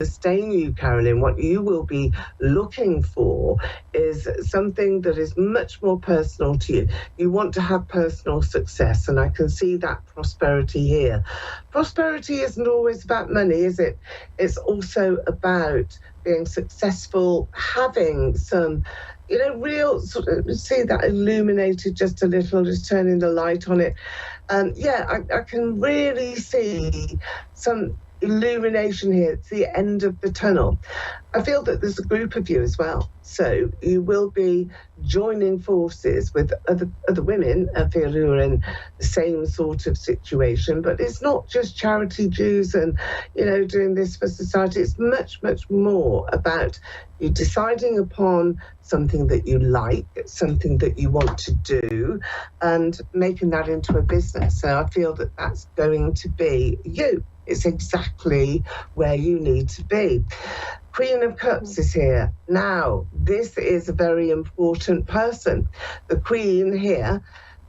sustain you, Carolyn, what you will be looking for is something that is much more personal to you. You want to have personal success, and I can see that prosperity here. Prosperity isn't always about money, is it? It's also about being successful, having some, real sort of, see that illuminated just a little, just turning the light on it. I can really see some illumination here. It's the end of the tunnel. I feel that there's a group of you as well. So you will be joining forces with other women, I feel, who are in the same sort of situation. But it's not just charity dues and, doing this for society. It's much, much more about you deciding upon something that you like, something that you want to do, and making that into a business. So I feel that that's going to be you. It's exactly where you need to be. Queen of Cups is here. Now, this is a very important person. The Queen here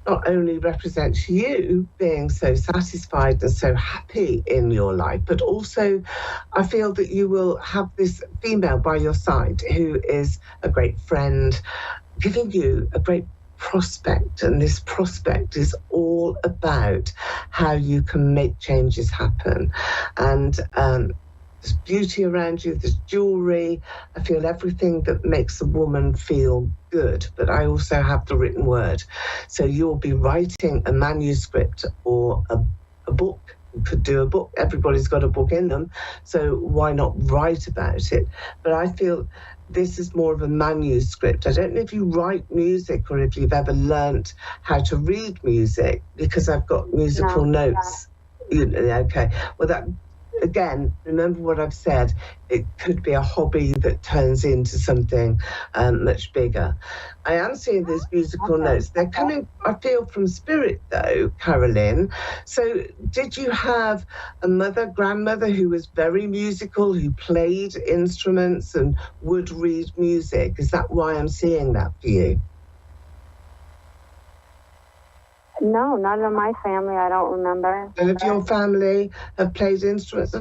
not only represents you being so satisfied and so happy in your life, but also I feel that you will have this female by your side who is a great friend, giving you a great prospect, and this prospect is all about how you can make changes happen. And there's beauty around you, there's jewelry. I feel everything that makes a woman feel good, but I also have the written word. So you'll be writing a manuscript or a book. You could do a book. Everybody's got a book in them, so why not write about it? But I feel this is more of a manuscript. I don't know if you write music or if you've ever learnt how to read music, because I've got musical notes. Okay. Well, that, again, remember what I've said. It could be a hobby that turns into something much bigger. I am seeing these musical notes. They're coming, I feel, from spirit, though, Carolyn. So did you have a mother, grandmother who was very musical, who played instruments and would read music? Is that why I'm seeing that for you? No, none of my family. I don't remember. None of your family have played instruments.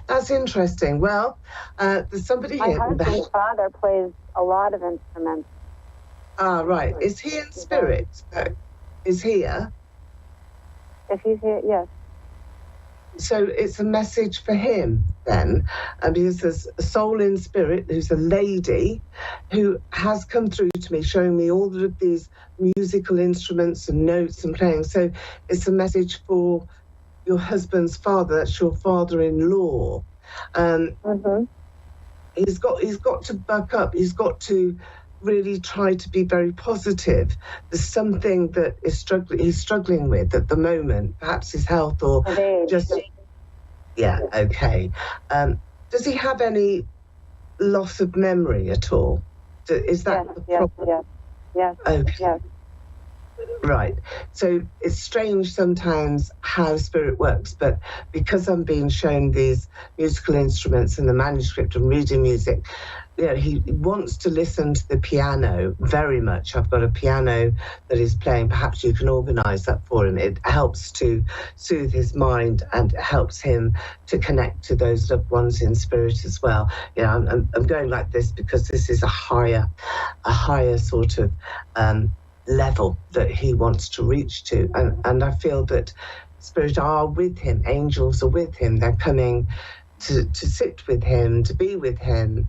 That's interesting. Well, there's somebody my here. My husband's father plays a lot of instruments. Ah, right. Is he in spirit? Is he here? If he's here, yes. So it's a message for him then, because there's a soul in spirit who's a lady who has come through to me, showing me all of these musical instruments and notes and playing. So it's a message for your husband's father. That's your father-in-law. He's got to buck up. He's got to really try to be very positive. There's something that he's struggling with at the moment, perhaps his health or just... Yeah, okay. Does he have any loss of memory at all? Is that the problem? Yes. Okay. Yes. Right. So it's strange sometimes how spirit works, but because I'm being shown these musical instruments and the manuscript and reading music, he wants to listen to the piano very much. I've got a piano that is playing. Perhaps you can organise that for him. It helps to soothe his mind and helps him to connect to those loved ones in spirit as well. I'm going like this because this is a higher sort of level that he wants to reach to. And I feel that spirit are with him. Angels are with him. They're coming to sit with him, to be with him.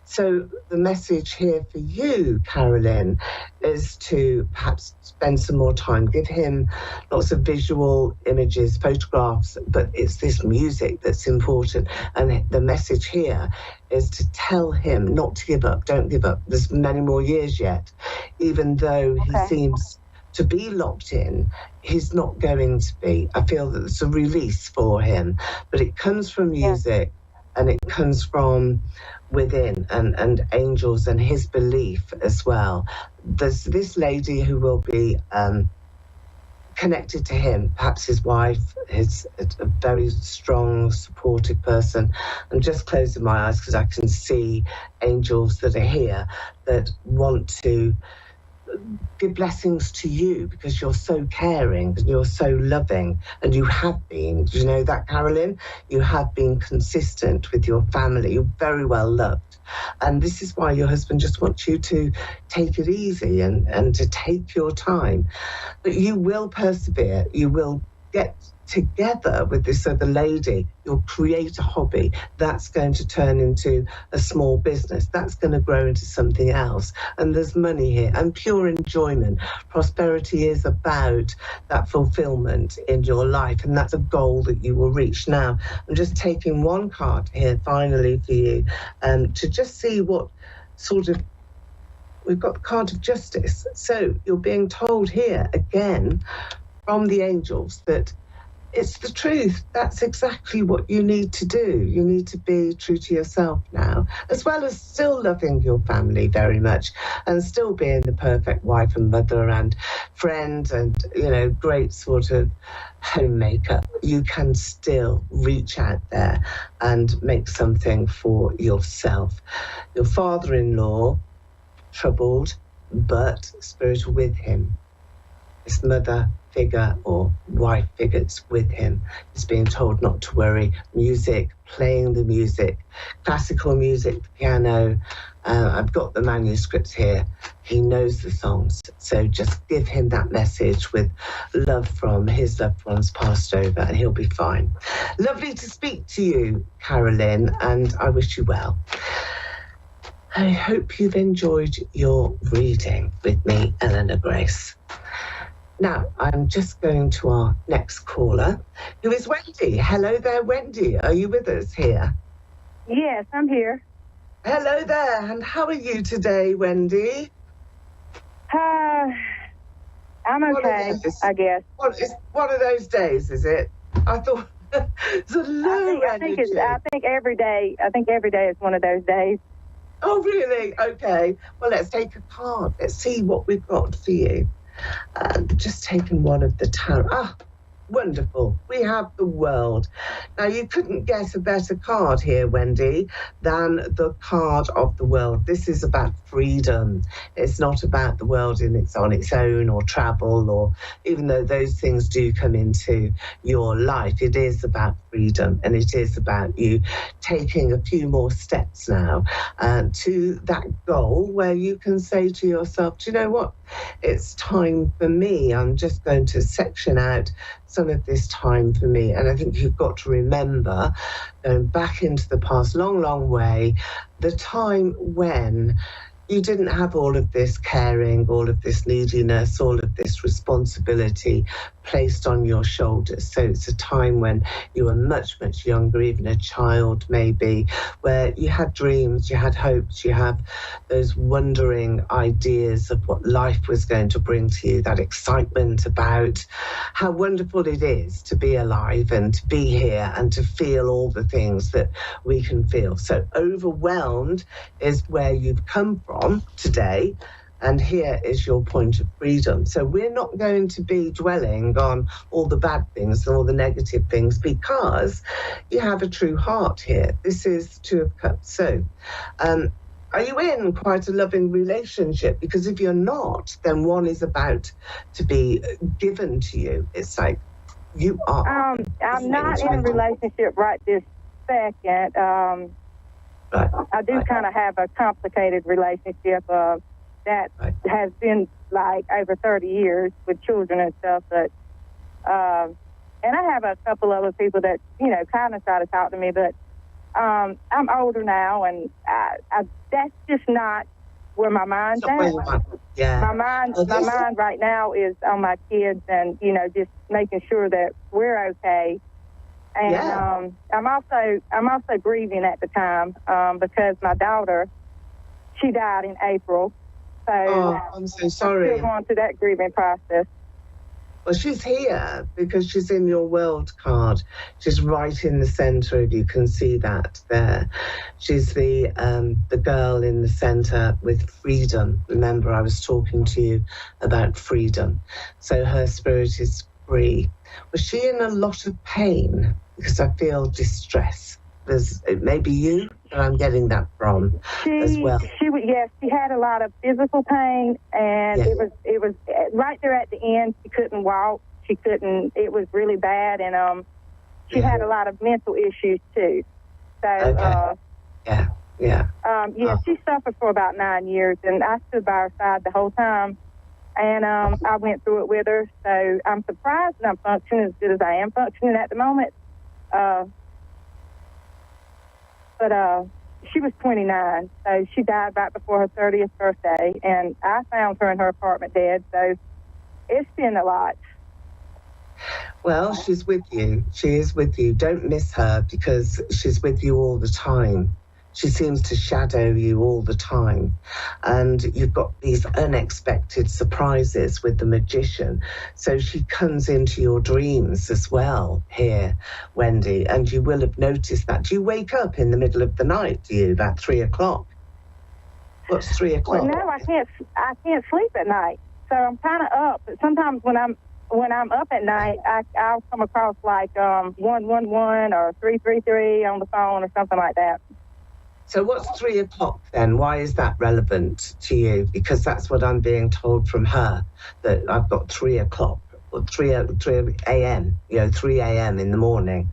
So the message here for you, Carolyn, is to perhaps spend some more time. Give him lots of visual images, photographs, but it's this music that's important. And the message here is to tell him not to give up. Don't give up. There's many more years yet. Even though he seems to be locked in, he's not going to be. I feel that it's a release for him. But it comes from music and it comes from within and angels and his belief as well. There's this lady who will be connected to him, perhaps his wife, is a very strong, supportive person. I'm just closing my eyes because I can see angels that are here that want to give blessings to you because you're so caring and you're so loving, and you have been. Do you know that, Carolyn? You have been consistent with your family. You're very well loved. And this is why your husband just wants you to take it easy and to take your time. But you will persevere. You will get together with this other lady. You'll create a hobby that's going to turn into a small business, that's going to grow into something else, and there's money here and pure enjoyment. Prosperity is about that fulfillment in your life, and that's a goal that you will reach. Now I'm just taking one card here finally for you to just see what sort of, we've got the card of justice. So you're being told here again from the angels that it's the truth. That's exactly what you need to do. You need to be true to yourself now, as well as still loving your family very much and still being the perfect wife and mother and friend and, you know, great sort of homemaker. You can still reach out there and make something for yourself. Your father-in-law, troubled, but spiritual with him. His mother figure or wife figures with him is being told not to worry. Music, playing the music, classical music, piano. I've got the manuscripts here. He knows the songs. So just give him that message with love from his loved ones passed over, and he'll be fine. Lovely to speak to you, Carolyn, and I wish you well. I hope you've enjoyed your reading with me, Eleanor Grace. Now, I'm just going to our next caller, who is Wendy. Hello there, Wendy. Are you with us here? Yes, I'm here. Hello there, and how are you today, Wendy? I'm okay, I guess. One of those days, is it? I thought it's a low energy. I think every day is one of those days. Oh, really? Okay. Well, let's take a card. Let's see what we've got for you. Just taking one of the tarot. Ah, wonderful. We have the World. Now, you couldn't get a better card here, Wendy, than the card of the World. This is about freedom. It's not about the world on its own or travel, or even though those things do come into your life, it is about freedom, and it is about you taking a few more steps now to that goal where you can say to yourself, do you know what? It's time for me. I'm just going to section out some of this time for me. And I think you've got to remember, going back into the past, long, long way, the time when you didn't have all of this caring, all of this neediness, all of this responsibility placed on your shoulders. So it's a time when you were much, much younger, even a child maybe, where you had dreams, you had hopes, you had those wondering ideas of what life was going to bring to you, that excitement about how wonderful it is to be alive and to be here and to feel all the things that we can feel. So overwhelmed is where you've come from today. And here is your point of freedom. So we're not going to be dwelling on all the bad things and all the negative things, because you have a true heart here. This is Two of Cups. So are you in quite a loving relationship? Because if you're not, then one is about to be given to you. It's like you are. I'm not in a relationship right this second. Right. I do kind of have a complicated relationship that has been like over 30 years with children and stuff. But and I have a couple other people that, you know, kind of try to talk to me. But I'm older now, and that's just not where my mind's at. Yeah. My mind right now is on my kids, and, you know, just making sure that we're okay. And I'm also grieving at the time because my daughter, she died in April. So I'm so sorry. I'm still going through that grieving process. Well, she's here because she's in your World card. She's right in the centre, if you can see that there. She's the girl in the centre with freedom. Remember, I was talking to you about freedom. So her spirit is free. Was she in a lot of pain? Because I feel distress. It may be you, but I'm getting that from as well. yes, she had a lot of physical pain, and it was right there at the end. She couldn't walk. It was really bad, and she had a lot of mental issues too. So, she suffered for about 9 years, and I stood by her side the whole time, and I went through it with her. So I'm surprised that I'm functioning as good as I am functioning at the moment. But she was 29, so she died right before her 30th birthday, and I found her in her apartment dead, so it's been a lot. Well, she's with you. She is with you. Don't miss her, because she's with you all the time. She seems to shadow you all the time. And you've got these unexpected surprises with the magician. So she comes into your dreams as well here, Wendy, and you will have noticed that. Do you wake up in the middle of the night, do you, about 3 o'clock? What's 3 o'clock? Well, no, I can't sleep at night. So I'm kind of up. But sometimes when I'm up at night, I'll come across like 111 or 333 on the phone or something like that. So what's 3 o'clock then? Why is that relevant to you? Because that's what I'm being told from her, that I've got 3 o'clock or 3 a.m., 3 a.m. in the morning.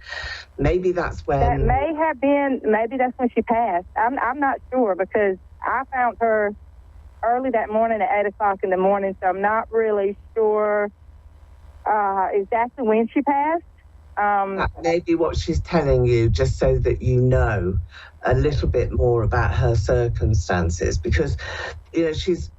Maybe that's when... That may have been, maybe that's when she passed. I'm not sure, because I found her early that morning at 8 o'clock in the morning, so I'm not really sure exactly when she passed. That may be what she's telling you, just so that you know a little bit more about her circumstances, because she's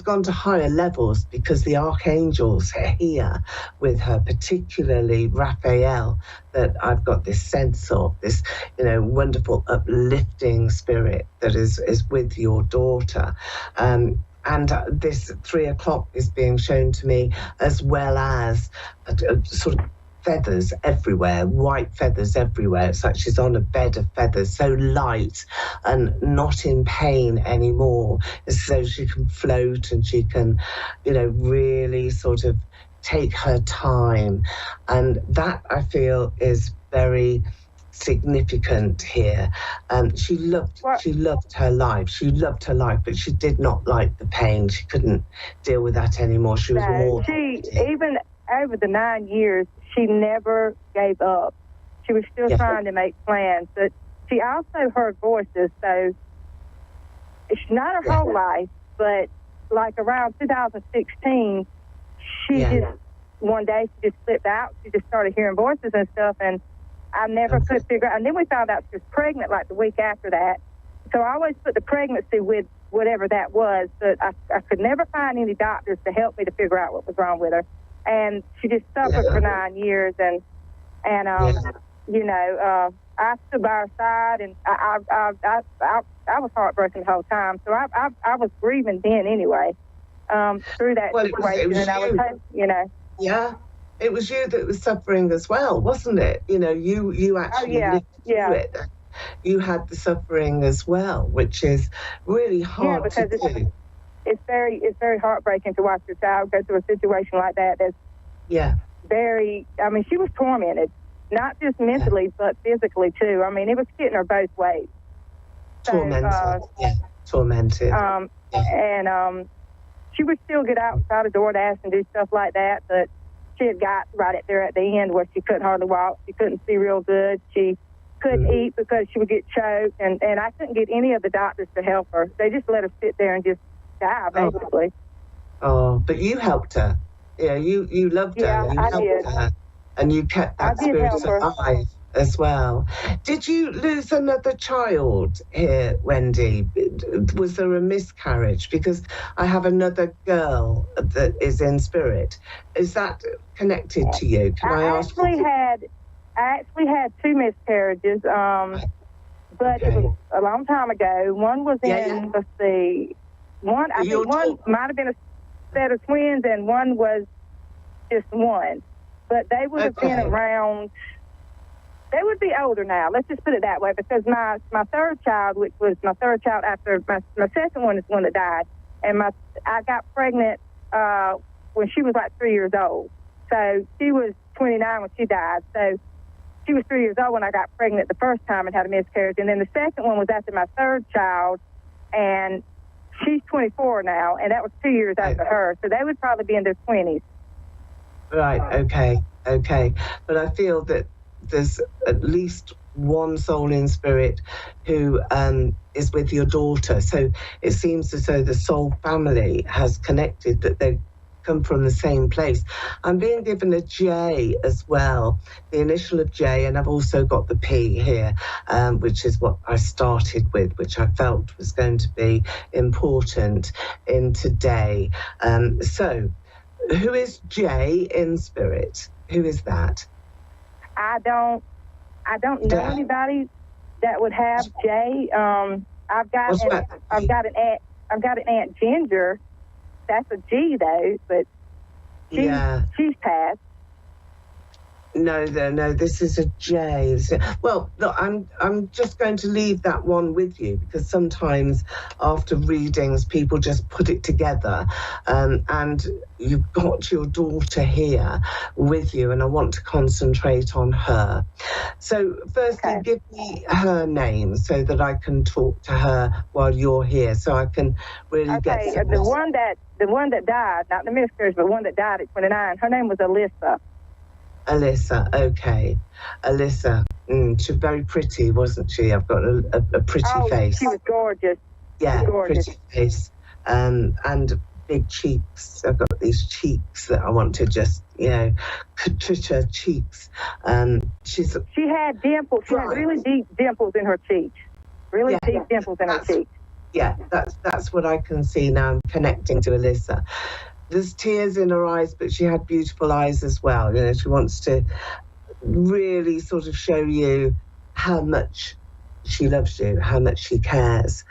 gone to higher levels, because the archangels are here with her, particularly Raphael, that I've got this sense of, this wonderful uplifting spirit that is with your daughter. And this 3 o'clock is being shown to me, as well as a sort of feathers everywhere, white feathers everywhere. It's like she's on a bed of feathers, so light and not in pain anymore. So she can float, and she can, really sort of take her time. And that, I feel, is very significant here. She loved her life. She loved her life, but she did not like the pain. She couldn't deal with that anymore. She was more... Even over the 9 years, she never gave up. She was still trying to make plans. But she also heard voices, so it's not her whole life, but like around 2016, one day she just slipped out. She just started hearing voices and stuff, and I never could figure out. And then we found out she was pregnant like the week after that. So I always put the pregnancy with whatever that was, but I could never find any doctors to help me to figure out what was wrong with her. And she just suffered for 9 years, and I stood by her side, and I was heartbroken the whole time. So I was grieving then anyway, through that situation, it was and I was, Yeah, it was you that was suffering as well, wasn't it? You actually lived through it. You had the suffering as well, which is really hard to do. It's very heartbreaking to watch your child go through a situation like that. That's very. I mean, she was tormented, not just mentally but physically too. I mean, it was getting her both ways. Tormented. Tormented. And she would still get out inside of DoorDash and do stuff like that, but she had got right at there at the end where she couldn't hardly walk. She couldn't see real good. She couldn't eat because she would get choked, and I couldn't get any of the doctors to help her. They just let her sit there and just die, basically. But you helped her. You loved her. You helped her. And you kept that spirit alive as well. Did you lose another child here, Wendy? Was there a miscarriage? Because I have another girl that is in spirit. Is that connected to you? Can I ask? I actually had 2 miscarriages, but it was a long time ago. One was in, let's see, one might have been a set of twins, and one was just one. But they would have been around, they would be older now. Let's just put it that way, because my third child, which was my third child after my second one, is the one that died. And I got pregnant when she was like 3 years old. So she was 29 when she died. So she was 3 years old when I got pregnant the first time and had a miscarriage. And then the second one was after my third child. And she's 24 now, and that was 2 years after her. So they would probably be in their 20s. Right, okay. But I feel that there's at least one soul in spirit who is with your daughter. So it seems as though the soul family has connected, that they come from the same place. I'm being given a J as well, the initial of J, and I've also got the P here, which is what I started with, which I felt was going to be important in today. So who is J in spirit? Who is that? I don't know anybody that would have J. I've got an Aunt Ginger. That's a G though, but she's passed. No, this is a J. Well, look, I'm just going to leave that one with you, because sometimes after readings, people just put it together, and you've got your daughter here with you, and I want to concentrate on her. So firstly, give me her name so that I can talk to her while you're here, so I can really get some... The one that died, not the miscarriage, but one that died at 29, her name was Alyssa. Alyssa, okay. Alyssa, she's very pretty, wasn't she? I've got a pretty face. She was gorgeous. Yeah, gorgeous. Pretty face. And big cheeks. I've got these cheeks that I want to just, Patricia cheeks. She had dimples. She had really deep dimples in her cheeks. Really deep dimples in her cheeks. Yeah, that's what I can see now. I'm connecting to Alyssa. There's tears in her eyes, but she had beautiful eyes as well. She wants to really sort of show you how much she loves you, how much she cares,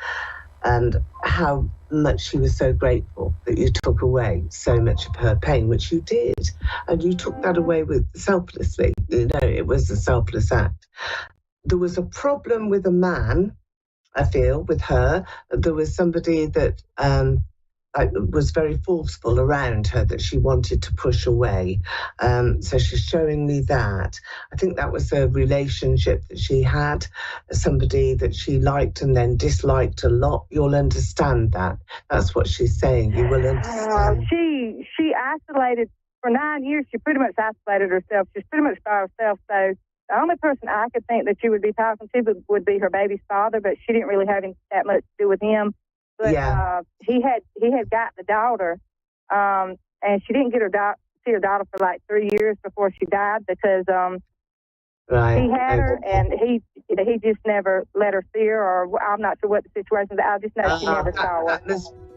and how much she was so grateful that you took away so much of her pain, which you did. And you took that away selflessly. It was a selfless act. There was a problem with a man, I feel, with her. There was somebody that... was very forceful around her that she wanted to push away. So she's showing me that. I think that was a relationship that she had, somebody that she liked and then disliked a lot. You'll understand that. That's what she's saying. You will understand. She isolated for 9 years. She pretty much isolated herself. She's pretty much by herself. So the only person I could think that she would be talking to would be her baby's father, but she didn't really have that much to do with him. But he had got the daughter, and she didn't get see her daughter for like 3 years before she died, because he had her, and he just never let her see her, or I'm not sure what the situation is. I just know she never saw her.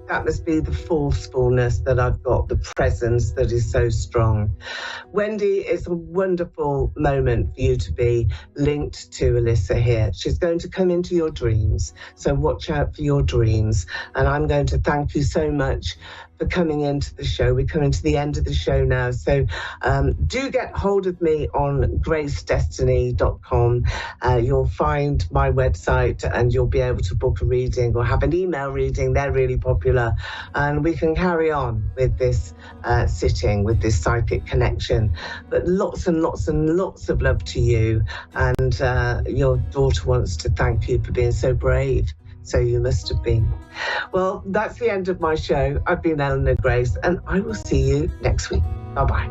That must be the forcefulness that I've got, the presence that is so strong. Wendy, it's a wonderful moment for you to be linked to Alyssa here. She's going to come into your dreams, so watch out for your dreams. And I'm going to thank you so much for coming into the show. We're coming to the end of the show now, so do get hold of me on gracedestiny.com. You'll find my website, and you'll be able to book a reading or have an email reading. They're really popular, and we can carry on with this sitting, with this psychic connection. But lots and lots and lots of love to you, and your daughter wants to thank you for being so brave. So you must have been. Well, that's the end of my show. I've been Eleanor Grace, and I will see you next week. Bye-bye.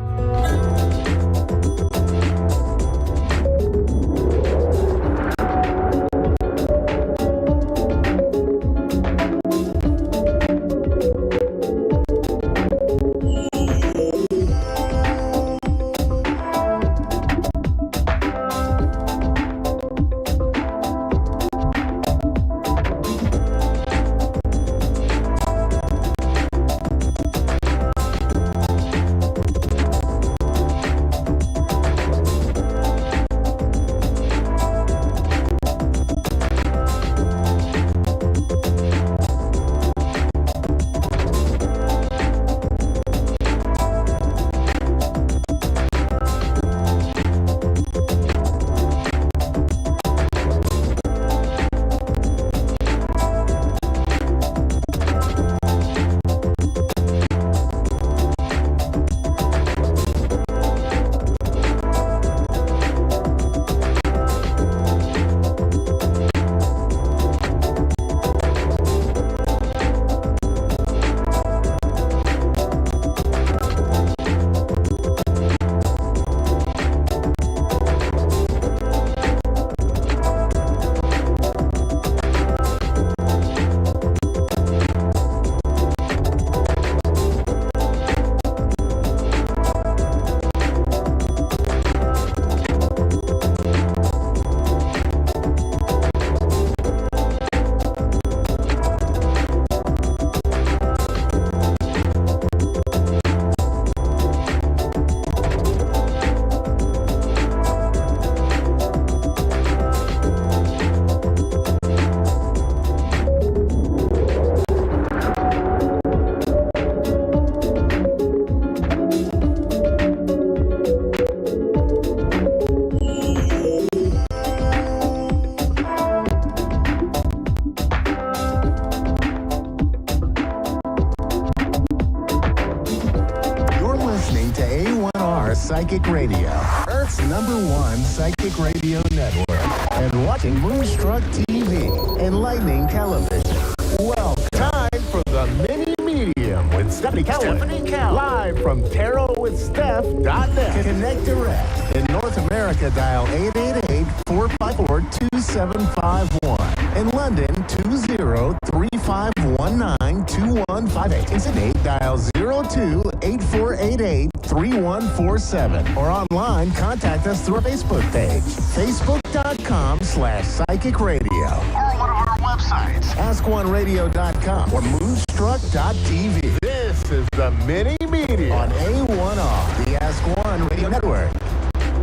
Psychic Radio, Earth's #1 psychic radio network, and watching Moonstruck TV, enlightening television. Well, time for the mini medium with Stephanie Cowan. Live from tarotwithsteph.net. Connect direct. In North America, dial 888-454-2751. In London, 20-3519-2158. In Sydney, dial 02-8488-3147. Or online, contact us through our Facebook page, facebook.com/psychic radio. Or one of our websites, askoneradio.com or moonstruck.tv. This is the mini media on A1R, the Ask One Radio Network.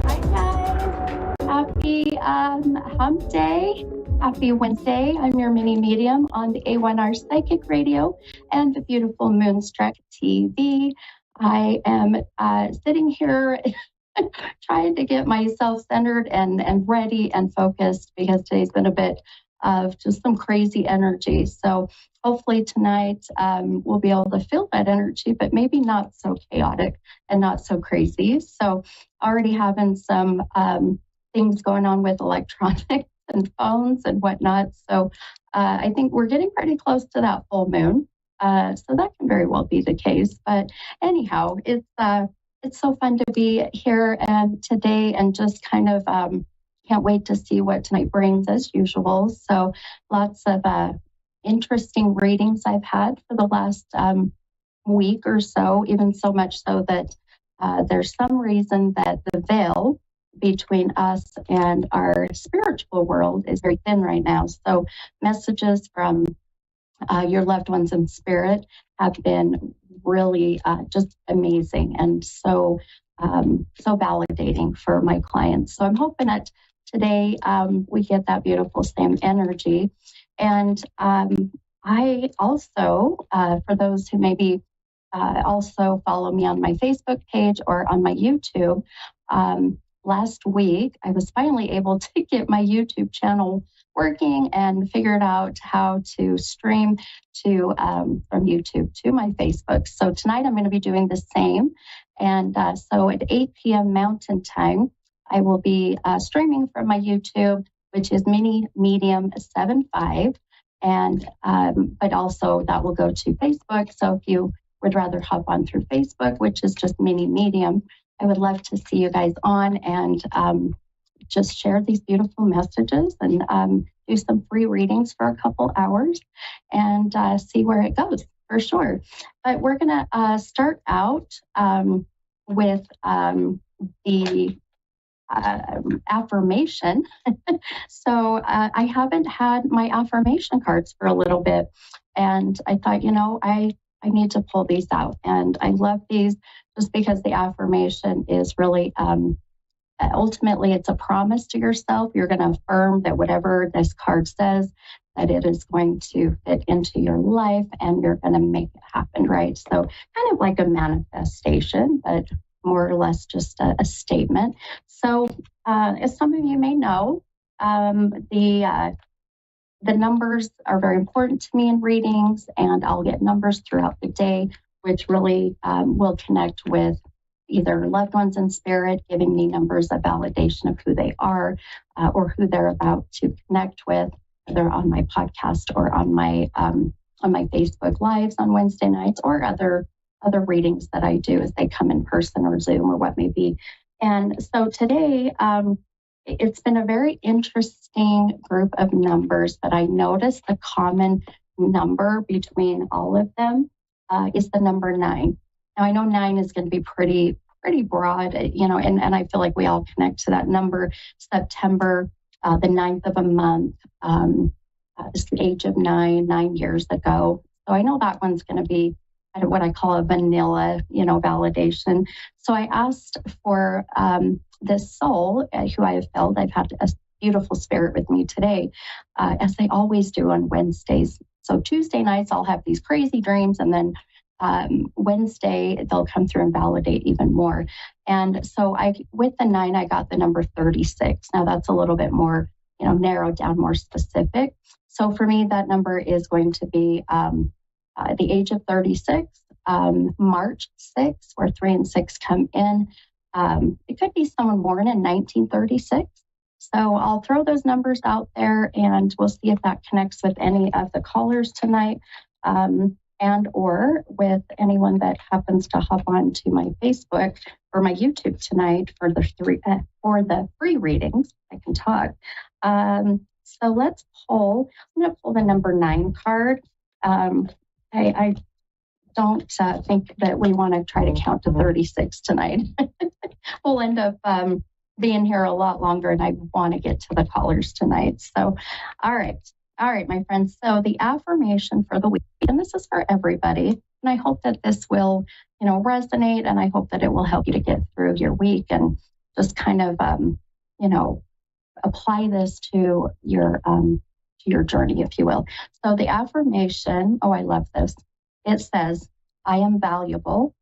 Hi guys, happy hump day. Happy Wednesday. I'm your mini medium on the A1R Psychic Radio and the beautiful Moonstruck TV. I am sitting here trying to get myself centered and ready and focused because today's been a bit of just some crazy energy. So hopefully tonight we'll be able to feel that energy, but maybe not so chaotic and not so crazy. So already having some things going on with electronics and phones and whatnot. So I think we're getting pretty close to that full moon. So that can very well be the case. But anyhow, it's so fun to be here today and just kind of can't wait to see what tonight brings as usual. So lots of interesting readings I've had for the last week or so, even so much so that there's some reason that the veil between us and our spiritual world is very thin right now. So messages from your loved ones in spirit have been really just amazing and so validating for my clients. So I'm hoping that today we get that beautiful same energy. And I also, for those who maybe also follow me on my Facebook page or on my YouTube, last week, I was finally able to get my YouTube channel working and figured out how to stream to from YouTube to my Facebook. So tonight I'm going to be doing the same. And so at 8 p.m. Mountain Time, I will be streaming from my YouTube, which is Mini Medium 75. And but also that will go to Facebook. So if you would rather hop on through Facebook, which is just Mini Medium, I would love to see you guys on and just share these beautiful messages and do some free readings for a couple hours and see where it goes for sure. But we're going to start out with the affirmation. So I haven't had my affirmation cards for a little bit. And I thought, I need to pull these out. And I love these just because the affirmation is really, ultimately, it's a promise to yourself. You're going to affirm that whatever this card says, that it is going to fit into your life and you're going to make it happen, right? So kind of like a manifestation, but more or less just a statement. So as some of you may know, the numbers are very important to me in readings, and I'll get numbers throughout the day, which really will connect with either loved ones in spirit, giving me numbers of validation of who they are or who they're about to connect with, whether on my podcast or on my Facebook Lives on Wednesday nights or other readings that I do as they come in person or Zoom or what may be. And so today, it's been a very interesting group of numbers, but I noticed the common number between all of them is the number 9. Now, I know 9 is going to be pretty broad, and I feel like we all connect to that number. September, the 9th of a month, it's the age of 9 years ago. So I know that one's going to be what I call a vanilla, validation. So I asked for this soul who I have felt. I've had a beautiful spirit with me today, as they always do on Wednesdays. So Tuesday nights, I'll have these crazy dreams, and then Wednesday, they'll come through and validate even more. And so with the 9, I got the number 36. Now that's a little bit more, narrowed down, more specific. So for me, that number is going to be the age of 36, March 6th, where 3 and 6 come in. It could be someone born in 1936. So I'll throw those numbers out there and we'll see if that connects with any of the callers tonight, and or with anyone that happens to hop on to my Facebook or my YouTube tonight for the free readings. I can talk. So let's pull. I'm going to pull the number 9 card. I don't think that we want to try to count to 36 tonight. We'll end up being here a lot longer, and I want to get to the callers tonight. So, all right, my friends. So the affirmation for the week, and this is for everybody, and I hope that this will, resonate, and I hope that it will help you to get through your week and just kind of, apply this to your journey, if you will. So the affirmation, oh, I love this. It says, I am valuable.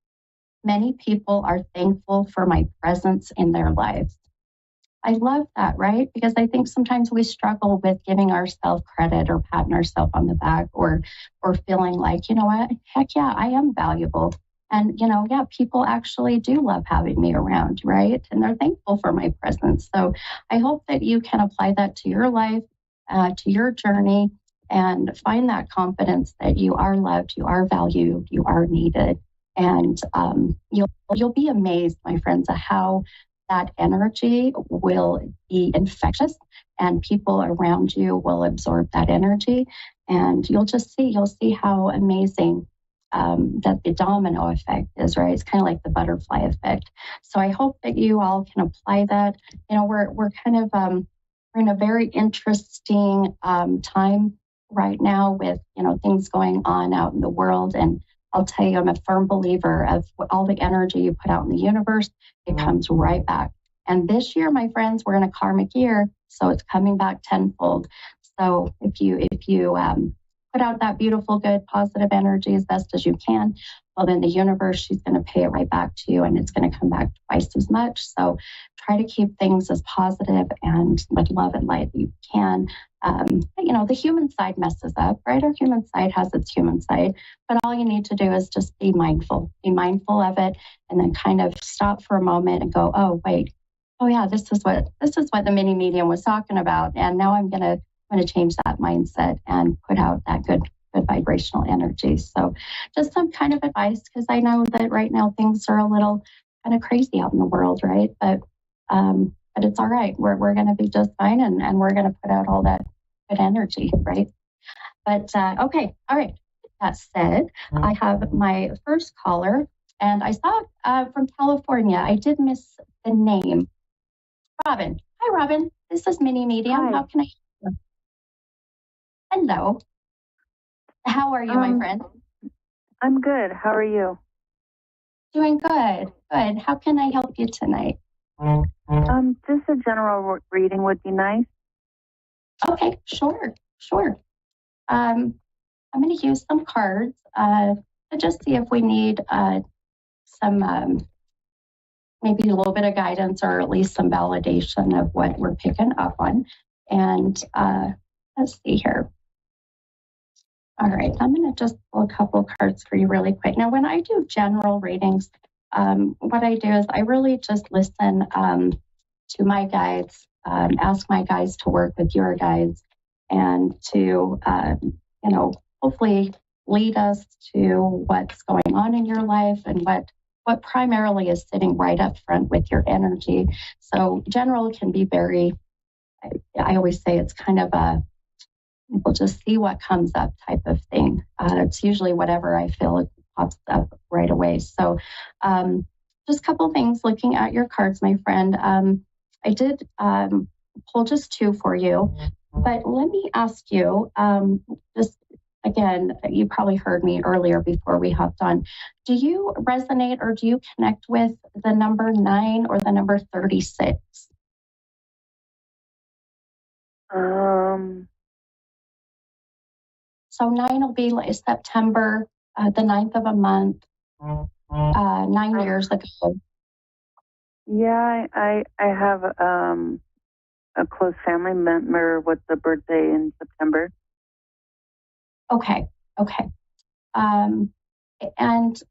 Many people are thankful for my presence in their lives. I love that, right? Because I think sometimes we struggle with giving ourselves credit or patting ourselves on the back or feeling like, you know what, heck yeah, I am valuable. And, people actually do love having me around, right? And they're thankful for my presence. So I hope that you can apply that to your life, to your journey, and find that confidence that you are loved, you are valued, you are needed. And you'll be amazed, my friends, at how that energy will be infectious and people around you will absorb that energy. And you'll see how amazing that the domino effect is, right? It's kind of like the butterfly effect. So I hope that you all can apply that. We're kind of, we're in a very interesting time right now with, things going on out in the world. And I'll tell you, I'm a firm believer of all the energy you put out in the universe, it comes right back. And this year, my friends, we're in a karmic year, so it's coming back tenfold. So if you put out that beautiful, good, positive energy as best as you can, well, then the universe, she's going to pay it right back to you, and it's going to come back twice as much. So try to keep things as positive and with love and light that you can. The human side messes up, right? Our human side has its human side, but all you need to do is just be mindful of it, and then kind of stop for a moment and go, oh, wait, oh yeah, this is what the mini medium was talking about. And now I'm going to change that mindset and put out that good vibrational energy. So just some kind of advice, because I know that right now things are a little kind of crazy out in the world, right? But it's all right. We're going to be just fine, and we're going to put out all that good energy, right? But okay, all right. That said, I have my first caller, and I saw from California. I did miss the name. Robin. Hi, Robin. This is Mini Medium. Hi. How can I help you? Hello. How are you, my friend? I'm good. How are you? Doing good. Good. How can I help you tonight? Just a general reading would be nice. Okay, sure. I'm going to use some cards to just see if we need some maybe a little bit of guidance or at least some validation of what we're picking up on. And let's see here. All right, I'm going to just pull a couple cards for you really quick. Now, when I do general readings, what I do is I really just listen to my guides, ask my guides to work with your guides, and to, hopefully lead us to what's going on in your life and what primarily is sitting right up front with your energy. So general can be very, I always say it's kind of a, we'll just see what comes up type of thing. It's usually whatever I feel it pops up right away. So just a couple things looking at your cards, my friend. I did pull just 2 for you, but let me ask you, just again, you probably heard me earlier before we hopped on. Do you resonate or do you connect with the number 9 or the number 36? So 9 will be like September, the 9th of a month, 9 years ago. Yeah, I have a close family member with a birthday in September. Okay. And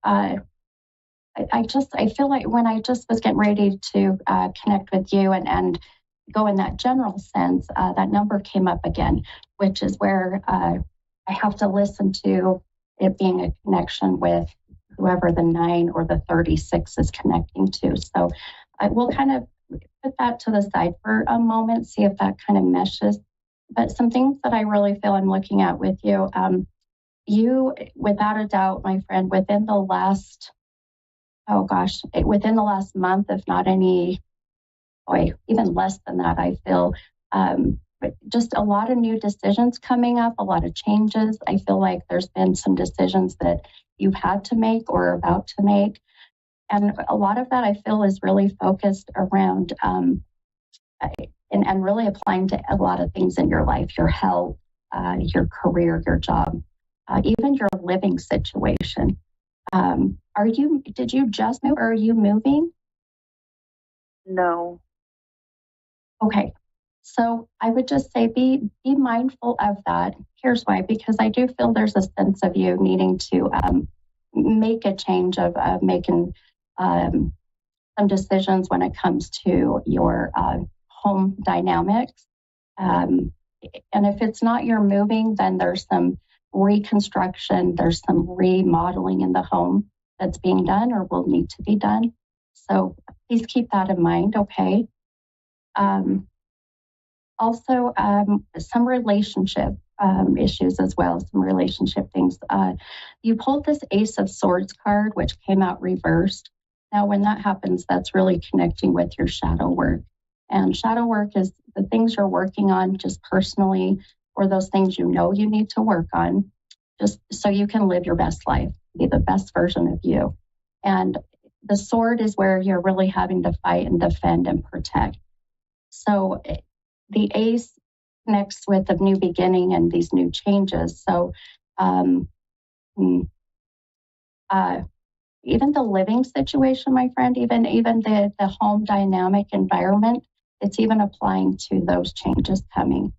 I feel like when I just was getting ready to connect with you and go in that general sense, that number came up again, which is where I have to listen to it being a connection with whoever the 9 or the 36 is connecting to. So I will kind of put that to the side for a moment, see if that kind of meshes. But some things that I really feel I'm looking at with you, you, without a doubt, my friend, within the last month, if not even less than that, I feel just a lot of new decisions coming up, a lot of changes. I feel like there's been some decisions that you've had to make or are about to make. And a lot of that I feel is really focused around and really applying to a lot of things in your life, your health, your career, your job, even your living situation. Did you just move or are you moving? No. Okay. So I would just say be mindful of that. Here's why, because I do feel there's a sense of you needing to make a change of making some decisions when it comes to your home dynamics. And if it's not your moving, then there's some reconstruction, there's some remodeling in the home that's being done or will need to be done. So please keep that in mind, okay? Also, some relationship issues as well, some relationship things. You pulled this Ace of Swords card, which came out reversed. Now, when that happens, that's really connecting with your shadow work. And shadow work is the things you're working on just personally, or those things you know you need to work on, just so you can live your best life, be the best version of you. And the sword is where you're really having to fight and defend and protect. So the ace connects with the new beginning and these new changes. So even the living situation, my friend, even the home dynamic environment, it's even applying to those changes coming.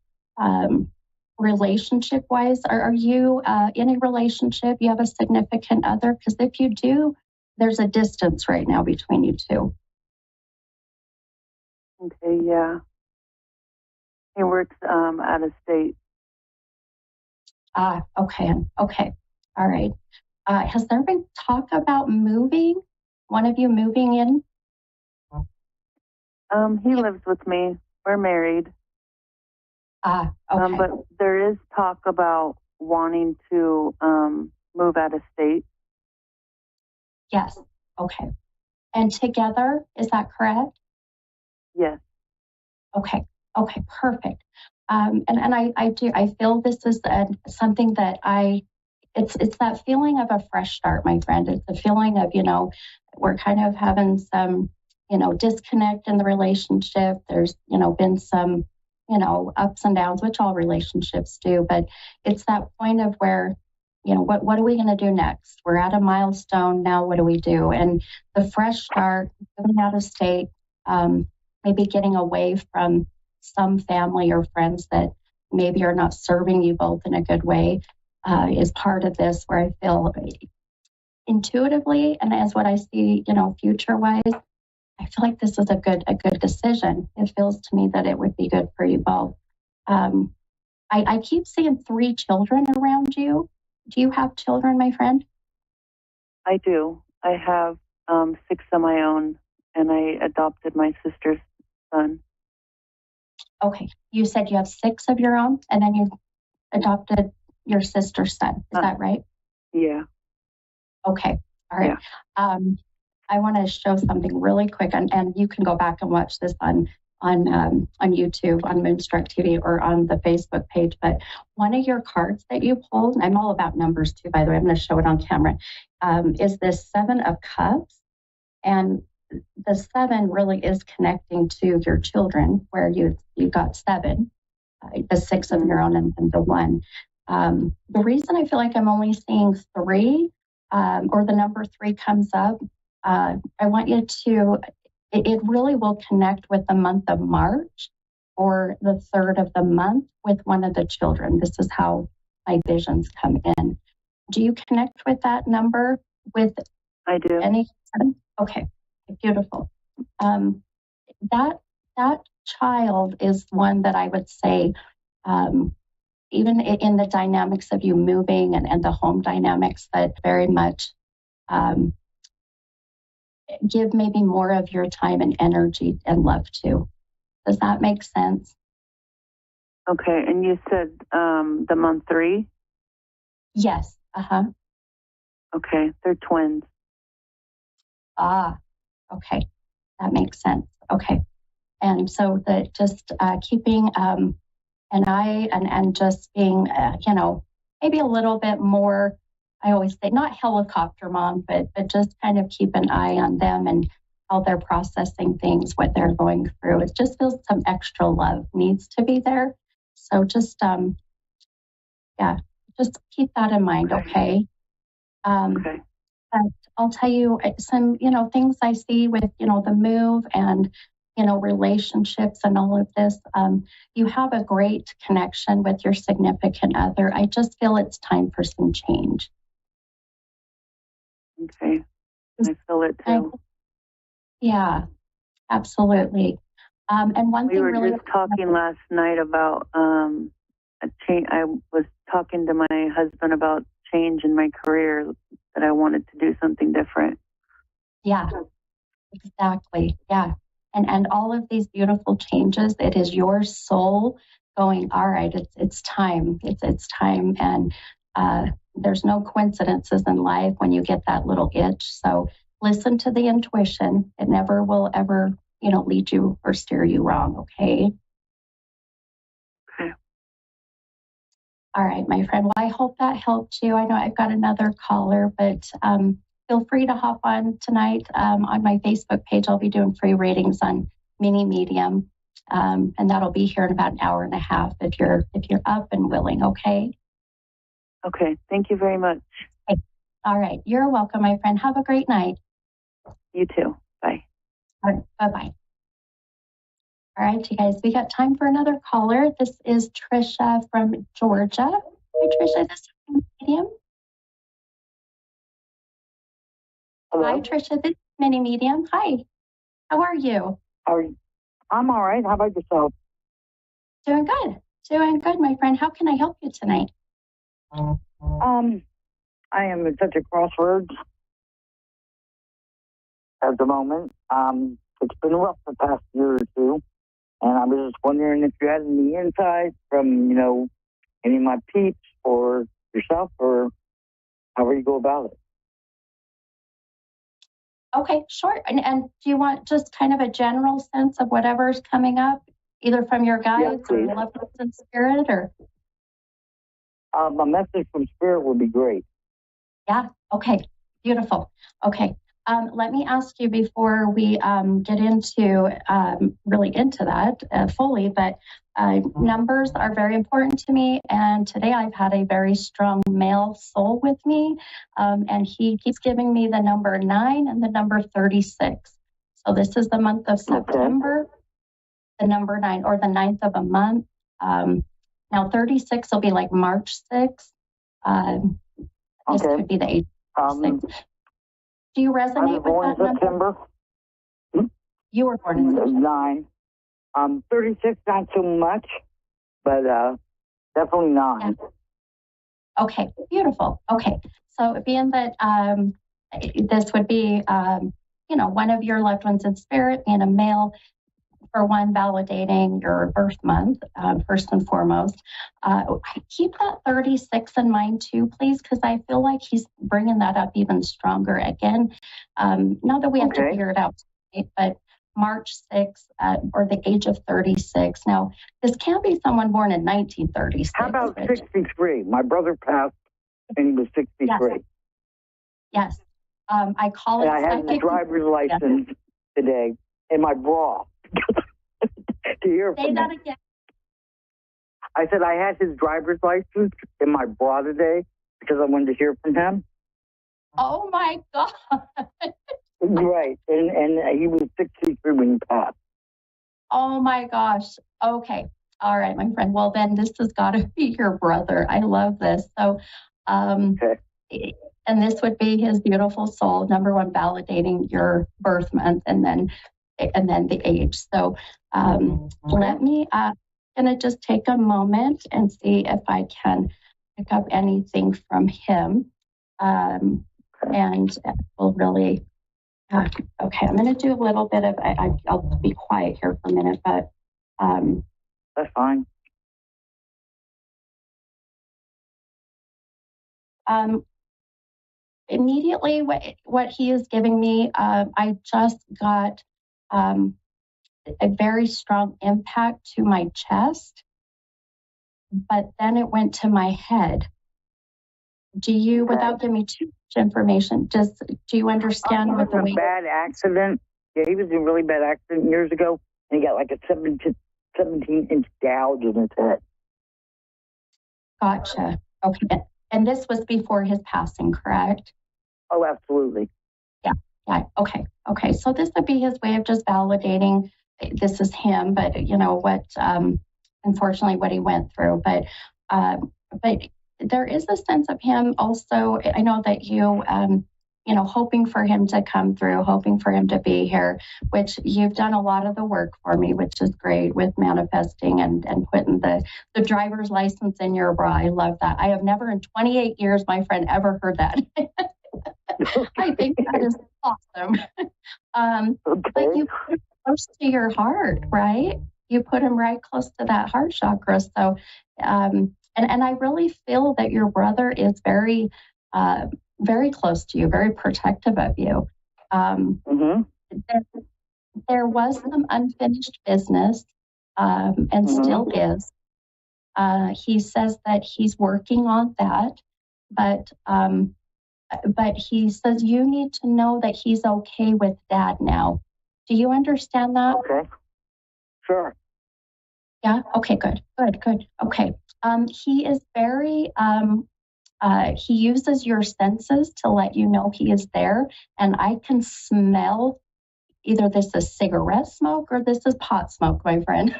Relationship wise, are you in a relationship? You have a significant other? Because if you do, there's a distance right now between you two. Okay, yeah. He works out of state. Okay. All right. Has there been talk about moving? One of you moving in? He lives with me. We're married. Okay. But there is talk about wanting to move out of state. Yes. Okay. And together, is that correct? Yes. Okay, perfect. And I feel this is something that it's that feeling of a fresh start, my friend. It's the feeling of, we're kind of having some, disconnect in the relationship. There's, been some, ups and downs, which all relationships do, but it's that point of where, what are we going to do next? We're at a milestone now. What do we do? And the fresh start, moving out of state, maybe getting away from some family or friends that maybe are not serving you both in a good way, is part of this, where I feel intuitively, and as what I see, future wise, I feel like this is a good decision. It feels to me that it would be good for you both. I keep seeing 3 children around you. Do you have children, my friend? I do. I have 6 of my own, and I adopted my sister's son. Okay. You said you have 6 of your own, and then you adopted your sister's son. Is that right? Yeah. Okay. All right. Yeah. I want to show something really quick, and you can go back and watch this on YouTube, on Moonstruck TV, or on the Facebook page. But one of your cards that you pulled, I'm all about numbers too, by the way, I'm going to show it on camera, is this 7 of Cups. And the 7 really is connecting to your children, where you got 7, the 6 of your own, and the 1. The reason I feel like I'm only seeing 3, or the number 3 comes up, I want you to, it really will connect with the month of March, or the 3rd of the month, with one of the children. This is how my visions come in. Do you connect with that number? I do. Okay, beautiful. That child is one that I would say, even in the dynamics of you moving and the home dynamics, that very much give maybe more of your time and energy and love to. Does that make sense? Okay, and you said the month 3? Yes. Okay, they're twins. Okay, that makes sense. Okay, and so that just keeping an eye and just being, maybe a little bit more. I always say not helicopter mom, but just kind of keep an eye on them and how they're processing things, what they're going through. It just feels some extra love needs to be there. So just just keep that in mind. Okay. Okay. But I'll tell you some, things I see with, the move and, relationships and all of this. You have a great connection with your significant other. I just feel it's time for some change. Okay. I feel it too. Yeah, absolutely. And one we thing were really just talking last night about a change. I was talking to my husband about change in my career, that I wanted to do something different. Yeah, exactly. Yeah. And all of these beautiful changes, it is your soul going, all right, it's time. It's time. And there's no coincidences in life when you get that little itch. So listen to the intuition. It never will ever, lead you or steer you wrong. Okay. Okay. All right, my friend. Well, I hope that helped you. I know I've got another caller, but feel free to hop on tonight on my Facebook page. I'll be doing free readings on Mini Medium, and that'll be here in about an hour and a half if you're up and willing. Okay. Okay. Thank you very much. Okay. All right. You're welcome, my friend. Have a great night. You too. Bye. All right. Bye-bye. All right, you guys, we got time for another caller. This is Trisha from Georgia. Hi, Trisha. This is Mini Medium. Hello? Hi, Trisha. This is Mini Medium. Hi. How are you? I'm all right. How about yourself? Doing good. Doing good, my friend. How can I help you tonight? I am at such a crossroads at the moment. It's been rough the past year or two, and I was just wondering if you had any insight from, any of my peeps or yourself, or however you go about it. Okay, sure. And do you want just kind of a general sense of whatever's coming up, either from your guides or please. loved ones in spirit, or? A message from Spirit would be great. Yeah. Okay. Beautiful. Okay. Let me ask you before we get into really into that fully, but numbers are very important to me. And today I've had a very strong male soul with me, and he keeps giving me the number 9 and the number 36. So this is the month of September, the number 9, or the 9th of a month. Now 36 will be like March 6th. This could be the 8th. Do you resonate with that number? September. You were born in September. 9. 36, not so much, but definitely 9. Yeah. Okay, beautiful. Okay, so being that this would be, one of your loved ones in spirit, being a male, for one, validating your birth month, first and foremost. Keep that 36 in mind too, please, because I feel like he's bringing that up even stronger again. Not that we have to figure it out, but March 6th, or the age of 36. Now, this can't be someone born in 1936. How about 63? My brother passed and he was 63. Yes. I call it. And I had the driver's license today in my bra. To hear Say that again. I said I had his driver's license in my bra today because I wanted to hear from him. Oh my God. Right. And he was 63 when he passed. Oh my gosh. Okay. All right, my friend. Well, then this has got to be your brother. I love this. So, And this would be his beautiful soul, number one, validating your birth month and then the age. So let me, gonna just take a moment and see if I can pick up anything from him. And we'll really, okay, I'm gonna do a little bit of, I'll be quiet here for a minute, but. That's fine. Immediately, what he is giving me, I just got a very strong impact to my chest, but then it went to my head. Do you, without giving me too much information, do you understand what the way? Bad accident. Yeah, he was in a really bad accident years ago, and he got like a 17-inch gouge in his head. Gotcha. Okay. And this was before his passing, correct? Oh, absolutely. Yeah. Okay. So this would be his way of just validating this is him, but what, unfortunately, what he went through. But there is a sense of him also. I know that you, hoping for him to come through, hoping for him to be here, which you've done a lot of the work for me, which is great with manifesting and putting the driver's license in your bra. I love that. I have never in 28 years, my friend, ever heard that. I think that is awesome. But you put him close to your heart, right? You put him right close to that heart chakra. So, and I really feel that your brother is very, very close to you, very protective of you. There was some unfinished business, and still is. He says that he's working on that, but he says you need to know that he's okay with Dad now. Do you understand that? Okay. Sure. Yeah. Okay. Good. Okay. He is very. He uses your senses to let you know he is there, and I can smell either this is cigarette smoke or this is pot smoke, my friend.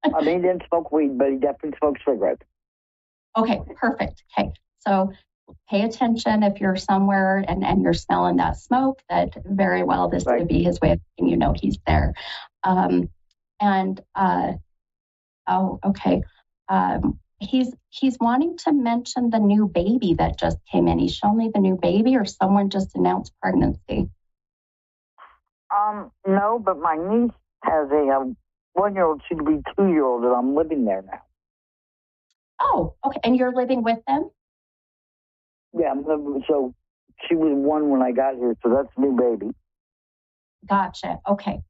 I mean, he didn't smoke weed, but he definitely smoked cigarettes. Okay. Perfect. Okay. So pay attention if you're somewhere and you're smelling that smoke, that very well this could be his way of letting he's there. Okay. He's wanting to mention the new baby that just came in. He's showing me the new baby, or someone just announced pregnancy. No, but my niece has a 1-year-old, soon to be 2-year-old, and I'm living there now. Oh, okay. And you're living with them? Yeah, I'm living, so she was 1 when I got here, so that's a new baby. Gotcha. Okay.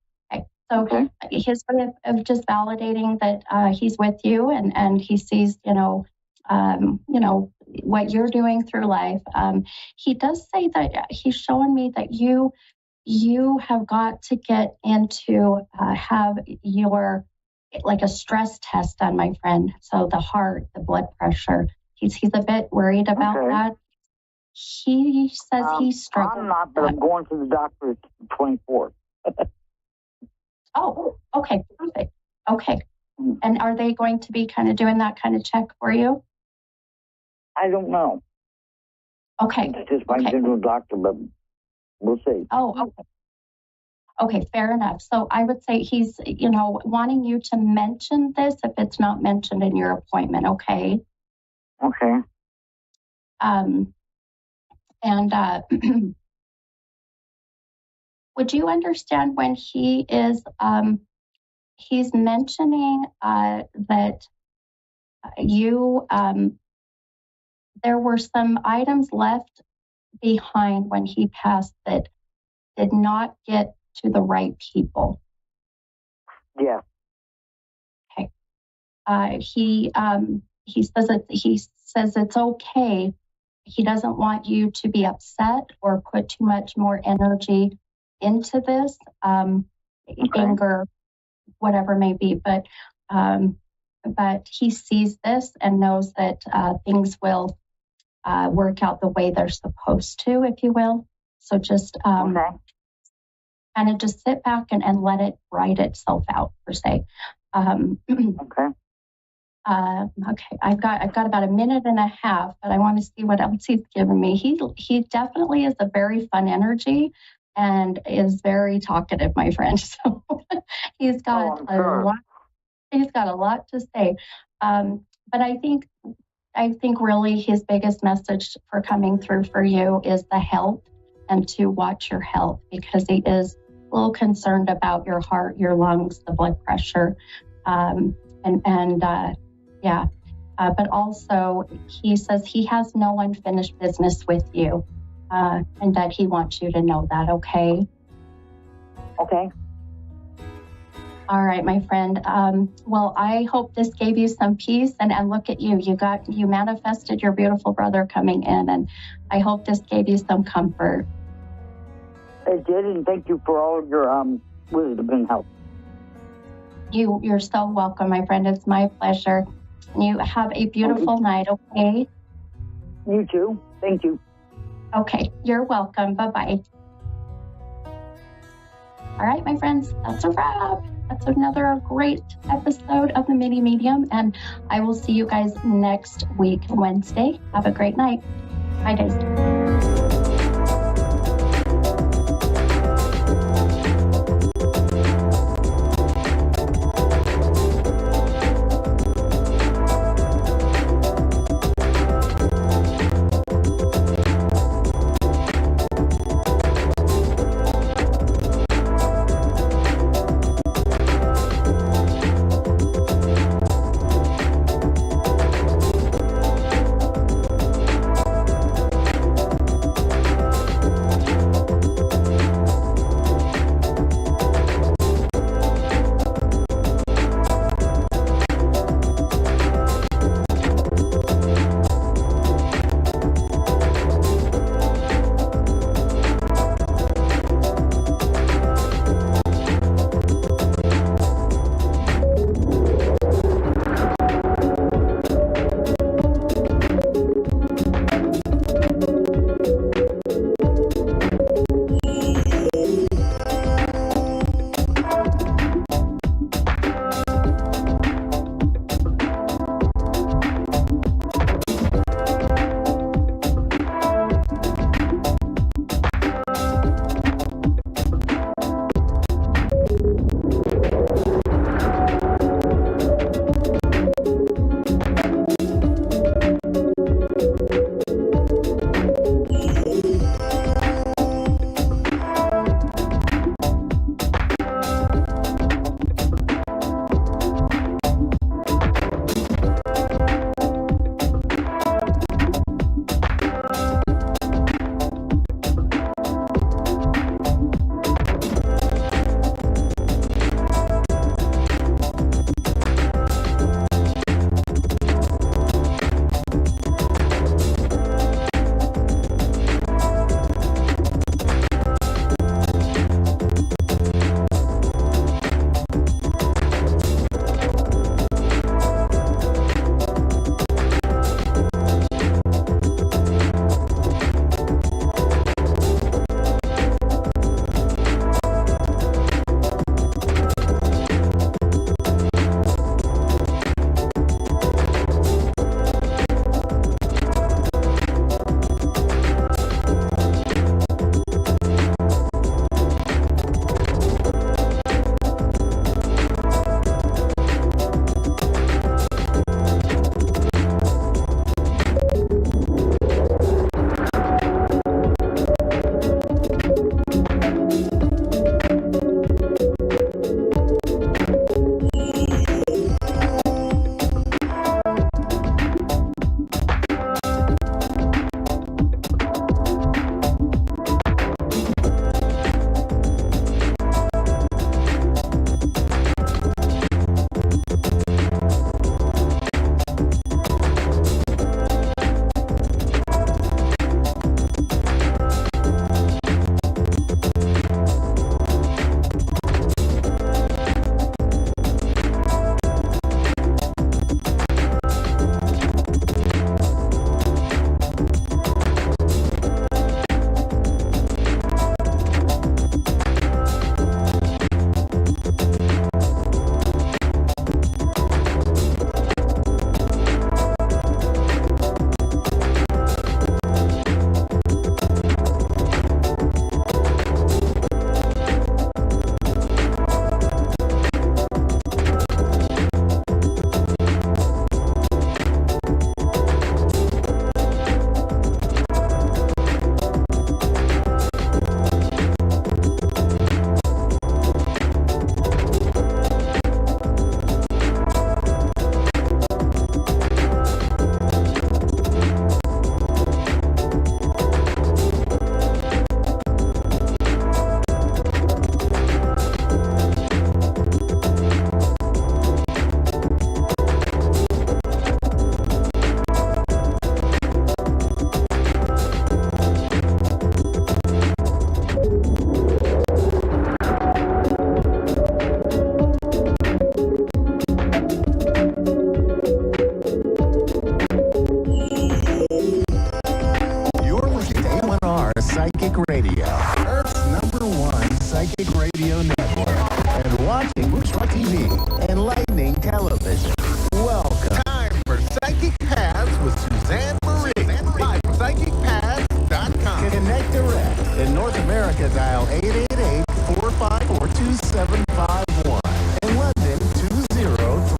So his way of just validating that he's with you and he sees, what you're doing through life. He does say that he's showing me that you have got to get into have your like a stress test done, my friend. So the heart, the blood pressure. He's a bit worried about that. He says he's struggling. I'm not, but I'm going to the doctor at the 24th. Oh, okay, perfect. Okay. And are they going to be kind of doing that kind of check for you? I don't know. Okay. It's just my general doctor, but we'll see. Oh, okay. Okay, fair enough. So I would say he's, wanting you to mention this if it's not mentioned in your appointment, okay? Okay. Would you understand when he is, he's mentioning that you, there were some items left behind when he passed that did not get to the right people? Yeah. Okay. He says it's okay. He doesn't want you to be upset or put too much more energy into this, anger, whatever may be. But he sees this and knows that things will work out the way they're supposed to, if you will. So just kind of just sit back and let it write itself out, per se. Okay. Okay, I've got about a minute and a half, but I want to see what else he's given me. He definitely is a very fun energy and is very talkative, my friend. So he's got lot. He's got a lot to say. But I think really his biggest message for coming through for you is the health, and to watch your health, because he is a little concerned about your heart, your lungs, the blood pressure, but also he says he has no unfinished business with you, and that he wants you to know that. Okay. Okay. All right, my friend. Well, I hope this gave you some peace, and look at you. You manifested your beautiful brother coming in, and I hope this gave you some comfort. It did, and thank you for all of your wisdom and help. You're so welcome, my friend. It's my pleasure. You have a beautiful night, okay? You too. Thank you. Okay, you're welcome. Bye-bye. All right, my friends, that's a wrap. That's another great episode of the Mini Medium, and I will see you guys next week, Wednesday. Have a great night. Bye, guys. Psychic Radio, Earth's #1 psychic radio network, and watching Moonstruck TV, enlightening television. Welcome. Time for Psychic Paths with Suzanne Marie. Live from PsychicPaths.com. Connect direct. In North America, dial 888-454-2751. In London,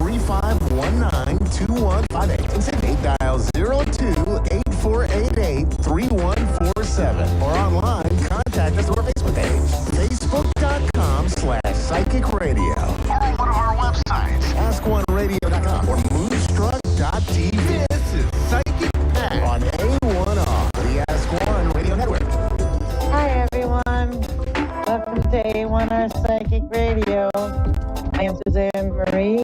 20-3519-2158. In Sydney, dial 02-8488-3147. Or online, contact us on our Facebook page, facebook.com/psychic radio. Or one of our websites, ask1radio.com or moonstruck.tv. This is Psychic Path on A1R, the Ask One Radio Network. Hi, everyone. Welcome to A1R Psychic Radio. I am Suzanne Marie,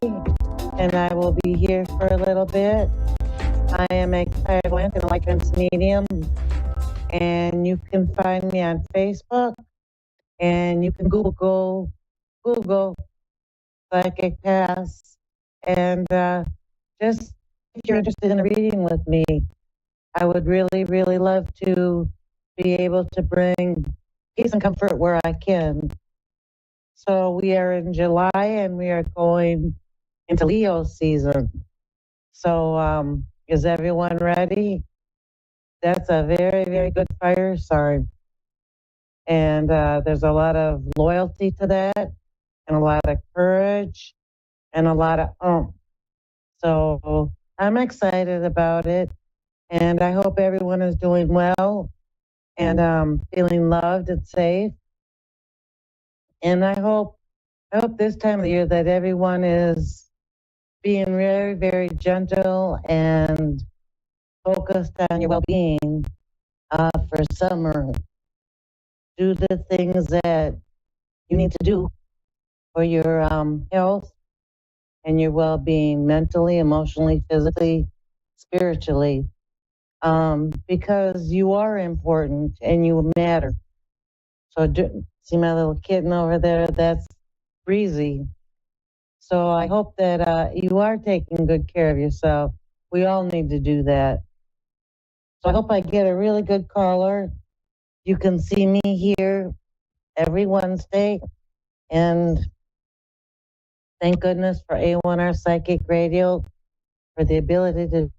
and I will be here for a little bit. I am a clairvoyant and licensed medium, and you can find me on Facebook, and you can Google Psychic Paths, and just if you're interested in a reading with me, I would really, really love to be able to bring peace and comfort where I can. So we are in July and we are going into Leo season. So is everyone ready? That's a very, very good fire sign. And there's a lot of loyalty to that and a lot of courage and a lot of So I'm excited about it. And I hope everyone is doing well and feeling loved and safe. And I hope this time of the year that everyone is being very, very gentle and focused on your well-being for summer. Do the things that you need to do for your health and your well-being, mentally, emotionally, physically, spiritually, because you are important and you matter. So see my little kitten over there? That's Breezy. So I hope that you are taking good care of yourself. We all need to do that. So I hope I get a really good caller. You can see me here every Wednesday. And thank goodness for A1R Psychic Radio for the ability to do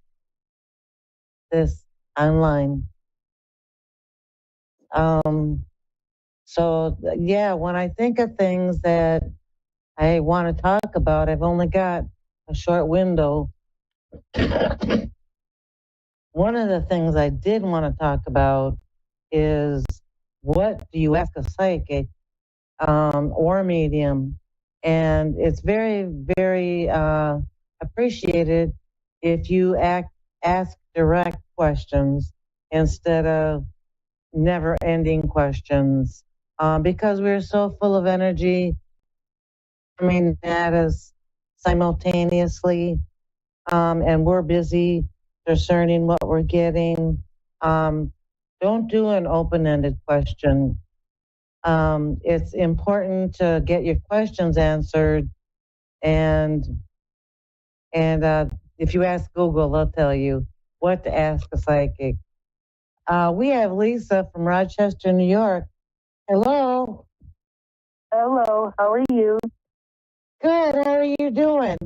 this online. So yeah, when I think of things that I want to talk about, I've only got a short window. One of the things I did want to talk about is, what do you ask a psychic or medium? And it's very, very appreciated if you ask direct questions instead of never-ending questions, because we're so full of energy coming at us simultaneously, and we're busy discerning what we're getting. Don't do an open-ended question. It's important to get your questions answered, and if you ask Google, they'll tell you what to ask a psychic. We have Lisa from Rochester, New York. Hello. Hello, how are you? Good. How are you doing?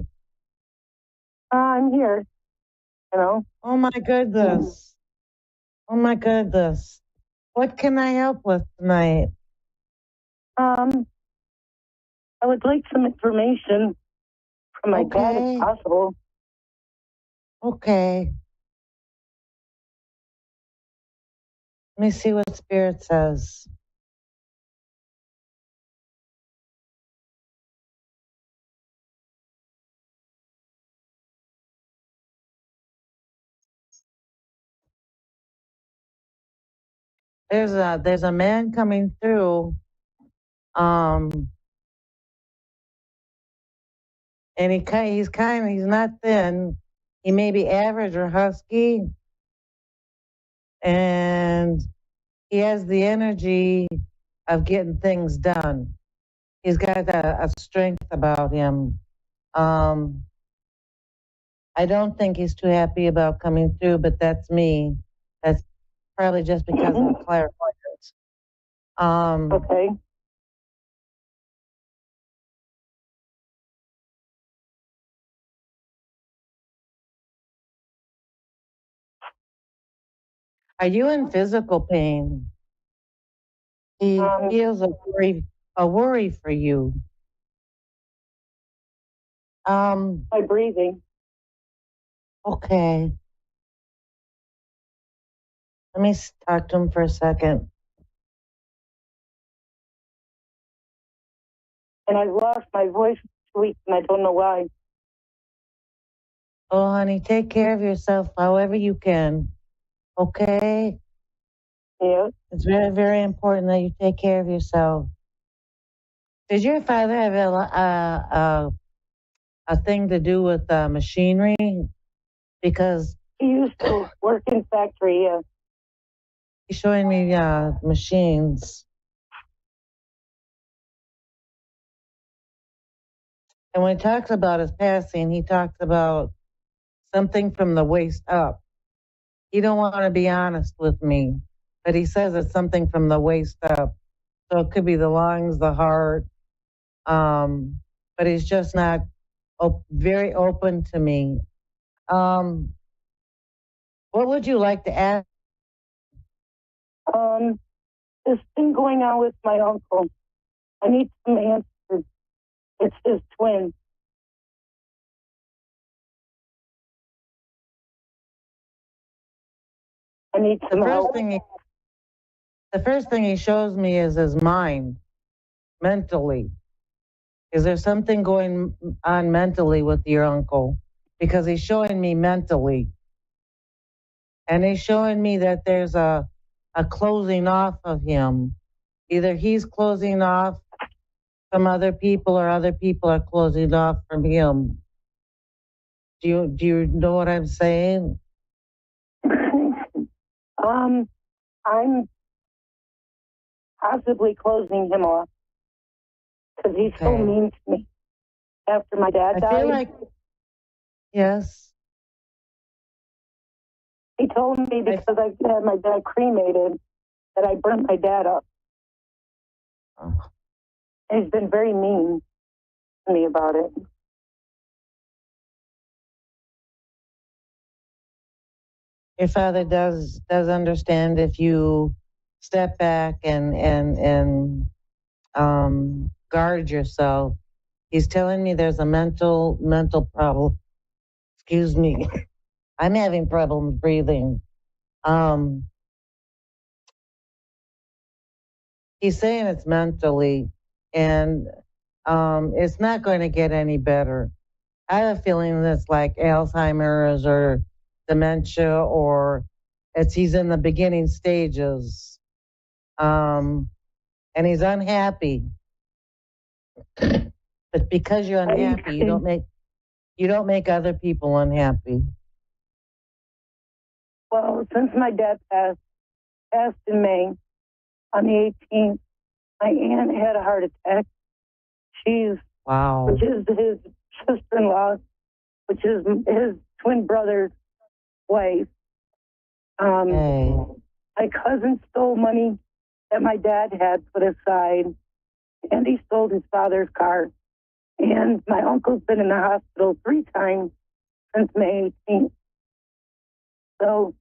I'm here. Hello. Oh my goodness. Oh my goodness. What can I help with tonight? I would like some information from my dad, Okay. if possible. Okay. Let me see what Spirit says. There's a man coming through, and he's not thin. He may be average or husky, and he has the energy of getting things done. He's got a strength about him. I don't think he's too happy about coming through, but that's me. That's probably just because I'm clairvoyant. Okay. Are you in physical pain? He feels a worry for you. My breathing. Okay. Let me talk to him for a second. And I've lost my voice this week, and I don't know why. Oh, honey, take care of yourself however you can. Okay? Yeah. It's very, very important that you take care of yourself. Did your father have a thing to do with machinery? Because He used to work in factory, yeah. he's showing me machines. And when he talks about his passing, he talks about something from the waist up. He don't want to be honest with me, but he says it's something from the waist up. So it could be the lungs, the heart. But he's just not very open to me. What would you like to ask? This thing going on with my uncle. I need some answers. It's his twin. I need some help. The first thing he shows me is his mind, mentally. Is there something going on mentally with your uncle? Because he's showing me mentally. And he's showing me that there's a closing off of him. Either he's closing off from other people or other people are closing off from him. Do you know what I'm saying? I'm possibly closing him off because he's so mean to me. After my dad died, I feel like, yes. He told me because I had my dad cremated that I burnt my dad up. Oh. And he's been very mean to me about it. Your father does understand if you step back and guard yourself. He's telling me there's a mental problem. Excuse me. I'm having problems breathing. He's saying it's mentally, and it's not going to get any better. I have a feeling that's like Alzheimer's or dementia, or he's in the beginning stages. And he's unhappy. But because you're unhappy, you don't make other people unhappy. Well, since my dad passed in May on the 18th, my aunt had a heart attack. Which is his sister-in-law, which is his twin brother's wife. My cousin stole money that my dad had put aside, and he stole his father's car. And my uncle's been in the hospital 3 times since May 18th. So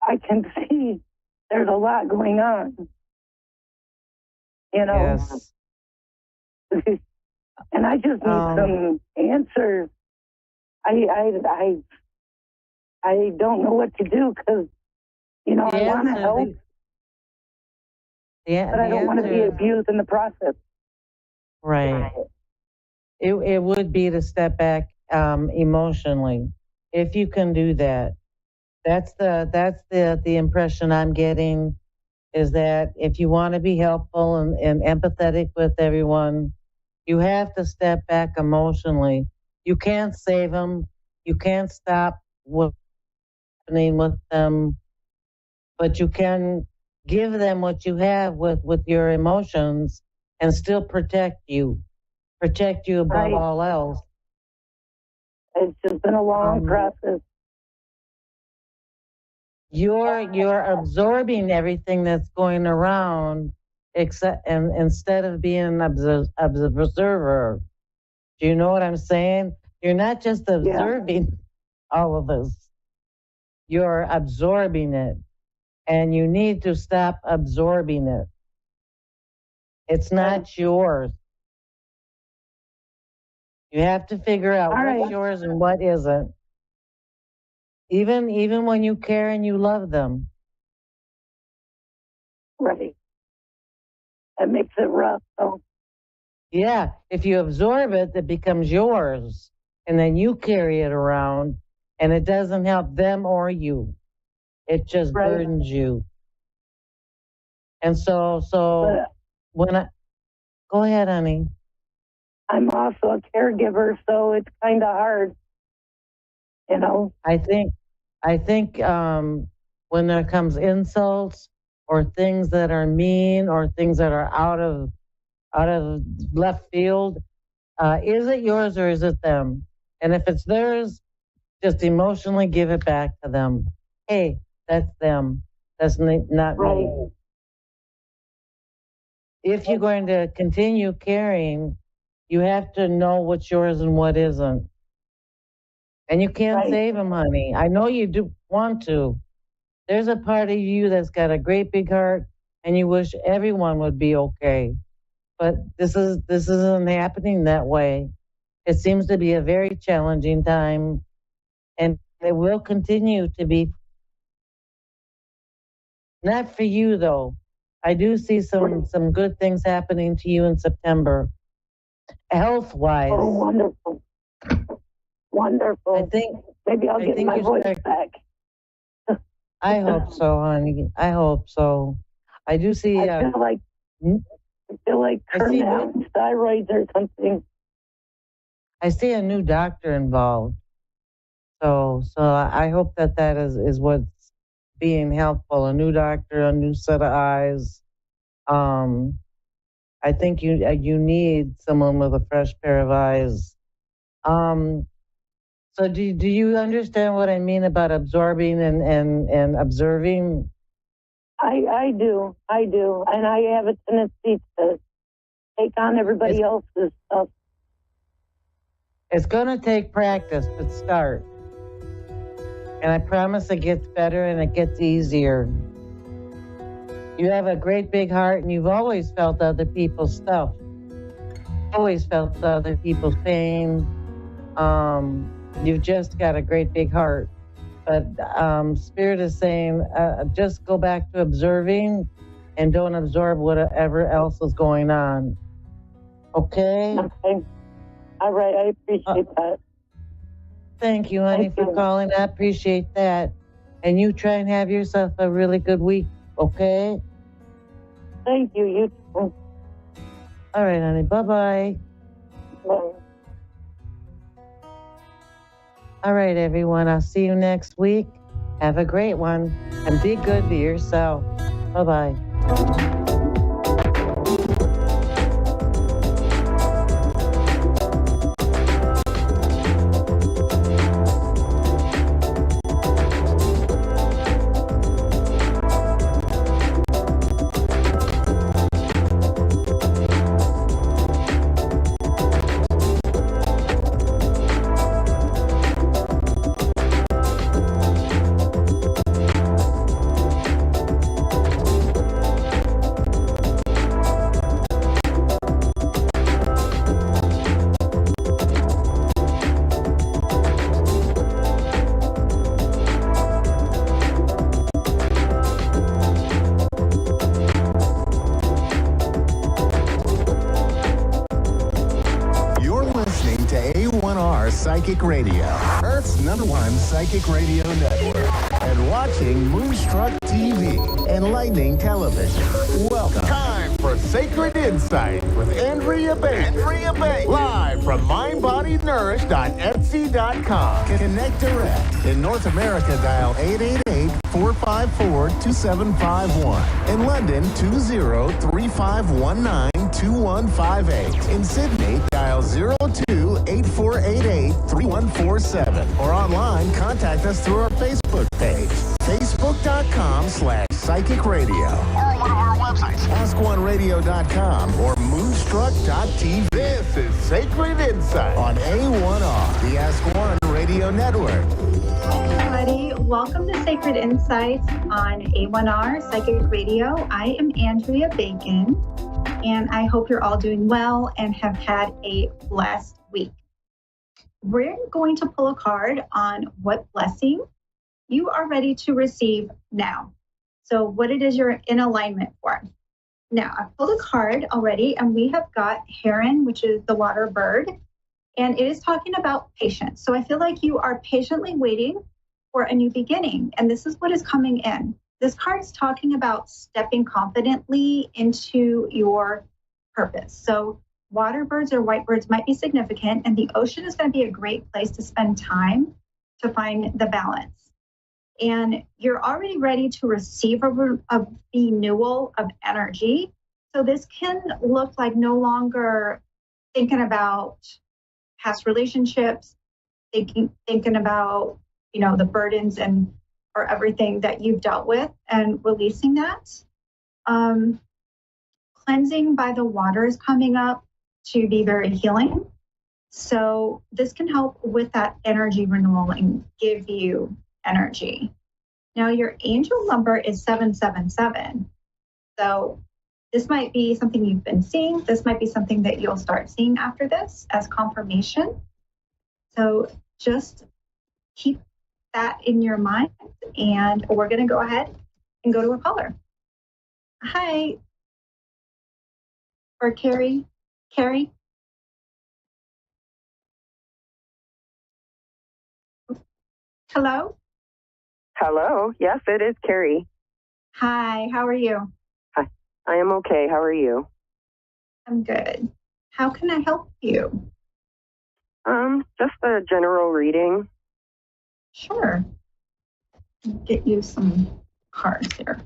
I can see there's a lot going on. You know? Yes. And I just need some answers. I don't know what to do because, I want to help. But I don't want to be abused in the process. Right. It would be to step back emotionally, if you can do that. That's the impression I'm getting, is that if you want to be helpful and empathetic with everyone, you have to step back emotionally. You can't save them. You can't stop what's happening with them, but you can give them what you have with your emotions and still protect you above all else. It's just been a long process. You're absorbing everything that's going around, except and instead of being an observer. Do you know what I'm saying? You're not just observing all of this. You're absorbing it. And you need to stop absorbing it. It's not yours. You have to figure out what's yours and what isn't. Even when you care and you love them. Right. That makes it rough, though. Yeah, if you absorb it, it becomes yours. And then you carry it around, and it doesn't help them or you. It just burdens you. And so when go ahead, honey. I'm also a caregiver, so it's kind of hard, you know. I think when there comes insults or things that are mean or things that are out of left field, is it yours or is it them? And if it's theirs, just emotionally give it back to them. Hey, that's them. That's not me. If you're going to continue caring, you have to know what's yours and what isn't. And you can't save them, honey. I know you do want to. There's a part of you that's got a great big heart, and you wish everyone would be okay. But this isn't happening that way. It seems to be a very challenging time, and it will continue to be. Not for you, though. I do see some good things happening to you in September, health-wise. Oh, wonderful. Wonderful. I think maybe I'll get my voice back. I hope so, honey. I hope so. I do see. I feel like turning out thyroids or something. I see a new doctor involved. So I hope that is what's being helpful. A new doctor, a new set of eyes. I think you need someone with a fresh pair of eyes. So do you understand what I mean about absorbing and observing? I do, and I have a tendency to take on everybody else's stuff. It's going to take practice to start, and I promise it gets better and it gets easier. You have a great big heart, and you've always felt other people's stuff. Always felt other people's pain. You've just got a great big heart. But Spirit is saying, just go back to observing and don't absorb whatever else is going on. Okay? Okay. All right. I appreciate that. Thank you, honey, for calling. I appreciate that. And you try and have yourself a really good week, okay? Thank you. You too. All right, honey. Bye-bye. Bye. All right, everyone. I'll see you next week. Have a great one. And be good to yourself. Bye-bye. A1R Psychic Radio, Earth's #1 psychic radio network, and watching Moonstruck TV, enlightening television. Welcome. Time for Sacred Insight with Andrea Baker. Live from mindbodynourished.etsy.com. Connect direct. In North America, dial 888-454-2751. In London, 20-3519-2158. In Sydney, dial 02-8488-3147. Or online, contact us through our Facebook page, facebook.com/ Psychic Radio. Or one of our websites, AskOneRadio.com or Moonstruck.tv. This is Sacred Insight on A1R, the Ask One Radio Network. Everybody, welcome to Sacred Insights on A1R Psychic Radio. I am Andrea Bacon, and I hope you're all doing well and have had a blessed week. We're going to pull a card on what blessing you are ready to receive now. So what it is you're in alignment for. Now, I've pulled a card already, and we have got Heron, which is the water bird, and it is talking about patience. So I feel like you are patiently waiting for a new beginning, and this is what is coming in. This card is talking about stepping confidently into your purpose. So water birds or white birds might be significant, and the ocean is going to be a great place to spend time to find the balance. And you're already ready to receive a renewal of energy. So this can look like no longer thinking about past relationships, thinking about, the burdens or everything that you've dealt with and releasing that. Cleansing by the water is coming up to be very healing. So this can help with that energy renewal and give you energy. Now your angel number is 777. So this might be something you've been seeing. This might be something that you'll start seeing after this as confirmation. So just keep that in your mind, and we're going to go ahead and go to a caller. Hi. Or Carrie. Carrie? Hello? Hello. Yes, it is Carrie. Hi, how are you? Hi. I am okay. How are you? I'm good. How can I help you? Just a general reading. Sure. Get you some cards here.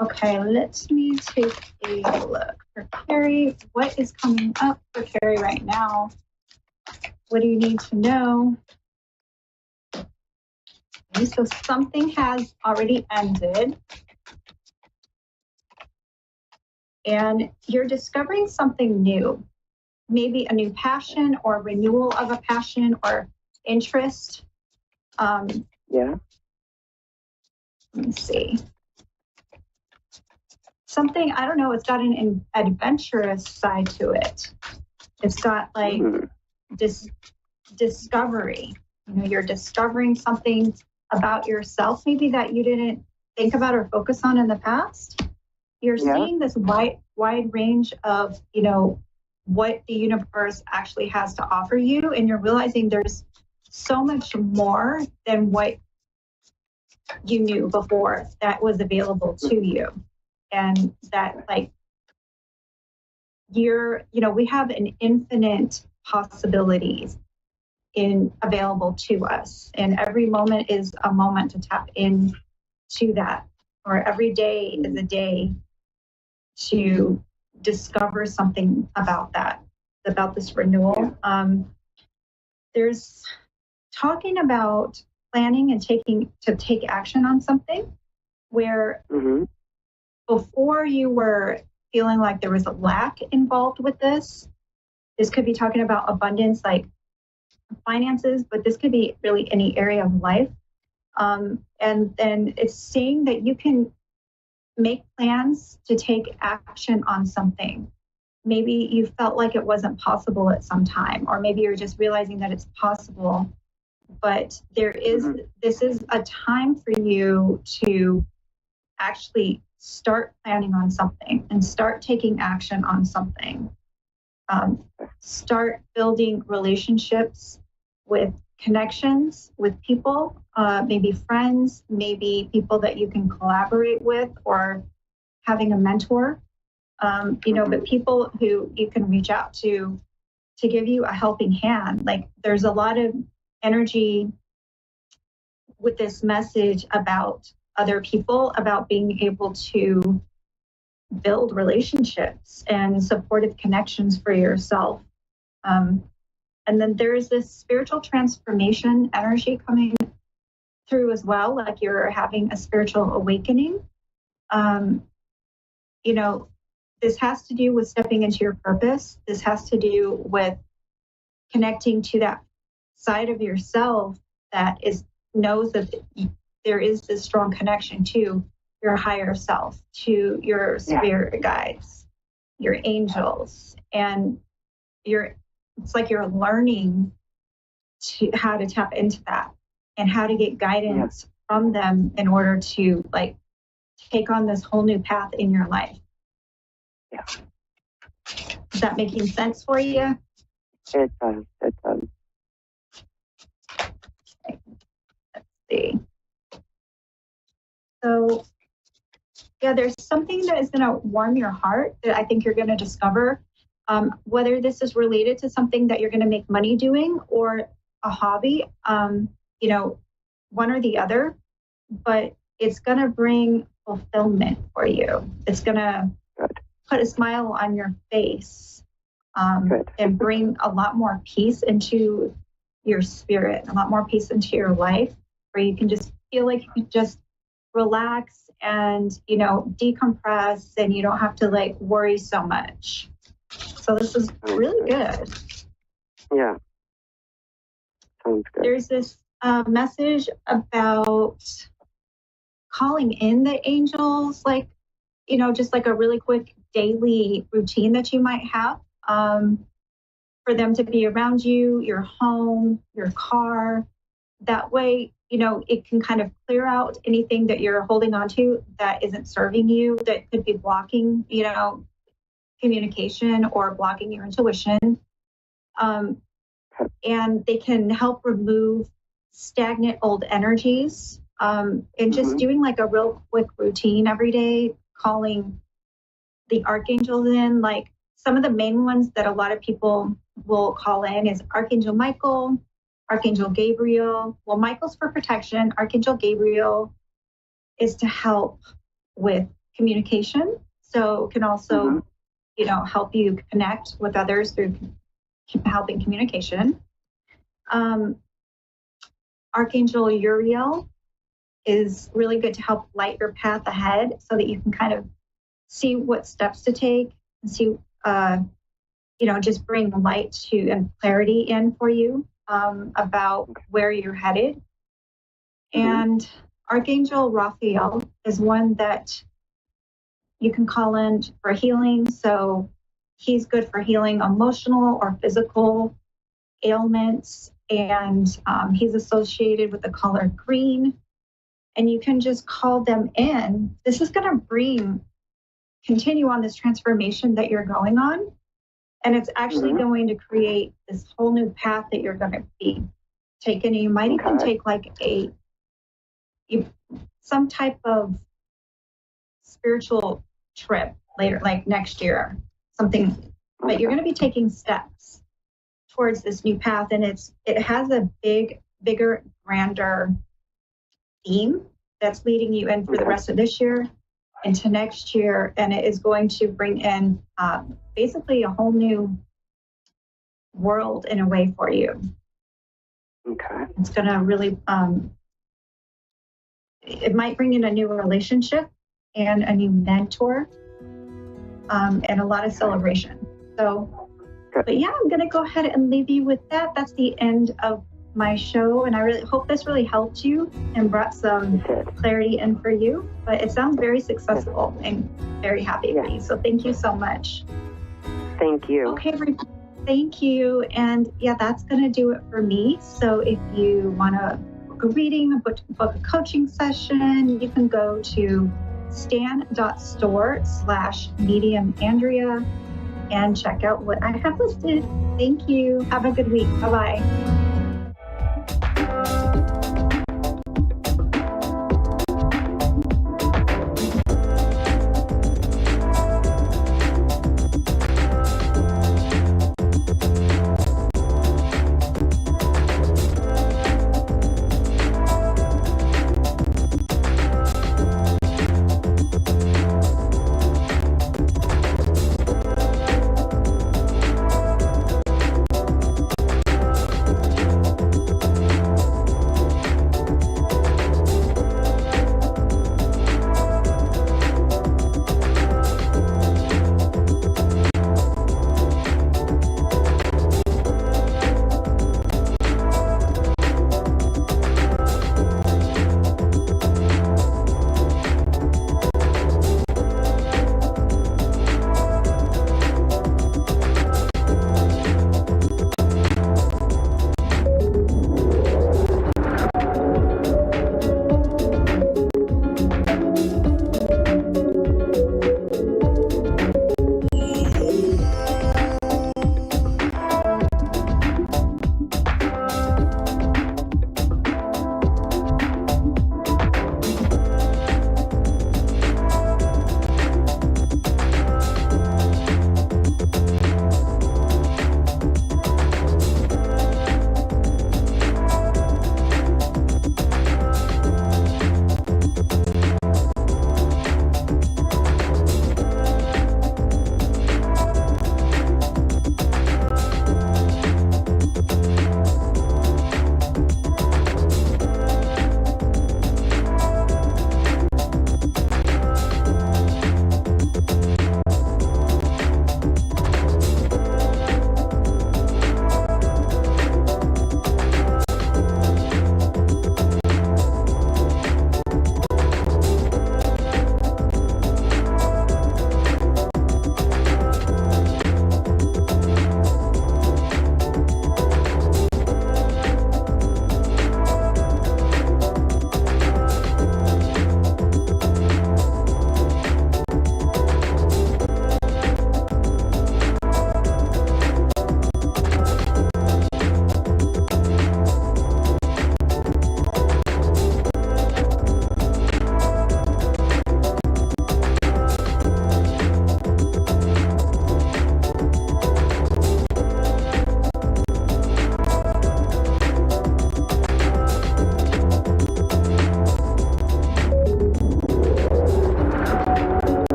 Okay, let me take a look for Carrie. What is coming up for Carrie right now? What do you need to know? Okay, so something has already ended. And you're discovering something new. Maybe a new passion or renewal of a passion or interest. Yeah. Let me see. Something, I don't know, it's got an adventurous side to it. It's got like discovery. You're discovering something about yourself, maybe that you didn't think about or focus on in the past. You're seeing this wide range of, what the universe actually has to offer you. And you're realizing there's so much more than what you knew before that was available to you. And that we have an infinite possibilities available to us. And every moment is a moment to tap in to that. Or every day is a day to discover something about this renewal. There's talking about planning and take action on something where before you were feeling like there was a lack involved with this. This could be talking about abundance, like finances, but this could be really any area of life. And then it's saying that you can make plans to take action on something. Maybe you felt like it wasn't possible at some time, or maybe you're just realizing that it's possible. But this is a time for you to actually start planning on something and start taking action on something. Start building relationships with connections with people, maybe friends, maybe people that you can collaborate with, or having a mentor, but people who you can reach out to give you a helping hand. Like there's a lot of energy with this message about other people, about being able to build relationships and supportive connections for yourself. And then there is this spiritual transformation energy coming through as well, like you're having a spiritual awakening. You know, this has to do with stepping into your purpose. This has to do with connecting to that side of yourself that knows that there is this strong connection to your higher self, to your spirit guides, your angels, and it's like you're learning how to tap into that and how to get guidance from them in order to like take on this whole new path in your life. Yeah. Is that making sense for you? It does. It does. Let's see. So, yeah, there's something that is going to warm your heart that I think you're going to discover. Whether this is related to something that you're going to make money doing or a hobby, you know, one or the other, but it's going to bring fulfillment for you. It's going to put a smile on your face and bring a lot more peace into your spirit, a lot more peace into your life, where you can just feel like you can just relax and, you know, decompress, and you don't have to like worry so much. So this is really good. Yeah. Sounds good. There's this message about calling in the angels, like, you know, just like a really quick daily routine that you might have for them to be around you, your home, your car. That way, you know, it can kind of clear out anything that you're holding on to that isn't serving you, that could be blocking, you know, communication or blocking your intuition. And they can help remove stagnant old energies. And just doing like a real quick routine every day, calling the archangels in, like some of the main ones that a lot of people will call in is Archangel Michael, Archangel Gabriel. Well, Michael's for protection. Archangel Gabriel is to help with communication. So it can also, you know, help you connect with others through helping communication. Archangel Uriel is really good to help light your path ahead so that you can kind of see what steps to take and see, you know, just bring light to and clarity in for you about where you're headed. And Archangel Raphael is one that you can call in for healing. So he's good for healing emotional or physical ailments. And he's associated with the color green. And you can just call them in. This is going to continue on this transformation that you're going on. And it's actually going to create this whole new path that you're going to be taking. You might even take like some type of spiritual trip later, like next year, something, but you're going to be taking steps towards this new path. And it has a bigger, grander theme that's leading you in for the rest of this year into next year. And it is going to bring in basically a whole new world in a way for you. Okay. It's going to really, it might bring in a new relationship and a new mentor and a lot of celebration. So, but yeah, I'm going to go ahead and leave you with that. That's the end of my show, and I really hope this really helped you and brought some clarity in for you. But it sounds very successful and very happy for you. So thank you so much. Thank you. Okay, thank you. And yeah, that's going to do it for me. So if you want to book a reading, book a coaching session, you can go to stan.store/mediumandrea and check out what I have listed. Thank you. Have a good week. Bye-bye.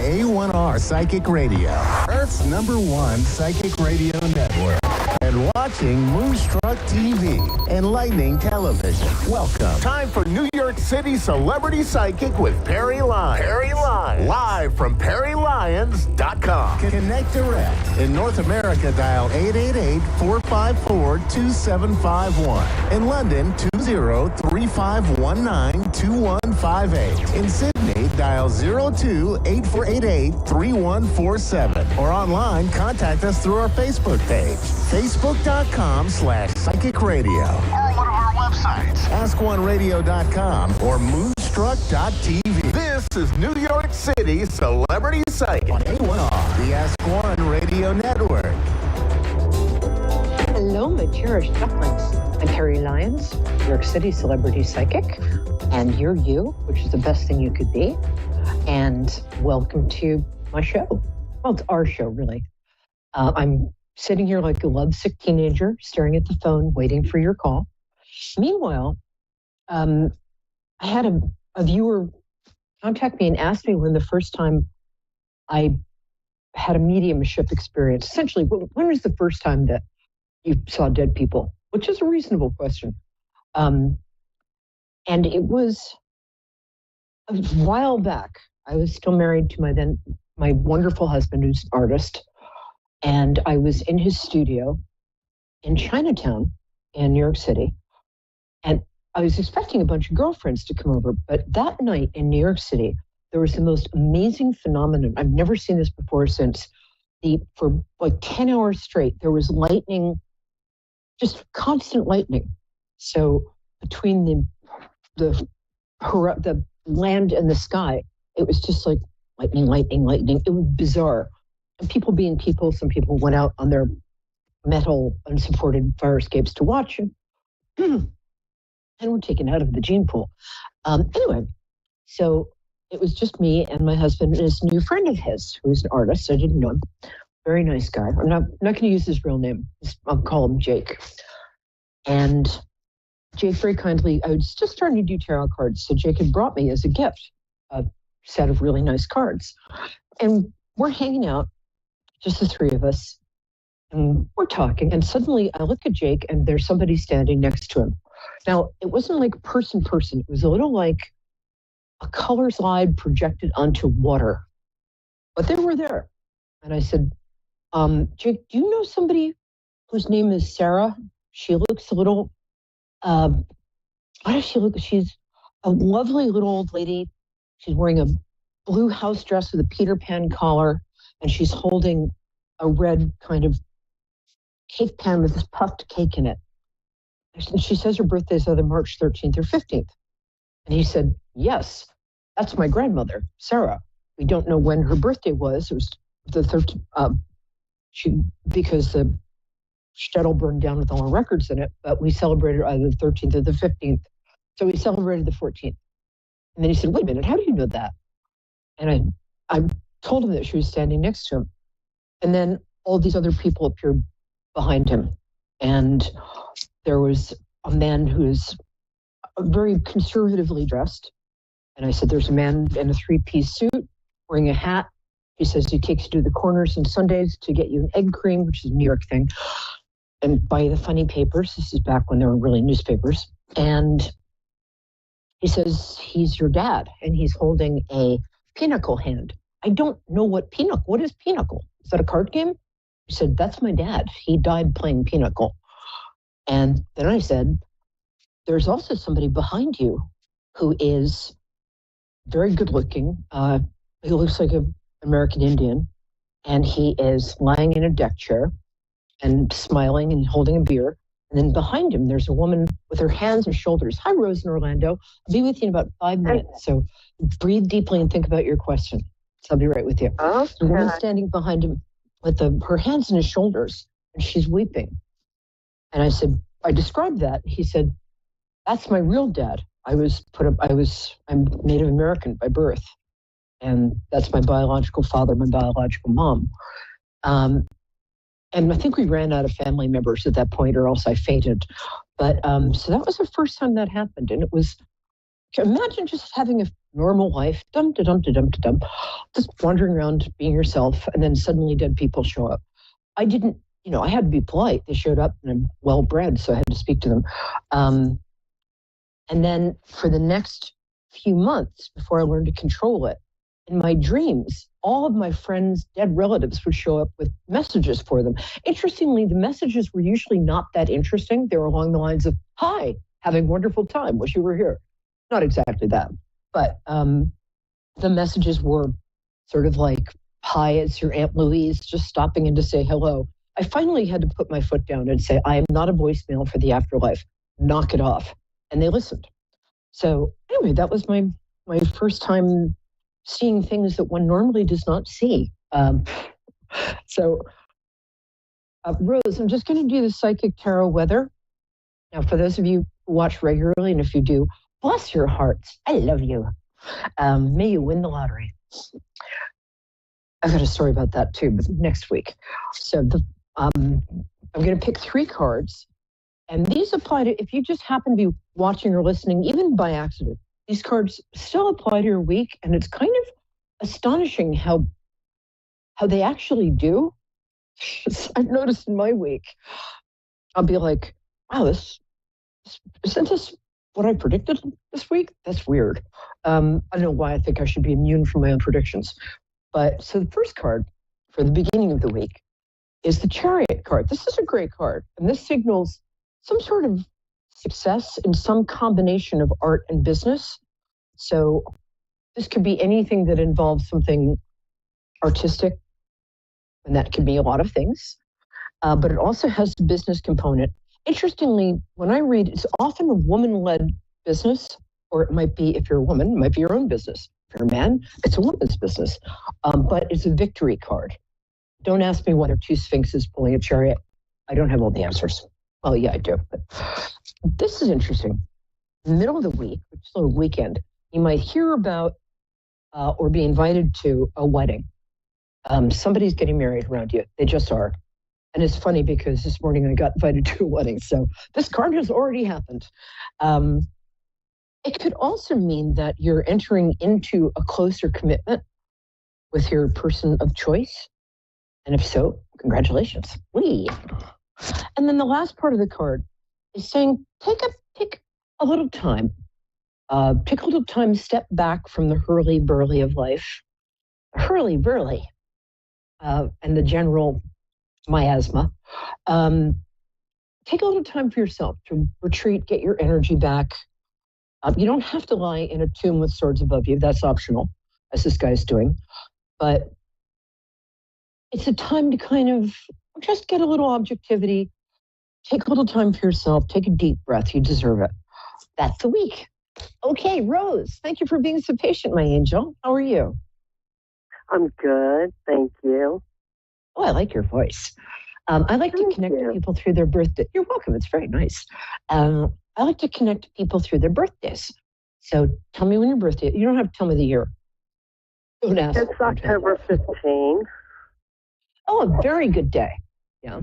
A1R Psychic Radio, Earth's #1 psychic radio network. And watching Moonstruck TV, enlightening television. Welcome. Time for New York City Celebrity Psychic with Perry Lyons. Perry Lyons. Live from PerryLyons.com. Connect direct. In North America, dial 888-454-2751. In London, 20-3519-2158. In Sydney, dial 02-8488-3147. Or online, contact us through our Facebook page. Facebook.com/Psychic Radio. Or one of our websites. AskOneRadio.com or Moonstruck.tv. This is New York City Celebrity Psychic on A1R, the Ask One Radio Network. Hello, my cherished ducklings. I'm Perry Lyons, New York City Celebrity Psychic, and you're you, which is the best thing you could be. And welcome to my show. Well, it's our show, really. I'm sitting here like a lovesick teenager, staring at the phone, waiting for your call. Meanwhile, I had a viewer contact me and ask me when the first time I had a mediumship experience. Essentially, when was the first time that you saw dead people? Which is a reasonable question. And it was a while back. I was still married to my wonderful husband, who's an artist. And I was in his studio in Chinatown in New York City. And I was expecting a bunch of girlfriends to come over. But that night in New York City, there was the most amazing phenomenon. I've never seen this before since. For like 10 hours straight, there was lightning, just constant lightning. So between the land and the sky, it was just like lightning, lightning, lightning. It was bizarre. And people being people, some people went out on their metal unsupported fire escapes to watch and were taken out of the gene pool. Anyway, so it was just me and my husband and this new friend of his, who is an artist. I didn't know him. Very nice guy. I'm not going to use his real name. I'll call him Jake. And Jake very kindly, I was just starting to do tarot cards. So Jake had brought me as a gift a set of really nice cards. And we're hanging out, just the three of us, and we're talking. And suddenly I look at Jake and there's somebody standing next to him. Now, it wasn't like person. It was a little like a color slide projected onto water. But they were there. And I said, Jake, do you know somebody whose name is Sarah? She looks a little, how does she look? She's a lovely little old lady. She's wearing a blue house dress with a Peter Pan collar, and she's holding a red kind of cake pan with this puffed cake in it. And she says her birthday is either March 13th or 15th. And he said, yes, that's my grandmother, Sarah. We don't know when her birthday was. It was the 13th. Because the shtetl burned down with all our records in it, but we celebrated either the 13th or the 15th. So we celebrated the 14th. And then he said, wait a minute, how do you know that? And I told him that she was standing next to him. And then all these other people appeared behind him. And there was a man who is very conservatively dressed. And I said, there's a man in a 3-piece suit wearing a hat. He says he takes you to the corners on Sundays to get you an egg cream, which is a New York thing, and buy the funny papers. This is back when there were really newspapers. And he says he's your dad, and he's holding a pinochle hand. I don't know what is pinochle? Is that a card game? He said, that's my dad. He died playing pinochle. And then I said, there's also somebody behind you who is very good looking. He looks like an American Indian, and he is lying in a deck chair and smiling and holding a beer. And then behind him, there's a woman with her hands and shoulders. Hi, Rose in Orlando. I'll be with you in about 5 minutes. So breathe deeply and think about your question. So I'll be right with you. Oh, the woman standing behind him with her hands on his shoulders, and she's weeping. And I described that. He said, that's my real dad. I'm Native American by birth. And that's my biological father, my biological mom. And I think we ran out of family members at that point, or else I fainted. But so that was the first time that happened. And it was, imagine just having a normal life, dum da dum da dum da dum, just wandering around being yourself, and then suddenly dead people show up. I didn't, I had to be polite. They showed up, and I'm well bred, so I had to speak to them. And then for the next few months, before I learned to control it, in my dreams, all of my friends' dead relatives would show up with messages for them. Interestingly, the messages were usually not that interesting. They were along the lines of, "Hi, having a wonderful time. Wish you were here." Not exactly that, but the messages were sort of like, "Hi, it's your Aunt Louise, just stopping in to say hello." I finally had to put my foot down and say, "I am not a voicemail for the afterlife. Knock it off." And they listened. So anyway, that was my first time seeing things that one normally does not see. So Rose, I'm just going to do the psychic tarot weather. Now, for those of you who watch regularly, and if you do, bless your hearts. I love you. May you win the lottery. I've got a story about that too, but next week. So I'm going to pick 3 cards. And these apply to, if you just happen to be watching or listening, even by accident, these cards still apply to your week. And it's kind of astonishing how they actually do. I've noticed in my week, I'll be like, wow, isn't this what I predicted this week? That's weird. I don't know why I think I should be immune from my own predictions. But so the first card for the beginning of the week is the Chariot card. This is a great card. And this signals some sort of success in some combination of art and business. So this could be anything that involves something artistic, and that can be a lot of things, but it also has a business component. Interestingly, when I read, it's often a woman-led business, or it might be, if you're a woman, it might be your own business. If you're a man, it's a woman's business, but it's a victory card. Don't ask me why there are 2 sphinxes pulling a chariot. I don't have all the answers. Well, yeah, I do. But this is interesting. Middle of the week, which is a weekend, you might hear about or be invited to a wedding. Somebody's getting married around you. They just are. And it's funny because this morning I got invited to a wedding. So this card has already happened. It could also mean that you're entering into a closer commitment with your person of choice. And if so, congratulations. And then the last part of the card is saying, take a little time. Take a little time, step back from the hurly-burly of life. Hurly-burly. And the general miasma. Take a little time for yourself to retreat, get your energy back. You don't have to lie in a tomb with swords above you. That's optional, as this guy's doing. But it's a time to kind of just get a little objectivity. Take a little time for yourself. Take a deep breath. You deserve it. That's the week. Okay, Rose, thank you for being so patient, my angel. How are you? I'm good. Thank you. Oh, I like your voice. I like to connect to people through their birthday. You're welcome. It's very nice. I like to connect to people through their birthdays. So tell me when your birthday is. You don't have to tell me the year. Don't ask. It's October 15. Oh, a very good day. Yeah.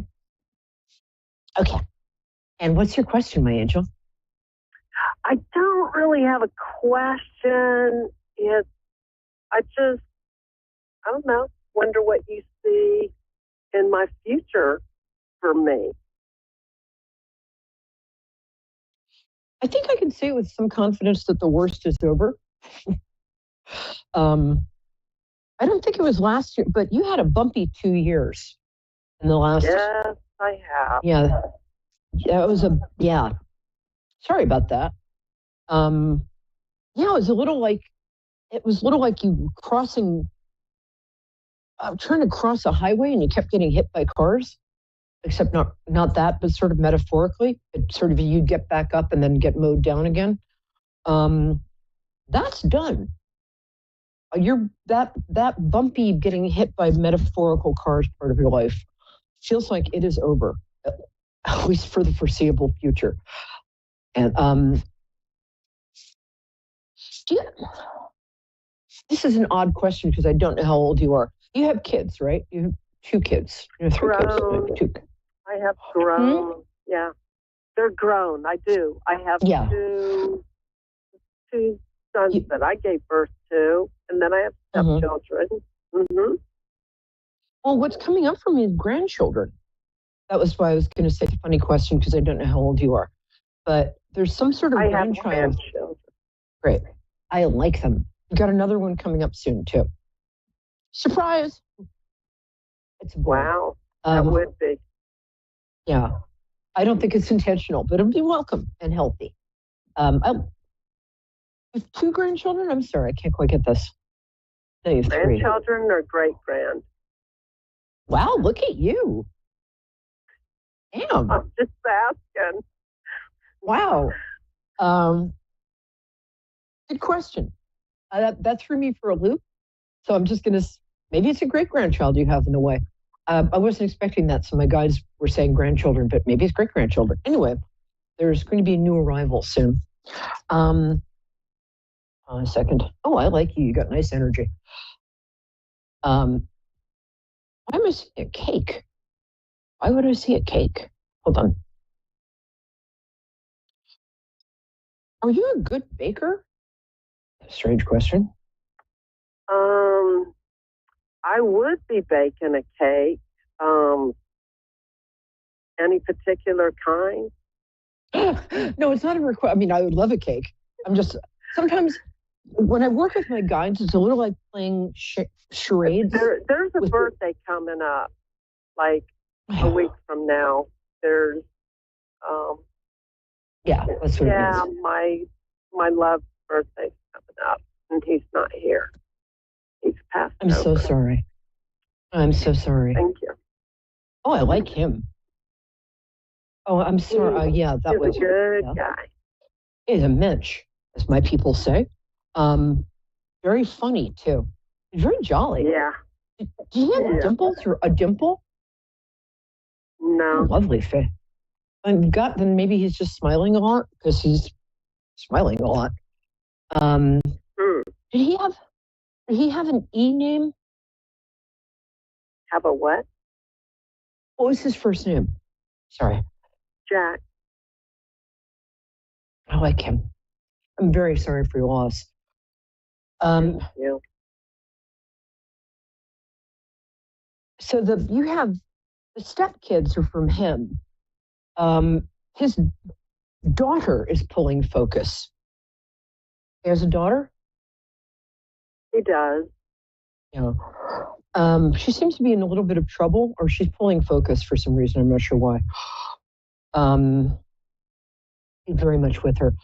Okay. And what's your question, my angel? I don't really have a question. I don't know, wonder what you see in my future for me. I think I can say with some confidence that the worst is over. I don't think it was last year, but you had a bumpy 2 years in the last. Yes, I have. Yeah. It was sorry about that. It was a little like you crossing, trying to cross a highway and you kept getting hit by cars, except not that, but sort of metaphorically. It sort of, you'd get back up and then get mowed down again. That's done. That bumpy getting hit by metaphorical cars part of your life feels like it is over, at least for the foreseeable future. And this is an odd question because I don't know how old you are. You have kids, right? You have 2 kids. You have 3 kids. I have grown. Yeah, they're grown. I do. I have two sons that I gave birth to, and then I have stepchildren. Mm-hmm. Well, what's coming up for me is grandchildren. That was why I was going to say a funny question, because I don't know how old you are. But there's some sort of grandchild. I have grandchildren. Great. I like them. We've got another one coming up soon, too. Surprise! It's a boy. Wow. That would be. Yeah. I don't think it's intentional, but it'll be welcome and healthy. With 2 grandchildren? I'm sorry, I can't quite get this. No, you have 3. Grandchildren or great-grand? Wow, look at you. Damn. I'm just asking. Wow. Good question. That threw me for a loop. So I'm just going to, maybe it's a great-grandchild you have in the way. I wasn't expecting that. So my guides were saying grandchildren, but maybe it's great-grandchildren. Anyway, there's going to be a new arrival soon. A second. Oh, I like you. You got nice energy. Why am I seeing a cake? Why would I see a cake? Hold on. Are you a good baker? Strange question. I would be baking a cake. Any particular kind? No, it's not a request. I mean, I would love a cake. I'm just, sometimes when I work with my guides, it's a little like playing charades. There's a birthday coming up, like a week from now. There's, yeah, that's what it is. my love's birthday's coming up, and he's not here. He's passed I'm over. so sorry. I'm so sorry. Thank you. Oh, I like him. Oh, I'm sorry. Yeah, that was a good guy. He's a mensch, as my people say. Very funny too. Very jolly. Yeah. Do you have dimples or a dimple? No. Oh, lovely face. Then maybe he's just smiling a lot, because he's smiling a lot. Did he have an E name? Have a what? What was his first name? Sorry. Jack. I like him. I'm very sorry for your loss. Thank you. So you have the stepkids are from him. His daughter is pulling focus. He has a daughter? He does. Yeah. She seems to be in a little bit of trouble, or she's pulling focus for some reason. I'm not sure why. He's very much with her.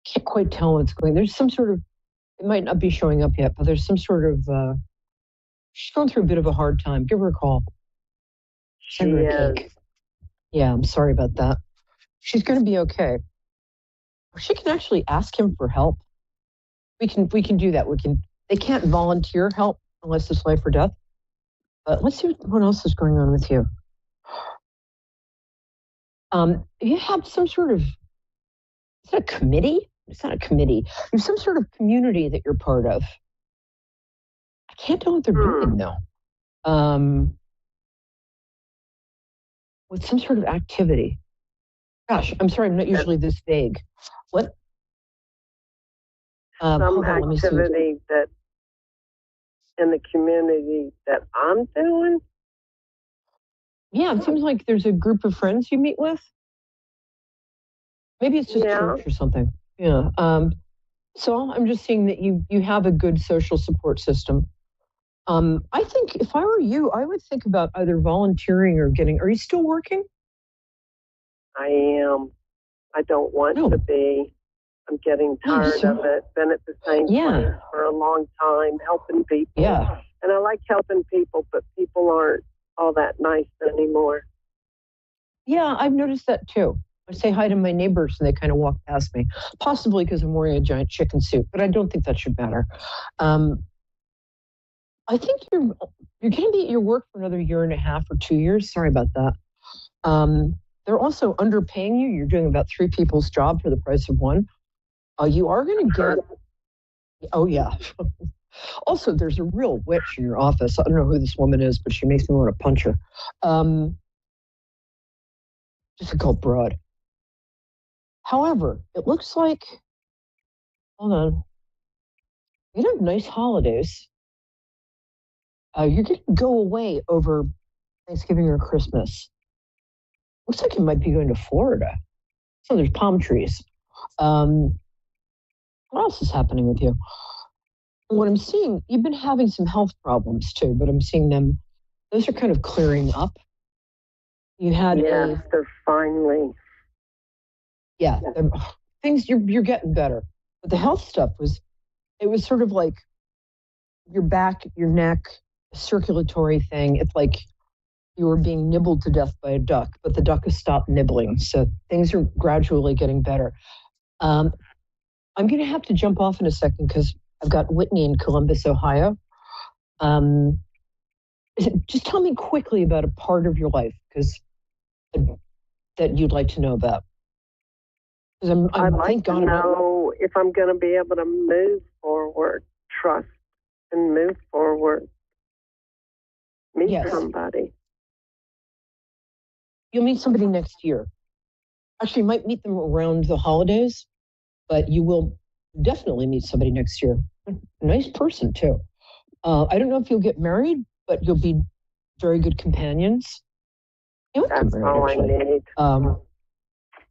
Can't quite tell what's going. There's some sort of, it might not be showing up yet, but there's some sort of, she's going through a bit of a hard time. Give her a call. Send her a cake. Yeah, I'm sorry about that. She's going to be okay. She can actually ask him for help. We can do that. They can't volunteer help unless it's life or death. But let's see what else is going on with you. You have some sort of, is that a committee? It's not a committee. You have some sort of community that you're part of. I can't tell what they're doing though. With some sort of activity. Gosh, I'm sorry, I'm not usually this vague. What? Some activity that in the community that I'm doing? Yeah, it seems like there's a group of friends you meet with. Maybe it's just church or something. Yeah. So I'm just seeing that you have a good social support system. I think if I were you, I would think about either volunteering or are you still working? I am. I don't want to be. I'm getting tired of it. Been at the same place for a long time, helping people. Yeah. And I like helping people, but people aren't all that nice anymore. Yeah, I've noticed that too. I say hi to my neighbors and they kind of walk past me, possibly because I'm wearing a giant chicken suit, but I don't think that should matter. I think you're going to be at your work for another 1.5 or 2 years. Sorry about that. They're also underpaying you. You're doing about 3 people's job for the price of 1. You are going to get, oh yeah. Also, there's a real witch in your office. I don't know who this woman is, but she makes me want to punch her. Difficult broad. However, it looks like hold on. You're going to have nice holidays. You're going to go away over Thanksgiving or Christmas. Looks like you might be going to Florida. So there's palm trees. What else is happening with you? What I'm seeing, you've been having some health problems too, but I'm seeing them, those are kind of clearing up. You had they're finally. Yeah, things, you're getting better. But the health stuff it was sort of like your back, your neck, circulatory thing. It's like you were being nibbled to death by a duck, but the duck has stopped nibbling. So things are gradually getting better. I'm going to have to jump off in a second because I've got Whitney in Columbus, Ohio. Just tell me quickly about a part of your life that you'd like to know about. I'd like to know if I'm going to be able to move forward, trust, and move forward. Meet somebody. You'll meet somebody next year. Actually, you might meet them around the holidays, but you will definitely meet somebody next year. A nice person, too. I don't know if you'll get married, but you'll be very good companions. That's all I need.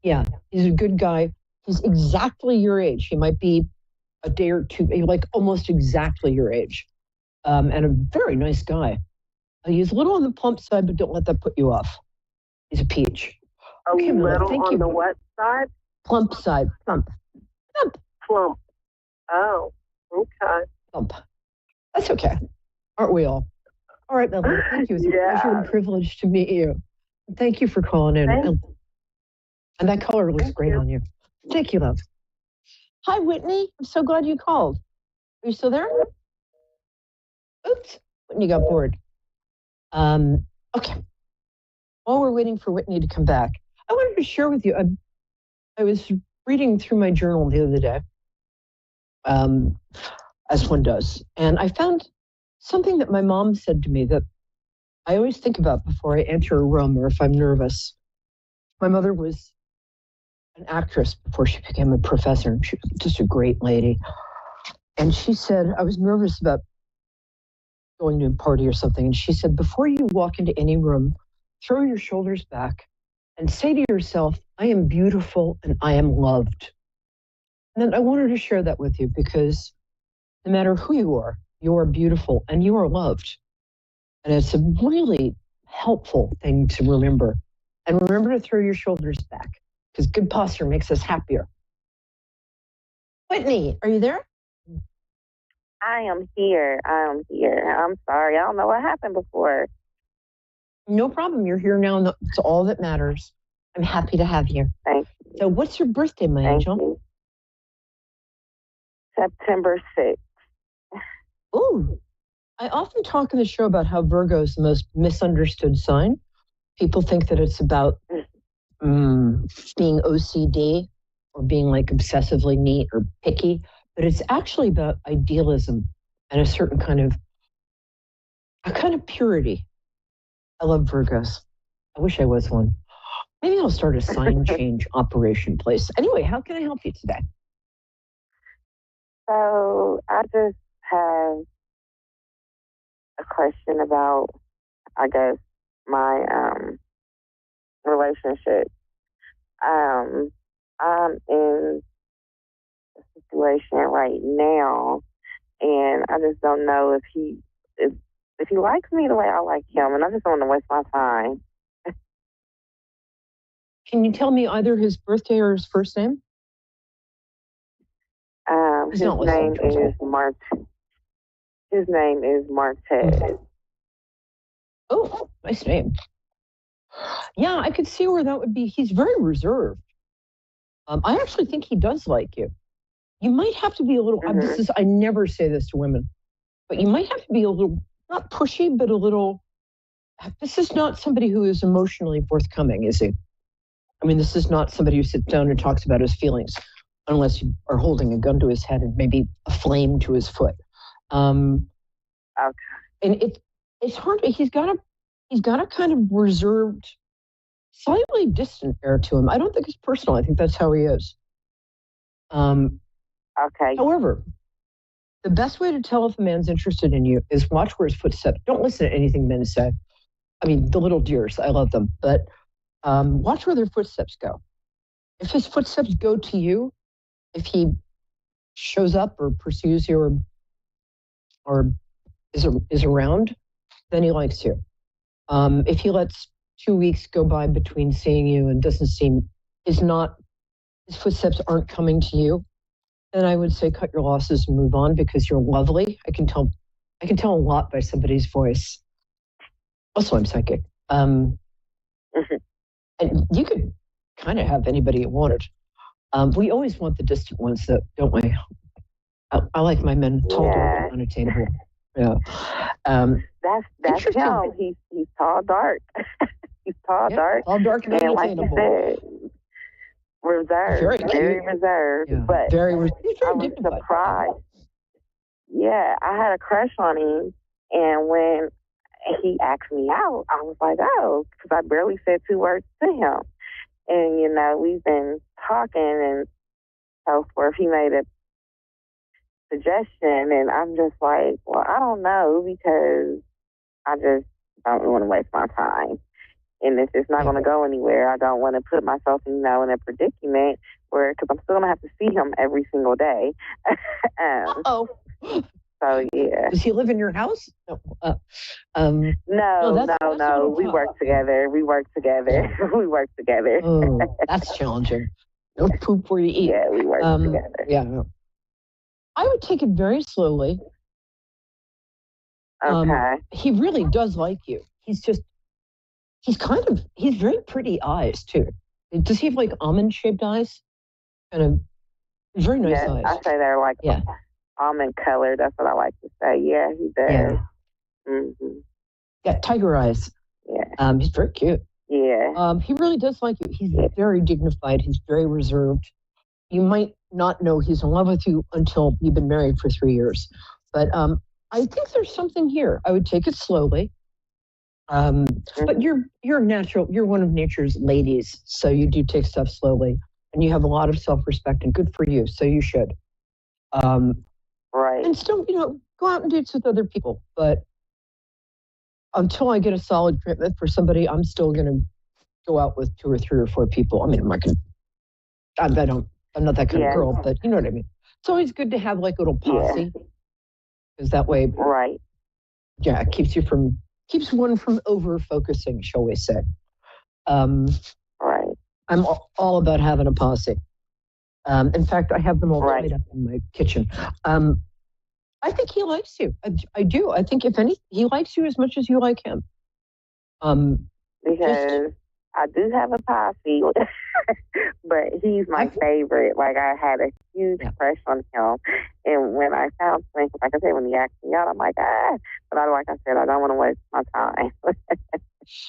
Yeah, he's a good guy. He's exactly your age. He might be a day or two, like almost exactly your age. And a very nice guy. He's a little on the plump side, but don't let that put you off. He's a peach. Okay, little on the what side? Plump side. Plump. Plump. Oh, okay. Plump. That's okay. Aren't we all? All right, Melanie. Thank you. It's a pleasure and privilege to meet you. Thank you for calling in. And that color looks great on you. Thank you, love. Hi, Whitney. I'm so glad you called. Are you still there? Oops. Whitney got bored. Okay. While we're waiting for Whitney to come back, I wanted to share with you, I was reading through my journal the other day, as one does, and I found something that my mom said to me that I always think about before I enter a room or if I'm nervous. My mother was an actress before she became a professor, and she was just a great lady. And she said, I was nervous about going to a party or something, and she said, before you walk into any room, throw your shoulders back and say to yourself, I am beautiful and I am loved. And then I wanted to share that with you because no matter who you are beautiful and you are loved. And it's a really helpful thing to remember. And remember to throw your shoulders back because good posture makes us happier. Whitney, are you there? I am here. I'm sorry. I don't know what happened before. No problem. You're here now. It's all that matters. I'm happy to have you. Thank you. So what's your birthday, my angel? You. September 6th. Ooh. I often talk in the show about how Virgo is the most misunderstood sign. People think that it's about being OCD or being like obsessively neat or picky, but it's actually about idealism and a certain kind of purity. I love Virgos. I wish I was one. Maybe I'll start a sign change operation place. Anyway, how can I help you today? So I just have a question about, I guess, my relationship. I'm in a situation right now, and I just don't know if he likes me the way I like him, and I just don't want to waste my time. Can you tell me either his birthday or his first name? His name is Martez. Oh, nice name. Yeah, I could see where that would be. He's very reserved. I actually think he does like you. You might have to be a little, I never say this to women, but you might have to be a little, not pushy, but a little, this is not somebody who is emotionally forthcoming, is he? I mean, this is not somebody who sits down and talks about his feelings, unless you are holding a gun to his head and maybe a flame to his foot. Okay. And it's hard. He's got a kind of reserved, slightly distant air to him. I don't think it's personal. I think that's how he is. Okay. However, the best way to tell if a man's interested in you is watch where his footsteps. Don't listen to anything men say. I mean, the little deers, I love them, but watch where their footsteps go. If his footsteps go to you, if he shows up or pursues you or is around, then he likes you. If he lets 2 weeks go by between seeing you and his footsteps aren't coming to you, then I would say cut your losses and move on because you're lovely. I can tell a lot by somebody's voice. Also, I'm psychic. And you could kind of have anybody you wanted. We always want the distant ones, though, don't we? I like my men tall, dark, and unattainable. Yeah. That's him. He's tall, dark. He's tall, dark. Tall, dark, and unattainable. Like you said, reserved, very reserved. Yeah. But I was surprised. Yeah, I had a crush on him, and when he asked me out, I was like, oh, because I barely said 2 words to him. And, you know, we've been talking and so forth. He made a suggestion, and I'm just like, well, I don't know, because I just don't want to waste my time. And if it's not going to go anywhere, I don't want to put myself, in a predicament where, because I'm still going to have to see him every single day. So, yeah. Does he live in your house? No. We work together. We work together. Oh, that's challenging. Don't poop where you eat. Yeah, we work together. Yeah. I would take it very slowly. Okay. He really does like you. He's very pretty eyes, too. Does he have like almond-shaped eyes? Kind of very nice eyes. I say they're like almond color. That's what I like to say. Yeah, he does. Yeah. Mm-hmm. Yeah, tiger eyes. Yeah. He's very cute. Yeah. He really does like you. He's very dignified. He's very reserved. You might not know he's in love with you until you've been married for 3 years. But I think there's something here. I would take it slowly. But you're natural. You're one of nature's ladies, so you do take stuff slowly, and you have a lot of self-respect, and good for you. So you should. Right. And still, go out and dates with other people. But until I get a solid commitment for somebody, I'm still going to go out with 2 or 3 or 4 people. I mean, I'm not that kind of girl, but you know what I mean. It's always good to have like a little posse, because that way, right? Yeah, it keeps one from over focusing, shall we say? Right. I'm all about having a posse. In fact, I have them all tied up in my kitchen. I think he likes you. I do. I think if anything, he likes you as much as you like him. Because I do have a posse, but he's my favorite. Like, I had a huge crush on him. And when I found him, like I said, when he asked me out, I'm like, But like I said, I don't want to waste my time.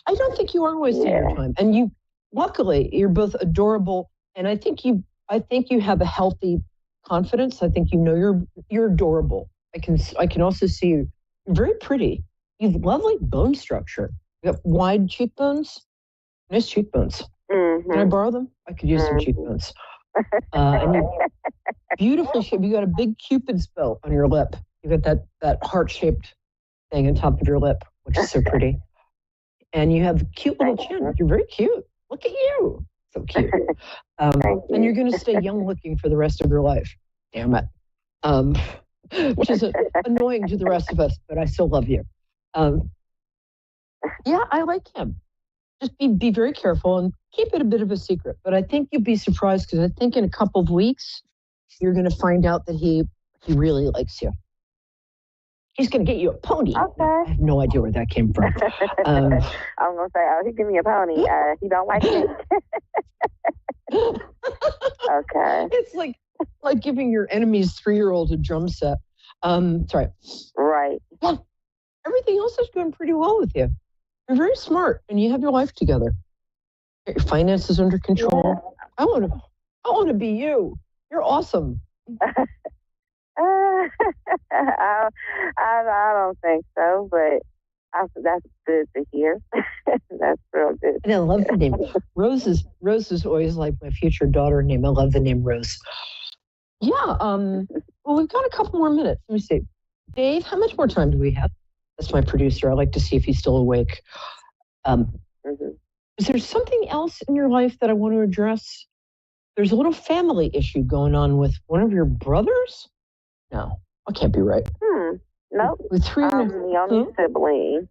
I don't think you are wasting your time. And you, luckily, you're both adorable. And I think you have a healthy confidence. I think you're adorable. I can also see you. You're very pretty. You have lovely bone structure. You got wide cheekbones. Nice cheekbones. Mm-hmm. Can I borrow them? I could use some cheekbones. And you're beautifully shaped. You got a big Cupid's bow on your lip. You got that heart-shaped thing on top of your lip, which is so pretty. And you have a cute little chin. You're very cute. Look at you. So cute. And you're going to stay young-looking for the rest of your life. Damn it. Which is annoying to the rest of us, but I still love you. Yeah, I like him. Just be very careful and keep it a bit of a secret. But I think you'd be surprised, because I think in a couple of weeks, you're going to find out that he really likes you. He's going to get you a pony. Okay. I have no idea where that came from. I'm going to say, he give me a pony. He don't like me. Okay. It's like giving your enemy's 3-year-old a drum set. Sorry. Right. Yeah. Everything else is going pretty well with you. You're very smart, and you have your life together. Get your finances under control. Yeah. I want to be you. You're awesome. I don't think so, but that's good to hear. That's real good. And I love the name. Rose is always like my future daughter name. I love the name Rose. Yeah. Well, we've got a couple more minutes. Let me see. Dave, how much more time do we have? That's my producer. I like to see if he's still awake. Is there something else in your life that I want to address? There's a little family issue going on with one of your brothers? No, I can't be right. Nope. With three I'm the only sibling.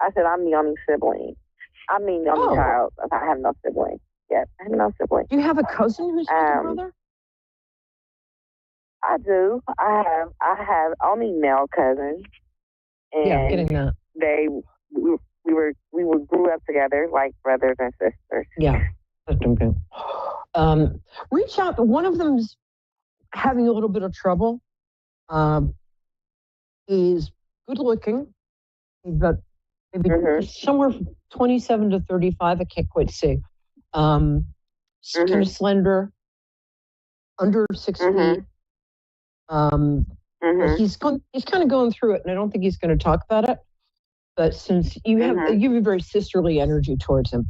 I said I'm the only sibling. I mean, the only child. I have no sibling. Yes, I have no sibling. Do you have a cousin who's like your brother? I do. I have only male cousins. And yeah, I'm getting that. We grew up together like brothers and sisters. Yeah, that's okay. Reach out. One of them's having a little bit of trouble. He's good looking, but maybe somewhere from 27 to 35. I can't quite see. Kind of slender, under 6 feet. He's kind of going through it, and I don't think he's going to talk about it. But since you have a very sisterly energy towards him,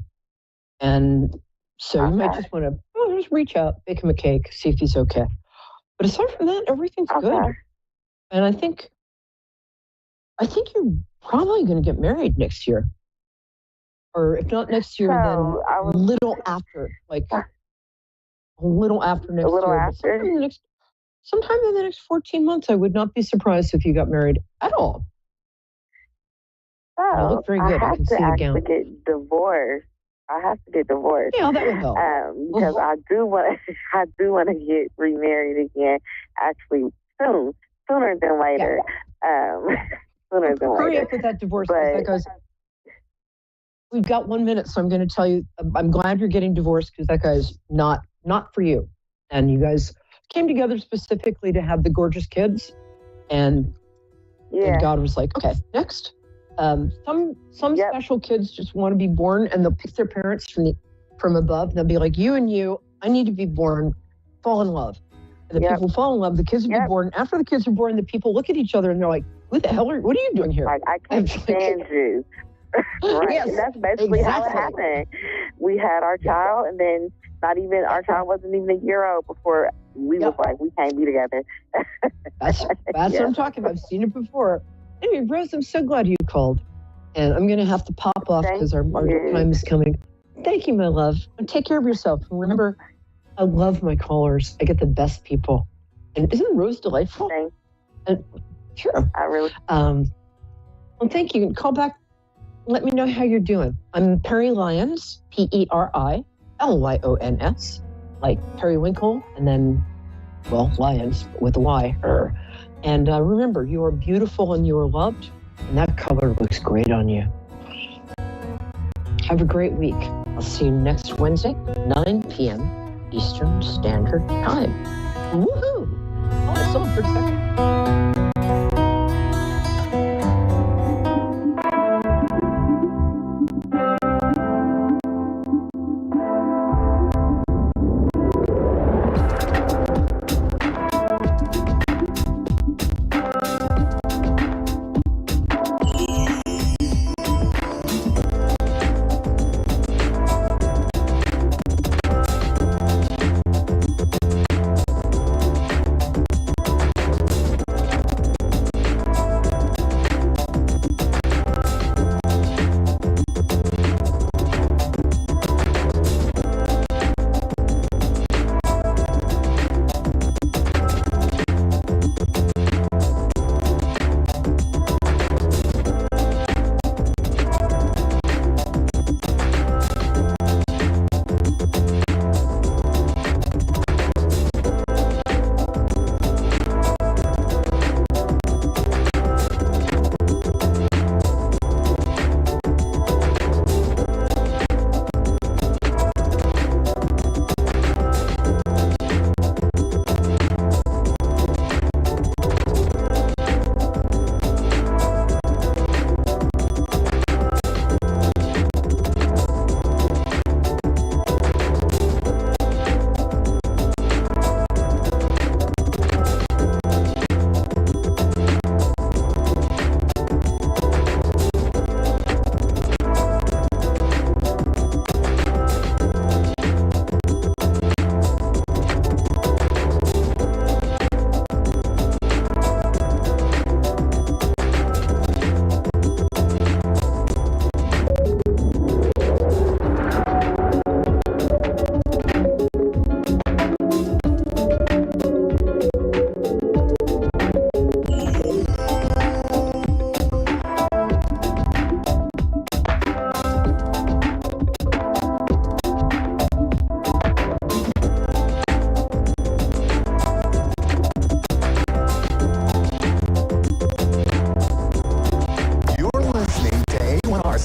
and so you might just want to just reach out, bake him a cake, see if he's okay. But aside from that, everything's good. And I think you're probably going to get married next year, or if not next year, then a little after, like a little after next year. After. Sometime in the next 14 months, I would not be surprised if you got married at all. Oh, you look very good. I can see the gown. Get divorced. I have to get divorced. Yeah, that would help. Because I do want to get remarried again. Actually, sooner than later. Sooner than later. Hurry up with that divorce. That goes. We've got 1 minute, so I'm going to tell you. I'm glad you're getting divorced because that guy's not for you. And you guys came together specifically to have the gorgeous kids, and God was like, okay, next. Some special kids just want to be born, and they'll pick their parents from above. And they'll be like, you and you, I need to be born, fall in love. And the people fall in love. The kids will be born. After the kids are born, the people look at each other and they're like, what the hell what are you doing here? Like, I can't stand you. Right. Yes, and that's basically how it happened. We had our child, and then our child wasn't even a year old before we was like, we can't be together. That's what I'm talking about. I've seen it before. Anyway, Rose, I'm so glad you called. And I'm going to have to pop off because our time is coming. Thank you, my love. And take care of yourself. And remember, I love my callers. I get the best people. And isn't Rose delightful? Thanks. Sure. I really... well, thank you. Call back. Let me know how you're doing. I'm Perry Lyons, PERILYONS, like Periwinkle, and then, Lyons with a Y. And remember, you are beautiful and you are loved, and that color looks great on you. Have a great week. I'll see you next Wednesday, 9 p.m. Eastern Standard Time. Woohoo! Oh, I saw it for a second.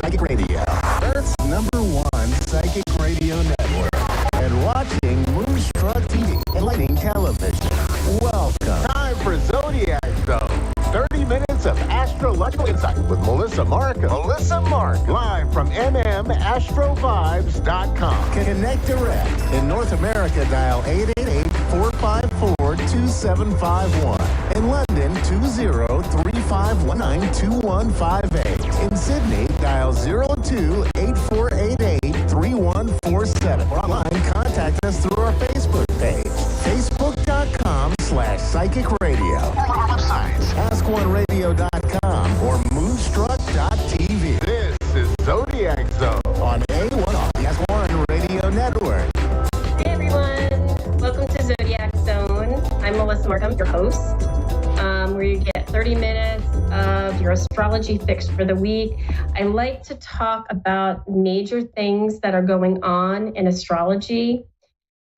Psychic Radio, Earth's #1 psychic radio network, and watching Moonstruck TV and Lightning Television. Welcome. Time for Zodiac Zone. 30 minutes of astrological insight with Melissa Mark. Live from mmastrovibes.com. Connect direct. In North America, dial 888-454-2751. In London, 20-351-92158. In Sydney, dial 02-8488-3147. Or online, contact us through our Facebook page, facebook.com/psychic radio. Or our websites, askoneradio.com or moonstruck.tv. This is Zodiac Zone on A1R, the A1R Radio Network. Hey everyone, welcome to Zodiac Zone. I'm Melissa Mark, I'm your host, where you get 30 minutes of your astrology fix for the week. I like to talk about major things that are going on in astrology,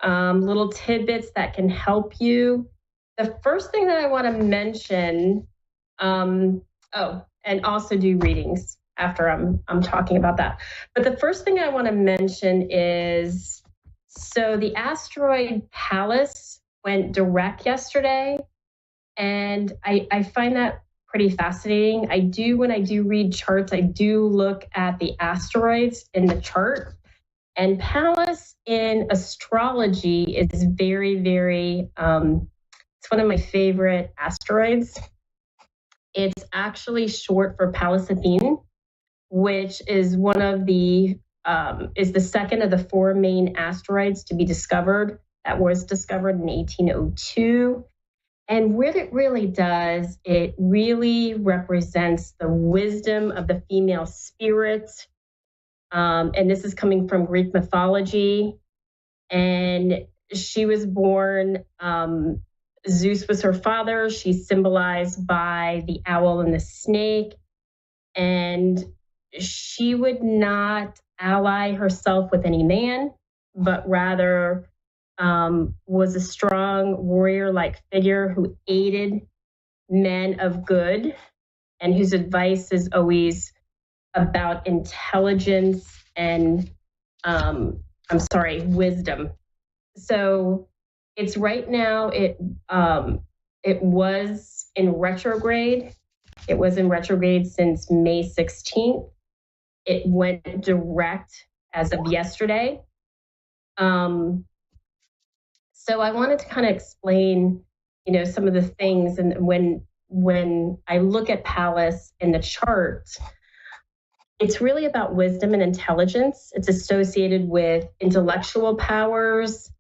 little tidbits that can help you. The first thing that I want to mention, and also do readings after I'm talking about that. But the first thing I want to mention is, so the asteroid Pallas went direct yesterday, and I find that pretty fascinating. When I do read charts, I do look at the asteroids in the chart. And Pallas in astrology is very, very, it's one of my favorite asteroids. It's actually short for Pallas Athene, which is is the second of the four main asteroids to be discovered. That was discovered in 1802. And what it really does, it really represents the wisdom of the female spirit. And this is coming from Greek mythology. And she was born, Zeus was her father. She's symbolized by the owl and the snake. And she would not ally herself with any man, but rather was a strong warrior-like figure who aided men of good and whose advice is always about intelligence and, wisdom. So it's right now, it was in retrograde. It was in retrograde since May 16th. It went direct as of yesterday. So I wanted to kind of explain, some of the things. And when I look at Pallas in the chart, it's really about wisdom and intelligence. It's associated with intellectual powers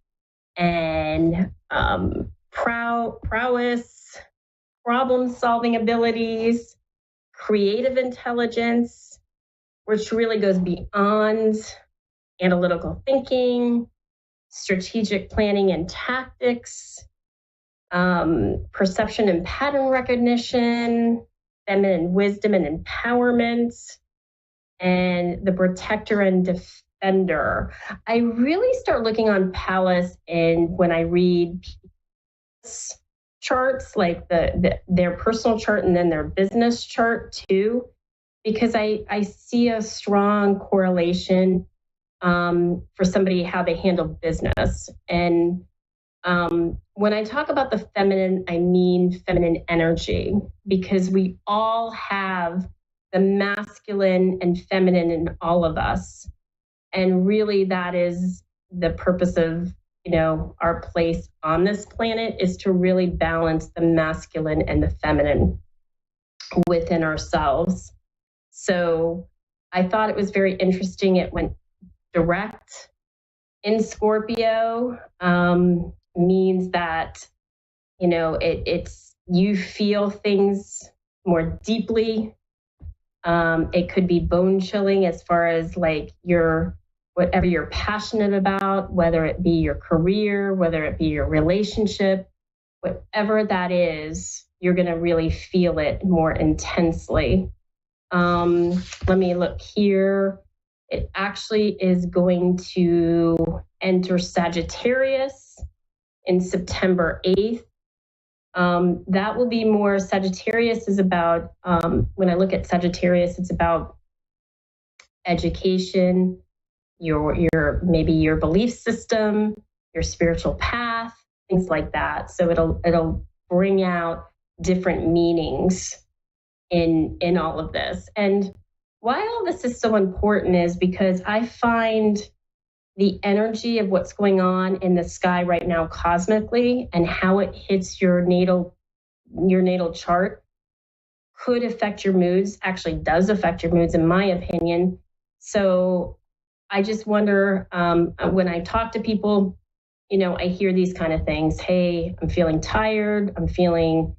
and prowess, problem-solving abilities, creative intelligence, which really goes beyond analytical thinking, strategic planning and tactics, perception and pattern recognition, feminine wisdom and empowerment, and the protector and defender. I really start looking on Pallas when I read charts, like their personal chart and then their business chart too, because I see a strong correlation for somebody, how they handle business. And when I talk about the feminine, I mean feminine energy, because we all have the masculine and feminine in all of us. And really that is the purpose of, our place on this planet, is to really balance the masculine and the feminine within ourselves. So I thought it was very interesting. It went direct in Scorpio, means that, it's you feel things more deeply. It could be bone chilling as far as like whatever you're passionate about, whether it be your career, whether it be your relationship, whatever that is, you're going to really feel it more intensely. Let me look here. It actually is going to enter Sagittarius in September 8th. That will be more, Sagittarius is about, when I look at Sagittarius, it's about education, your maybe your belief system, your spiritual path, things like that. So it'll bring out different meanings in all of this. And why all this is so important is because I find the energy of what's going on in the sky right now cosmically and how it hits your natal chart could affect your moods, actually does affect your moods in my opinion. So I just wonder, when I talk to people, I hear these kind of things. Hey, I'm feeling tired. I'm feeling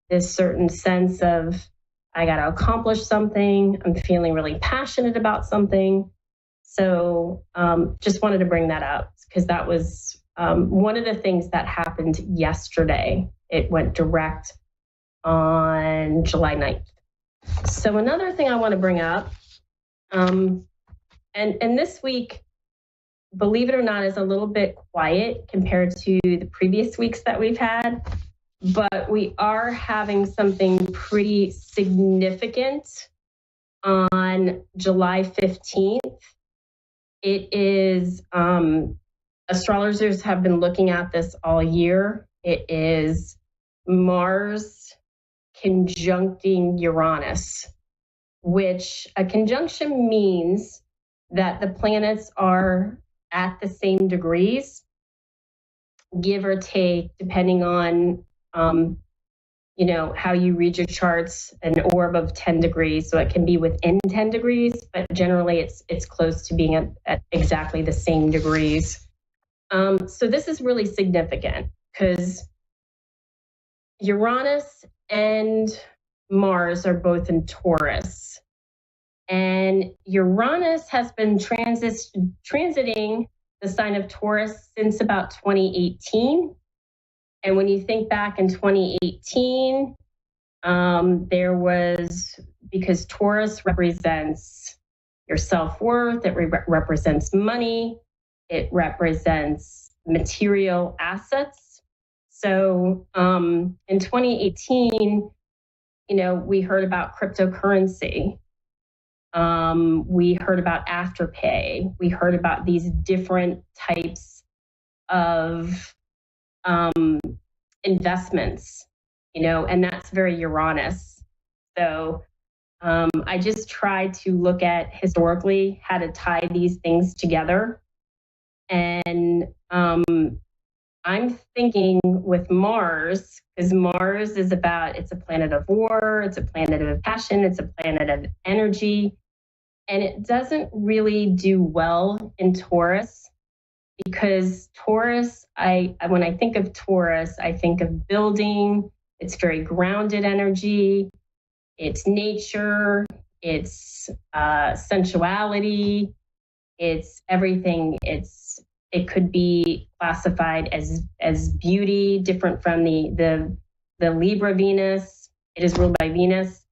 this certain sense of I got to accomplish something. I'm feeling really passionate about something. So just wanted to bring that up because that was one of the things that happened yesterday. It went direct on July 9th. So another thing I want to bring up, and this week, believe it or not, is a little bit quiet compared to the previous weeks that we've had, but we are having something pretty significant on July 15th. It is, astrologers have been looking at this all year. It is Mars conjuncting Uranus, which a conjunction means that the planets are at the same degrees, give or take, depending on, how you read your charts, an orb of 10 degrees. So it can be within 10 degrees, but generally it's close to being at exactly the same degrees. So this is really significant because Uranus and Mars are both in Taurus. And Uranus has been transiting the sign of Taurus since about 2018. And when you think back in 2018, there was, because Taurus represents your self-worth, it represents money, it represents material assets. So in 2018, we heard about cryptocurrency. We heard about Afterpay. We heard about these different types of investments, and that's very Uranus. So I just try to look at historically how to tie these things together. And I'm thinking with Mars, because Mars is it's a planet of war, it's a planet of passion, it's a planet of energy. And it doesn't really do well in Taurus because Taurus, when I think of Taurus, I think of building. It's very grounded energy. It's nature. It's sensuality. It's everything. It could be classified as beauty, different from the Libra Venus. It is ruled by Venus,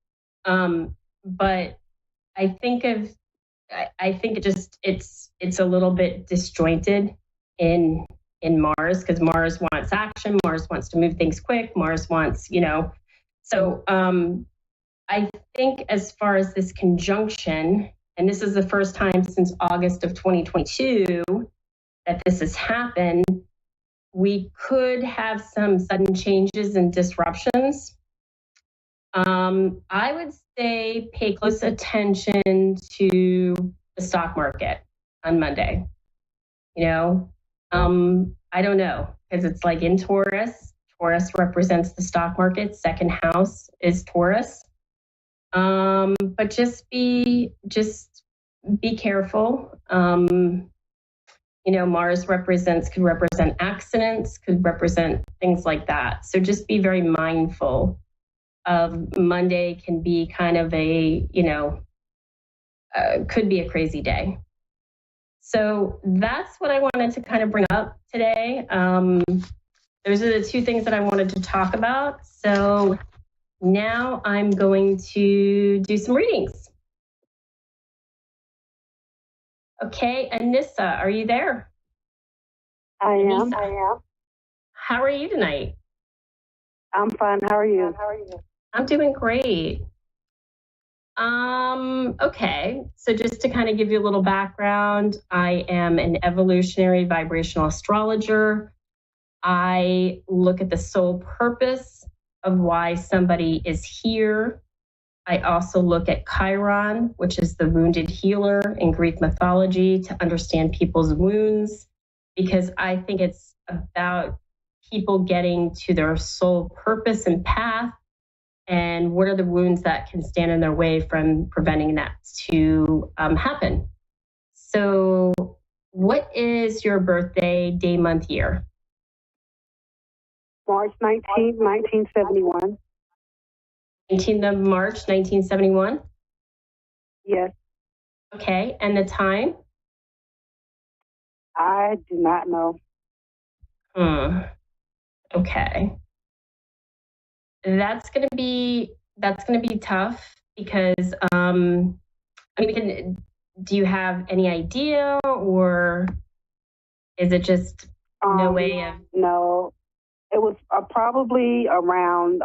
but I think it's a little bit disjointed in Mars because Mars wants action, Mars wants to move things quick, Mars wants, So I think as far as this conjunction, and this is the first time since August of 2022 that this has happened, we could have some sudden changes and disruptions. I would say pay close attention to the stock market on Monday. I don't know, because it's like in Taurus. Taurus represents the stock market. Second house is Taurus. But just be careful. Mars could represent accidents, could represent things like that. So just be very mindful of Monday can be kind of could be a crazy day. So that's what I wanted to kind of bring up today. Those are the two things that I wanted to talk about. So now I'm going to do some readings. Okay, Anissa, are you there? I am. How are you tonight? I'm fine. How are you? I'm doing great. Okay. So just to kind of give you a little background, I am an evolutionary vibrational astrologer. I look at the soul purpose of why somebody is here. I also look at Chiron, which is the wounded healer in Greek mythology, to understand people's wounds, because I think it's about people getting to their soul purpose and path, and what are the wounds that can stand in their way from preventing that to happen. So what is your birthday, day, month, year? March 19th, 1971. 19th of March, 1971? Yes. Okay, and the time? I do not know. Okay. That's gonna be tough because I mean, do you have any idea, or is it just no way of? No, it was probably around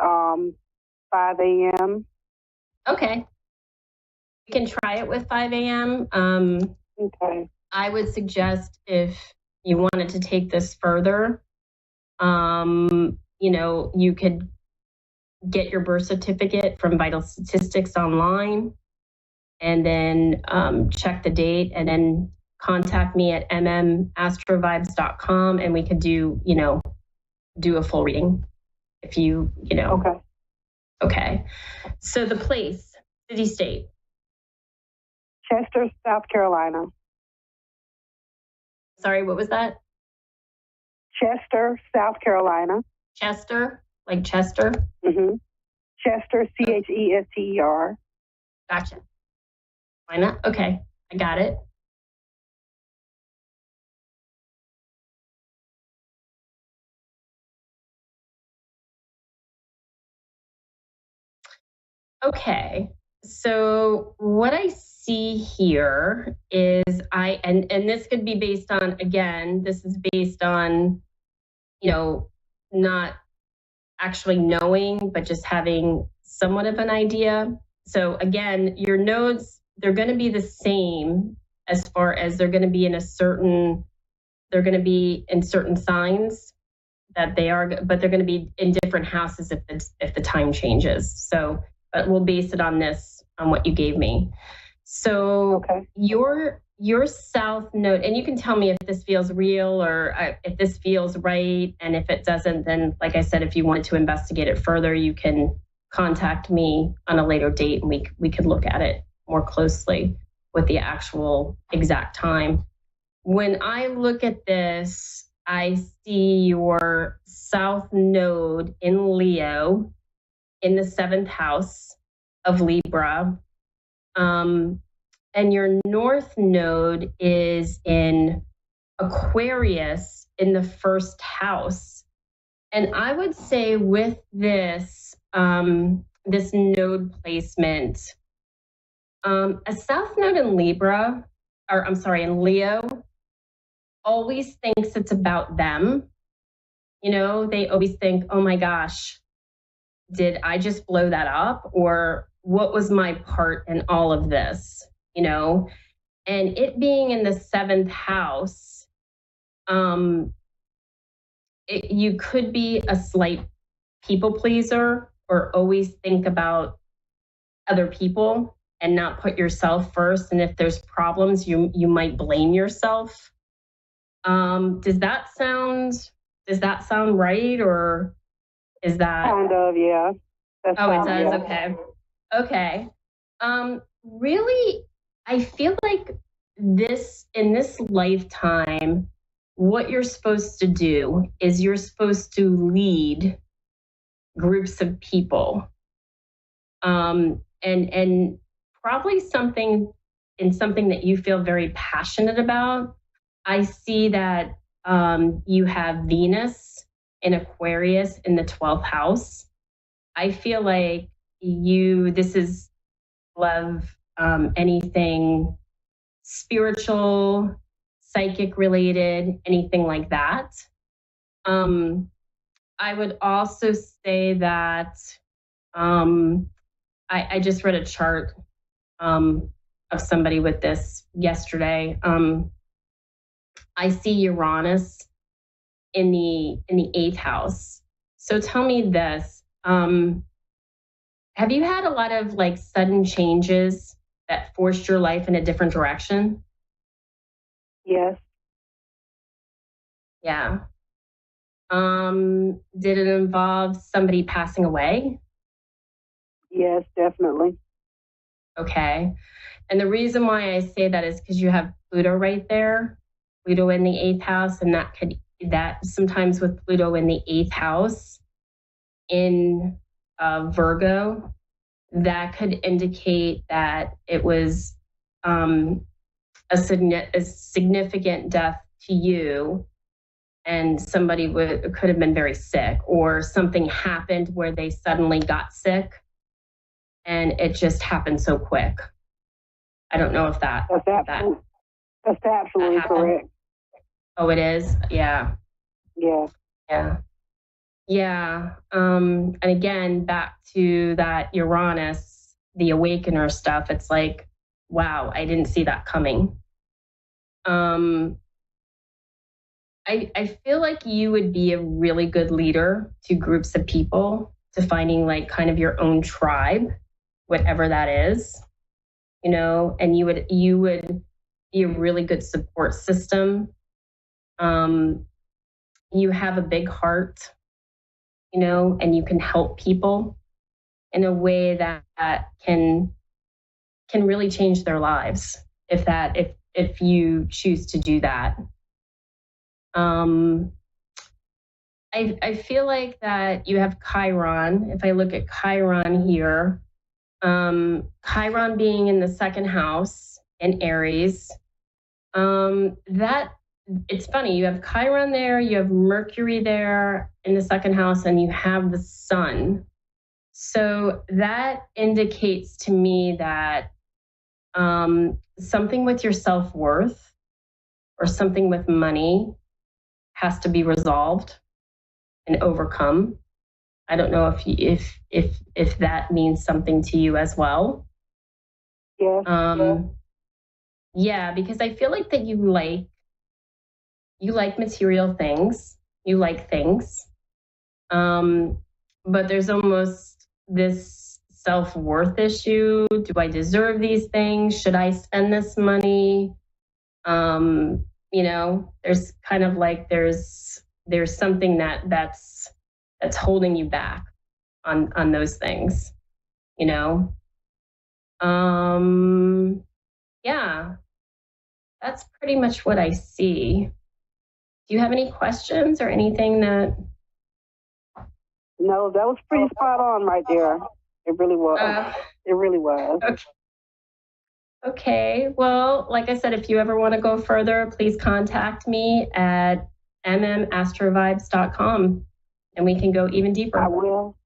5 a.m. Okay, we can try it with 5 a.m. Okay. I would suggest, if you wanted to take this further, you could get your birth certificate from Vital Statistics online, and then check the date, and then contact me at mmastroVibes.com, and we could do a full reading if you. Okay. Okay. So the place, city, state. Chester, South Carolina. Sorry, what was that? Chester, South Carolina. Chester, like Chester? Mm-hmm. Chester, Chester. Gotcha. Why not? Okay, I got it. Okay, so what I see here is and this could be based on, again, this is based on, not actually knowing, but just having somewhat of an idea. So again, your nodes, they're going to be the same as far as they're going to be in certain signs that they are, but they're going to be in different houses if the time changes. So, but we'll base it on what you gave me. So okay. Your south node, and you can tell me if this feels real or if this feels right, and if it doesn't, then like I said, if you want to investigate it further, you can contact me on a later date, and we could look at it more closely with the actual exact time. When I look at this, I see your south node in Leo in the 7th house of Libra. And your north node is in Aquarius in the 1st house. And I would say with this node placement, a south node in Leo always thinks it's about them. They always think, oh my gosh, did I just blow that up? Or what was my part in all of this? And it being in the 7th house, you could be a slight people pleaser, or always think about other people and not put yourself first. And if there's problems, you might blame yourself. Does that sound right, or is that kind of, yeah? It does. Yeah. Okay. Really, I feel like in this lifetime, what you're supposed to do is you're supposed to lead groups of people, and probably something that you feel very passionate about. I see that you have Venus in Aquarius in the 12th house. I feel like this is love, anything spiritual, psychic related, anything like that. I would also say that I just read a chart of somebody with this yesterday. I see Uranus in the 8th house. So tell me this, have you had a lot of like sudden changes that forced your life in a different direction? Yes. Yeah. Did it involve somebody passing away? Yes, definitely. Okay. And the reason why I say that is because you have Pluto right there, Pluto in the 8th house, and that sometimes with Pluto in the 8th house in Virgo, that could indicate that it was a significant death to you, and somebody could have been very sick, or something happened where they suddenly got sick and it just happened so quick. I don't know if that's absolutely correct. Oh, it is? Yeah. Yeah. Yeah. Yeah. And again, back to that Uranus, the awakener stuff, it's like, wow, I didn't see that coming. I feel like you would be a really good leader to groups of people, to finding like kind of your own tribe, whatever that is, you know, and you would be a really good support system. You have a big heart, you know, and you can help people in a way that can really change their lives if you choose to do that. I feel like that you have Chiron. If I look at Chiron here, Chiron being in the 2nd house in Aries, that it's funny. You have Chiron there, you have Mercury there in the 2nd house, and you have the Sun. So that indicates to me that something with your self-worth or something with money has to be resolved and overcome. I don't know if that means something to you as well. Yeah. Yeah, because I feel like that you like material things. You like things. But there's almost this self-worth issue. Do I deserve these things? Should I spend this money? You know, there's kind of like there's something that's holding you back on those things, you know. Yeah, that's pretty much what I see. Do you have any questions or anything that? No, that was pretty spot on right there. It really was. It really was. Okay. Well, like I said, if you ever want to go further, please contact me at mmastroVibes.com and we can go even deeper. I will.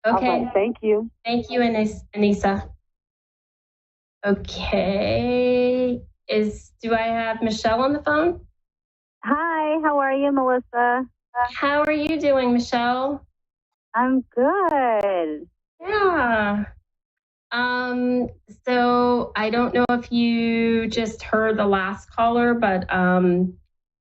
Okay. Right, thank you. Thank you, Anissa. Okay. Do I have Michelle on the phone? Hi, how are you, Melissa? How are you doing, Michelle? I'm good. Yeah. So I don't know if you just heard the last caller, but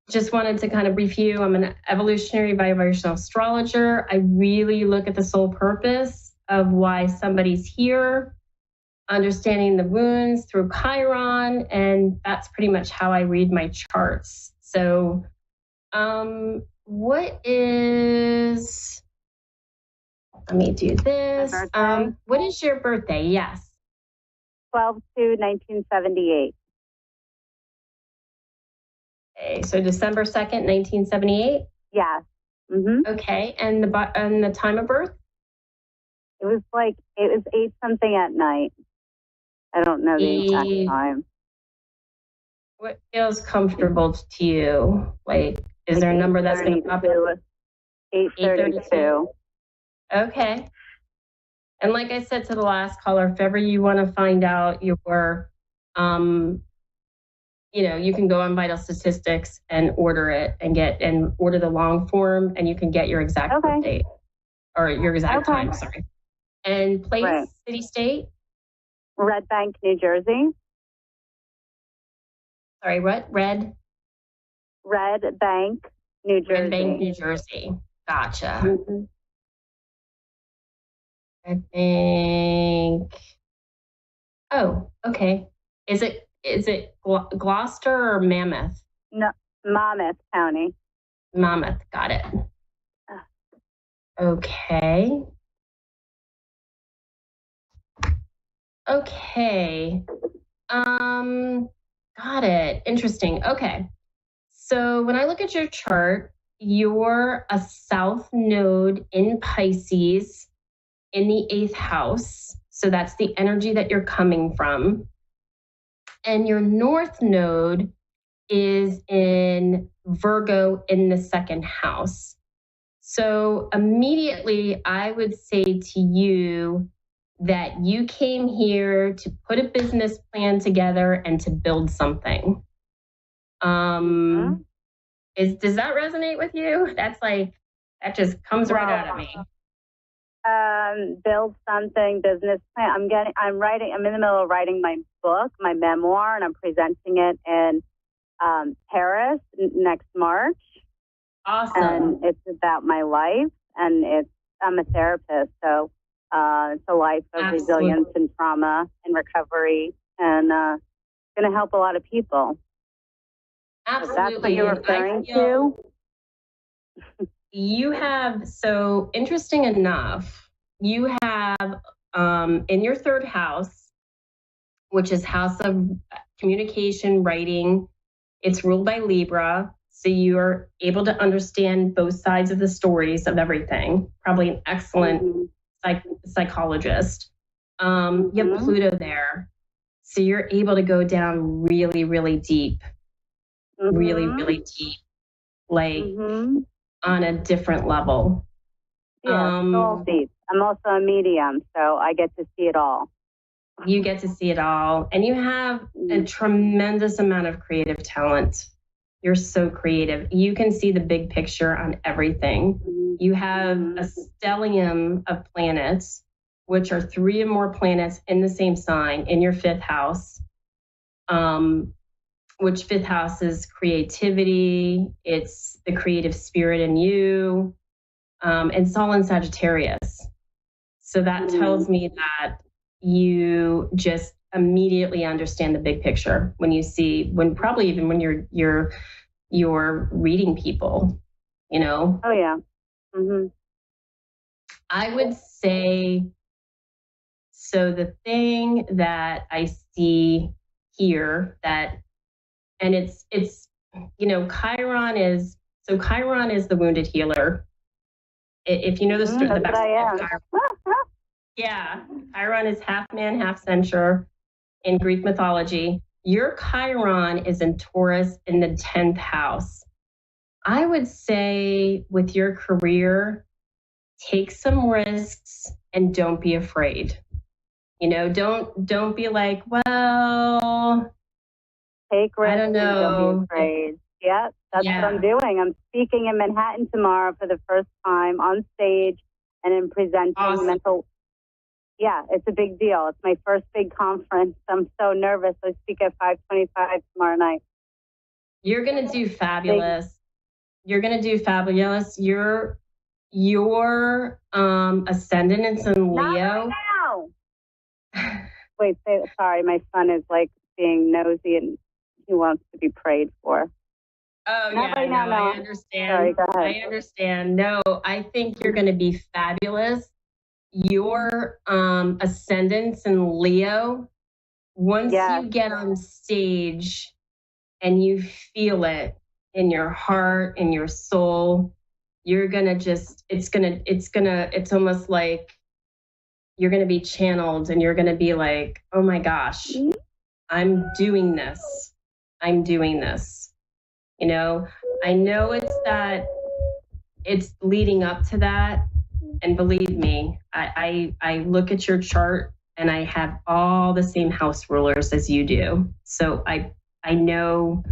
just wanted to kind of brief you. I'm an evolutionary vibrational astrologer. I really look at the soul purpose of why somebody's here, understanding the wounds through Chiron, and that's pretty much how I read my charts. So let me do this. What is your birthday? Yes. 12/2/1978. Okay, so December 2nd, 1978? Yeah. Mm-hmm. Okay, and the time of birth? It was 8 something at night. I don't know the exact time. What feels comfortable to you? Like, is there a number that's going to pop up? 8:32. Okay. And like I said to the last caller, if ever you want to find out your, you can go on Vital Statistics and order it and order the long form, and you can get your exact birth date or your exact time, sorry. And place, city, state? Red Bank, New Jersey. Sorry, what? Red Bank, New Jersey. Red Bank, New Jersey. Gotcha. Mm-hmm. Red Bank. Oh, okay. Is it Gloucester or Mammoth? No, Monmouth County. Monmouth. Got it. Okay. Okay. Got it. Interesting. Okay. So when I look at your chart, you're a south node in Pisces in the 8th house. So that's the energy that you're coming from. And your north node is in Virgo in the 2nd house. So immediately I would say to you that you came here to put a business plan together and to build something. Does that resonate with you? That's like, that just comes right out of me. Build something, business plan. I'm in the middle of writing my book, my memoir, and I'm presenting it in Paris next March. Awesome. And it's about my life, and I'm a therapist, so it's a life of resilience and trauma and recovery, and going to help a lot of people. Absolutely. So that's what you're referring to? You have, so interesting enough, you have in your 3rd house, which is house of communication, writing, it's ruled by Libra. So you're able to understand both sides of the stories of everything. Probably an excellent psychologist. You have Pluto there. So you're able to go down really, really deep. Really, really deep. Like on a different level. Yeah, it's all deep. I'm also a medium, so I get to see it all. You get to see it all. And you have a tremendous amount of creative talent. You're so creative. You can see the big picture on everything. You have a stellium of planets, which are 3 or more planets in the same sign in your 5th house, which 5th house is creativity. It's the creative spirit in you. And it's all in Sagittarius. So that tells me that you just immediately understand the big picture when probably even when you're reading people, you know? Oh yeah. I would say, so the thing that I see here and it's, Chiron is the wounded healer. If you know the story, the backstory of Chiron. Yeah, Chiron is half man, half centaur in Greek mythology. Your Chiron is in Taurus in the 10th house. I would say with your career, take some risks and don't be afraid. Don't be like, well, take risks. I don't know. And don't be afraid. Yeah, that's what I'm doing. I'm speaking in Manhattan tomorrow for the first time on stage and in presenting mental. Yeah, it's a big deal. It's my first big conference. I'm so nervous. I speak at 5:25 tomorrow night. You're going to do fabulous. Your ascendant is in Leo. Not right now. Wait, sorry. My son is like being nosy and he wants to be prayed for. Oh, not yeah, right now, no. I understand. Sorry, go ahead. I understand. No, I think you're going to be fabulous. Your ascendant's in Leo. Once you get on stage and you feel it in your heart, in your soul, you're gonna it's almost like you're gonna be channeled and you're gonna be like, oh my gosh, I'm doing this. I know it's leading up to that. And believe me, I look at your chart and I have all the same house rulers as you do. So I know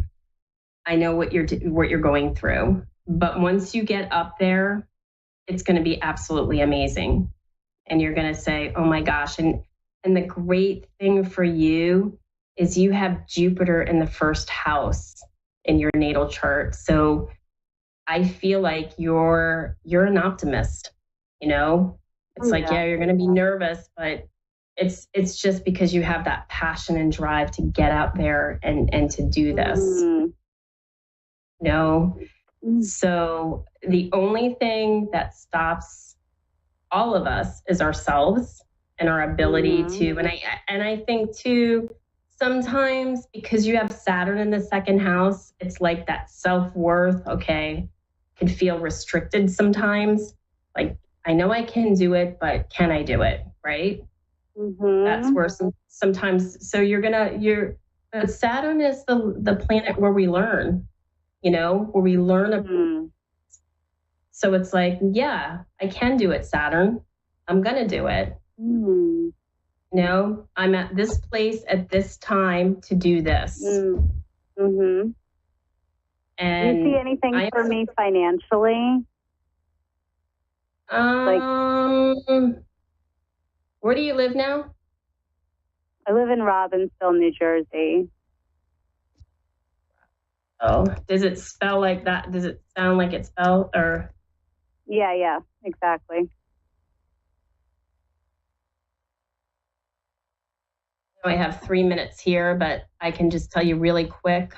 what you're going through. But once you get up there, it's going to be absolutely amazing. And you're going to say, oh my gosh. And And the great thing for you is you have Jupiter in the first house in your natal chart. So I feel like you're an optimist, you know? It's like, yeah, you're going to be nervous, but it's just because you have that passion and drive to get out there and to do this. You know? So the only thing that stops all of us is ourselves and our ability to, and I think too, sometimes because you have Saturn in the second house, it's like that self-worth, okay, can feel restricted sometimes. Like, I know I can do it, but can I do it, right? That's where sometimes, so but Saturn is the planet where we learn, you know, where we learn. So it's like, yeah, I can do it, Saturn. I'm going to do it. You know, I'm at this place at this time to do this. And do you see anything for me financially? Where do you live now? I live in Robbinsville, New Jersey. Oh, does it spell like that? Does it sound like it's spelled or? Yeah, exactly. I have 3 minutes here, but I can just tell you really quick.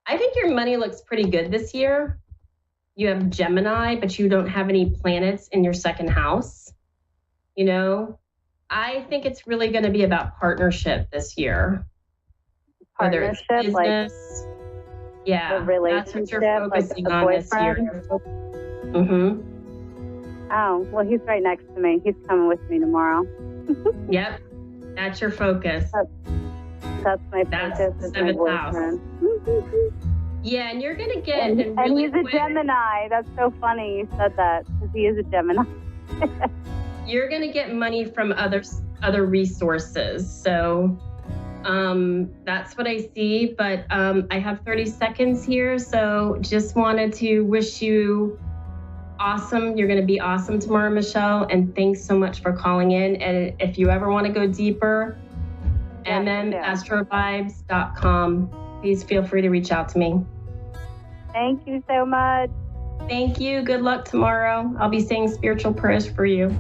I think your money looks pretty good this year. You have Gemini, but you don't have any planets in your second house. You know, I think it's really going to be about partnership this year. Partnership, whether it's business, that's what you're focusing on this year. Oh, well, he's right next to me. He's coming with me tomorrow. Yep, that's your focus. That's my focus. That's the seventh house. Yeah, and you're going to get... And he's a Gemini. That's so funny you said that, because he is a Gemini. You're going to get money from other resources. So that's what I see. But I have 30 seconds here. So just wanted to wish you awesome. You're going to be awesome tomorrow, Michelle. And thanks so much for calling in. And if you ever want to go deeper, mmastroVibes.com. Please feel free to reach out to me. Thank you so much. Thank you. Good luck tomorrow. I'll be saying spiritual prayers for you.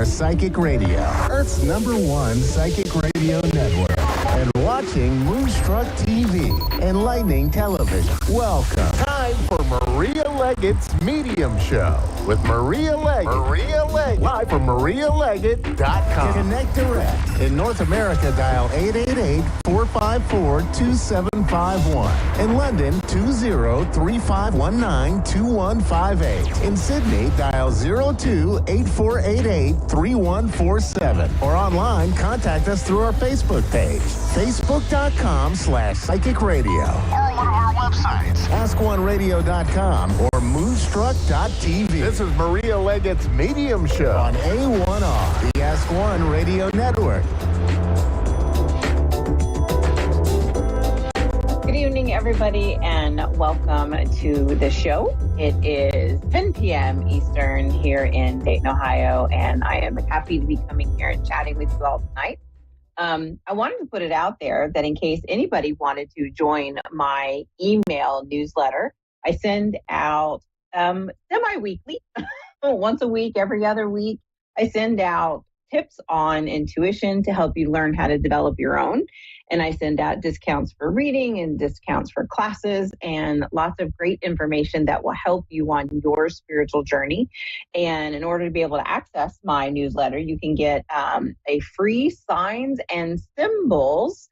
Psychic Radio, Earth's #1 psychic radio network, and watching Moonstruck TV, enlightening television. Welcome. Time for Maria Leggett's Medium Show. with Maria Leggett. Live from MariaLeggett.com. Connect direct. In North America, dial 888-454-2751. In London, 20-3519-2158. In Sydney, dial 02-8488-3147. Or online, contact us through our Facebook page, facebook.com/Psychic Radio. Or one of our websites, AskOneRadio.com or Moonstruck.tv. This is Maria Leggett's Medium Show on A1R, the Ask One Radio Network. Good evening, everybody, and welcome to the show. It is 10 p.m. Eastern here in Dayton, Ohio, and I am happy to be coming here and chatting with you all tonight. I wanted to put it out there that in case anybody wanted to join my email newsletter, I send out semi-weekly, once a week, every other week. I send out tips on intuition to help you learn how to develop your own. And I send out discounts for reading and discounts for classes and lots of great information that will help you on your spiritual journey. And in order to be able to access my newsletter, you can get a free signs and symbols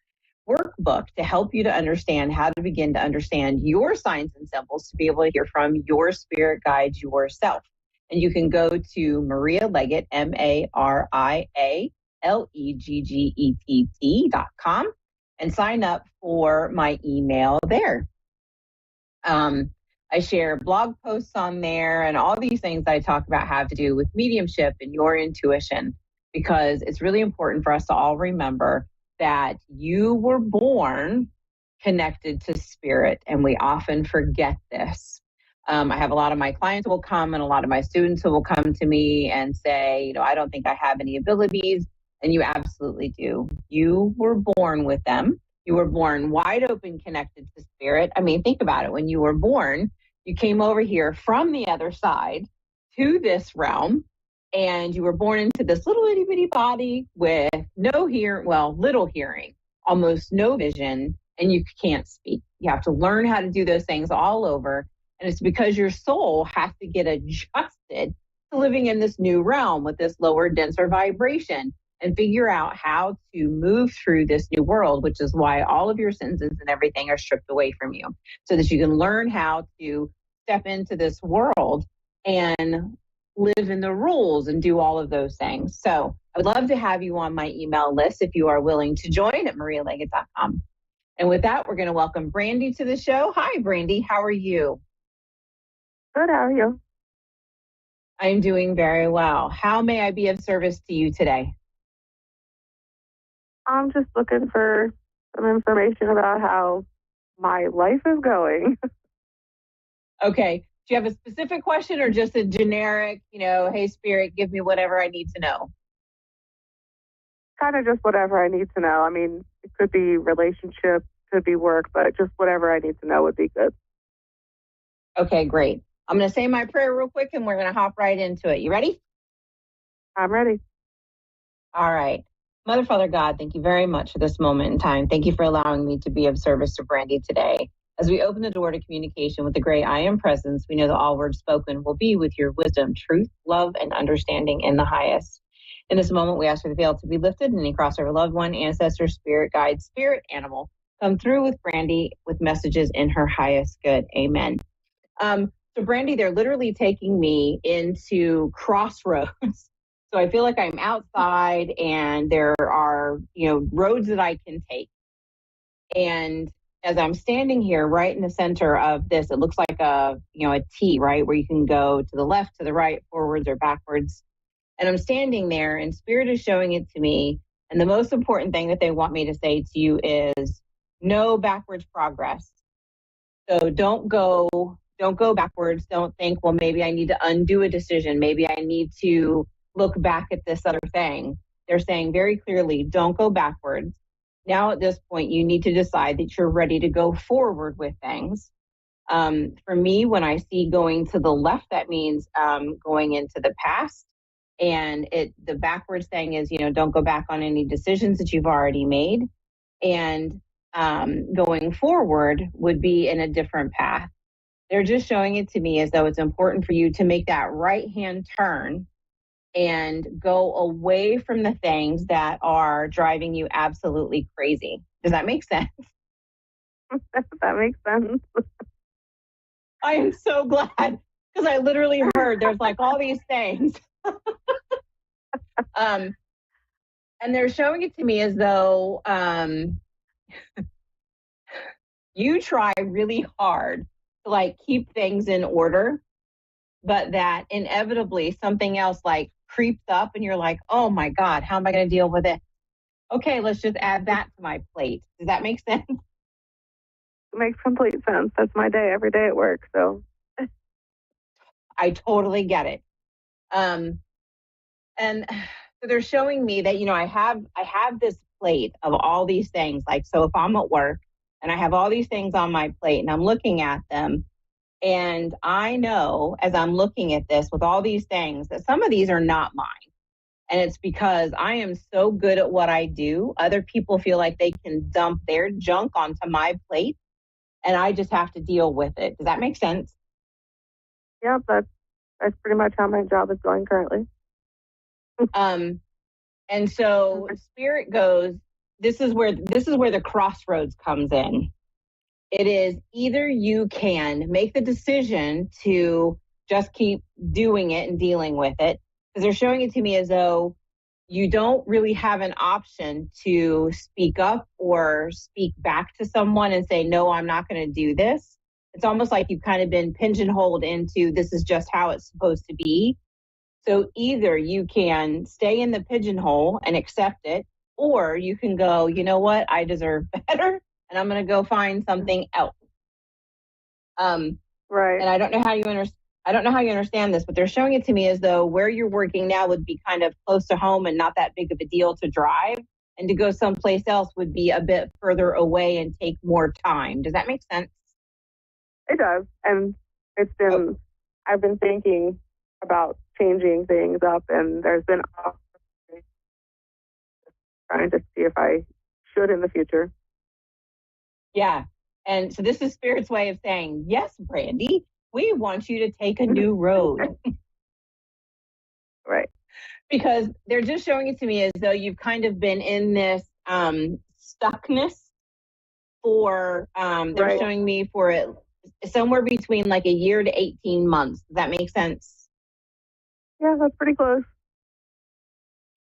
workbook to help you to understand how to begin to understand your signs and symbols to be able to hear from your spirit guides yourself. And you can go to Maria Leggett, MariaLeggett.com and sign up for my email there. I share blog posts on there, and all these things that I talk about have to do with mediumship and your intuition, because it's really important for us to all remember that you were born connected to spirit, and we often forget this. I have a lot of my clients who will come and a lot of my students who will come to me and say, I don't think I have any abilities. And you absolutely do. You were born with them. You were born wide open, connected to spirit. I mean, think about it. When you were born, you came over here from the other side to this realm, and you were born into this little itty bitty body with no hearing, little hearing, almost no vision, and you can't speak. You have to learn how to do those things all over. And it's because your soul has to get adjusted to living in this new realm with this lower, denser vibration and figure out how to move through this new world, which is why all of your senses and everything are stripped away from you, so that you can learn how to step into this world and live in the rules and do all of those things. So I would love to have you on my email list if you are willing to join at MariaLeggett.com. And with that, we're going to welcome Brandy to the show. Hi, Brandy. How are you? Good. How are you? I'm doing very well. How may I be of service to you today? I'm just looking for some information about how my life is going. Okay. Do you have a specific question or just a generic, hey, Spirit, give me whatever I need to know? Kind of just whatever I need to know. I mean, it could be relationship, could be work, but just whatever I need to know would be good. Okay, great. I'm going to say my prayer real quick and we're going to hop right into it. You ready? I'm ready. All right. Mother, Father, God, thank you very much for this moment in time. Thank you for allowing me to be of service to Brandy today. As we open the door to communication with the great I Am Presence, we know that all words spoken will be with your wisdom, truth, love, and understanding in the highest. In this moment, we ask for the veil to be lifted and any crossover loved one, ancestor, spirit guide, spirit animal, come through with Brandy with messages in her highest good. Amen. So Brandy, they're literally taking me into crossroads. So I feel like I'm outside and there are, roads that I can take. And as I'm standing here right in the center of this, it looks like a T, right? Where you can go to the left, to the right, forwards or backwards. And I'm standing there and Spirit is showing it to me. And the most important thing that they want me to say to you is no backwards progress. So don't go backwards. Don't think, well, maybe I need to undo a decision. Maybe I need to look back at this other thing. They're saying very clearly, don't go backwards. Now at this point, you need to decide that you're ready to go forward with things. For me, when I see going to the left, that means going into the past. And the backwards thing is, don't go back on any decisions that you've already made. And going forward would be in a different path. They're just showing it to me as though it's important for you to make that right-hand turn and go away from the things that are driving you absolutely crazy. Does that make sense? That makes sense. I am so glad, because I literally heard there's like all these things. And they're showing it to me as though you try really hard to like keep things in order, but that inevitably something else like creeps up and you're like, oh my God, how am I going to deal with it? Okay, let's just add that to my plate. Does that make sense? It makes complete sense. That's my day every day at work. So I totally get it. And so they're showing me that, I have this plate of all these things. Like, so if I'm at work and I have all these things on my plate and I'm looking at them, and I know as I'm looking at this with all these things that some of these are not mine. And it's because I am so good at what I do. Other people feel like they can dump their junk onto my plate and I just have to deal with it. Does that make sense? Yeah, that's pretty much how my job is going currently. And so Spirit goes, this is where the crossroads comes in. It is either you can make the decision to just keep doing it and dealing with it, because they're showing it to me as though you don't really have an option to speak up or speak back to someone and say, no, I'm not going to do this. It's almost like you've kind of been pigeonholed into this is just how it's supposed to be. So either you can stay in the pigeonhole and accept it, or you can go, you know what, I deserve better, and I'm going to go find something else. Right. And I don't know how you understand this, but they're showing it to me as though where you're working now would be kind of close to home and not that big of a deal to drive, and to go someplace else would be a bit further away and take more time. Does that make sense? It does. And it's been, I've been thinking about changing things up, and there's been trying to see if I should in the future. Yeah. And so this is Spirit's way of saying, yes, Brandy, we want you to take a new road. Right. Because they're just showing it to me as though you've kind of been in this stuckness for, they're showing me for it somewhere between like a year to 18 months. Does that make sense? Yeah, that's pretty close.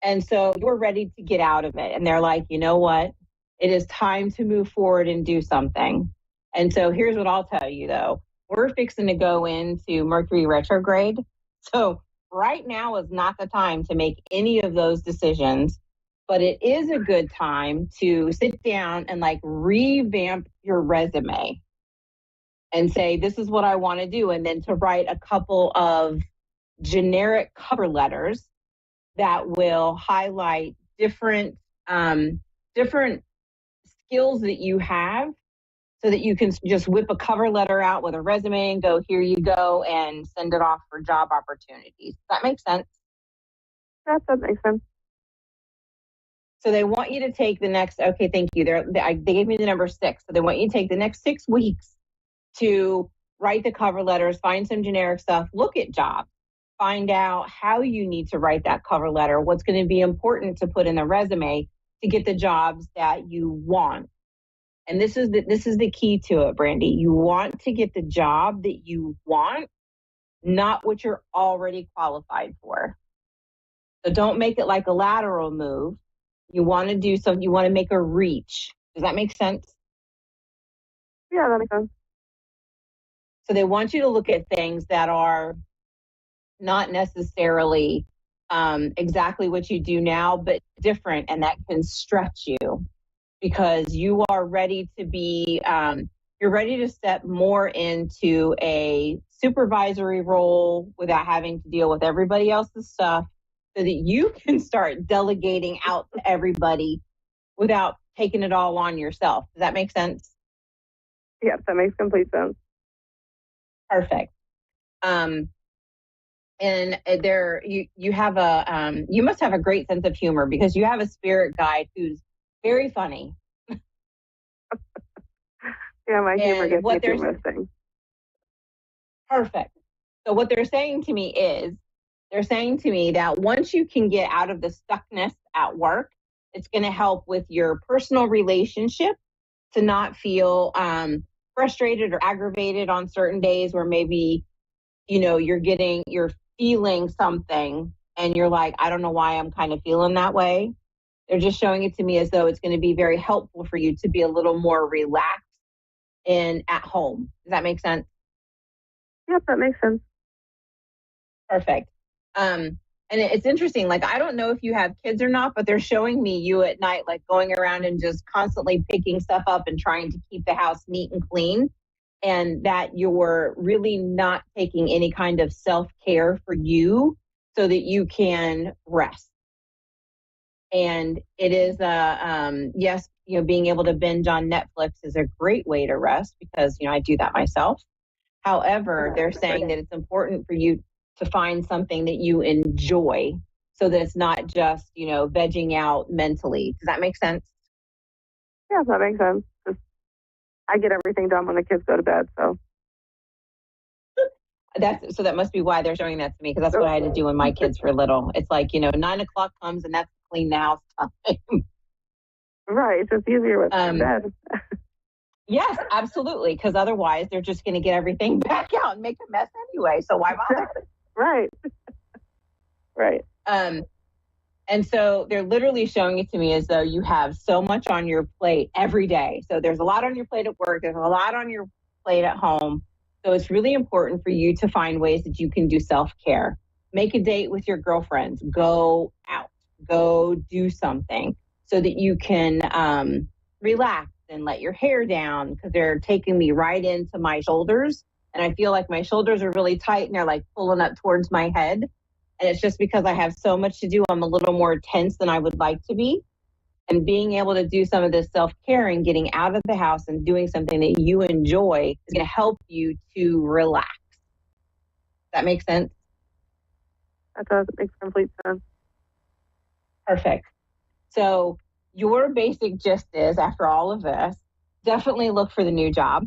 And so you're ready to get out of it. And they're like, you know what? It is time to move forward and do something. And so here's what I'll tell you, though. We're fixing to go into Mercury retrograde. So right now is not the time to make any of those decisions, but it is a good time to sit down and like revamp your resume and say, this is what I want to do. And then to write a couple of generic cover letters that will highlight different skills that you have, so that you can just whip a cover letter out with a resume and go, here you go, and send it off for job opportunities. Does that make sense? That does make sense. So they want you to take the next, okay, thank you. They gave me the number 6. So they want you to take the next 6 weeks to write the cover letters, find some generic stuff, look at jobs, find out how you need to write that cover letter, what's going to be important to put in the resume to get the jobs that you want. And this is the key to it, Brandy. You want to get the job that you want, not what you're already qualified for. So don't make it like a lateral move. You want to do something, you want to make a reach. Does that make sense? Yeah, that makes sense. So they want you to look at things that are not necessarily exactly what you do now, but different, and that can stretch you, because you are ready to be, you're ready to step more into a supervisory role without having to deal with everybody else's stuff, so that you can start delegating out to everybody without taking it all on yourself. Does that make sense? Yes, that makes complete sense. Perfect. And there, you have a, you must have a great sense of humor, because you have a spirit guide who's very funny. Yeah, my humor gets me through most things. Perfect. So what they're saying to me is, they're saying to me that once you can get out of the stuckness at work, it's going to help with your personal relationship to not feel frustrated or aggravated on certain days where maybe, you're feeling something and you're like, I don't know why I'm kind of feeling that way. They're just showing it to me as though it's going to be very helpful for you to be a little more relaxed and at home. Does that make sense? Yep, that makes sense. Perfect. And it's interesting. Like, I don't know if you have kids or not, but they're showing me you at night, like going around and just constantly picking stuff up and trying to keep the house neat and clean. And that you're really not taking any kind of self-care for you so that you can rest. And it is, yes, being able to binge on Netflix is a great way to rest because, I do that myself. However, they're saying that it's important for you to find something that you enjoy so that it's not just, vegging out mentally. Does that make sense? Yeah, that makes sense. I get everything done when the kids go to bed, so. That must be why they're showing that to me, because that's what I had to do when my kids were little. It's like, 9 o'clock comes and that's clean the house time. Right, it's just easier with bed. Yes, absolutely, because otherwise they're just going to get everything back out and make a mess anyway, so why bother? Right. Right. And so they're literally showing it to me as though you have so much on your plate every day. So there's a lot on your plate at work. There's a lot on your plate at home. So it's really important for you to find ways that you can do self-care. Make a date with your girlfriends. Go out. Go do something so that you can relax and let your hair down, because they're taking me right into my shoulders. And I feel like my shoulders are really tight and they're like pulling up towards my head. And it's just because I have so much to do. I'm a little more tense than I would like to be. And being able to do some of this self-care and getting out of the house and doing something that you enjoy is going to help you to relax. That makes sense? That does. It makes complete sense. Perfect. So your basic gist is, after all of this, definitely look for the new job.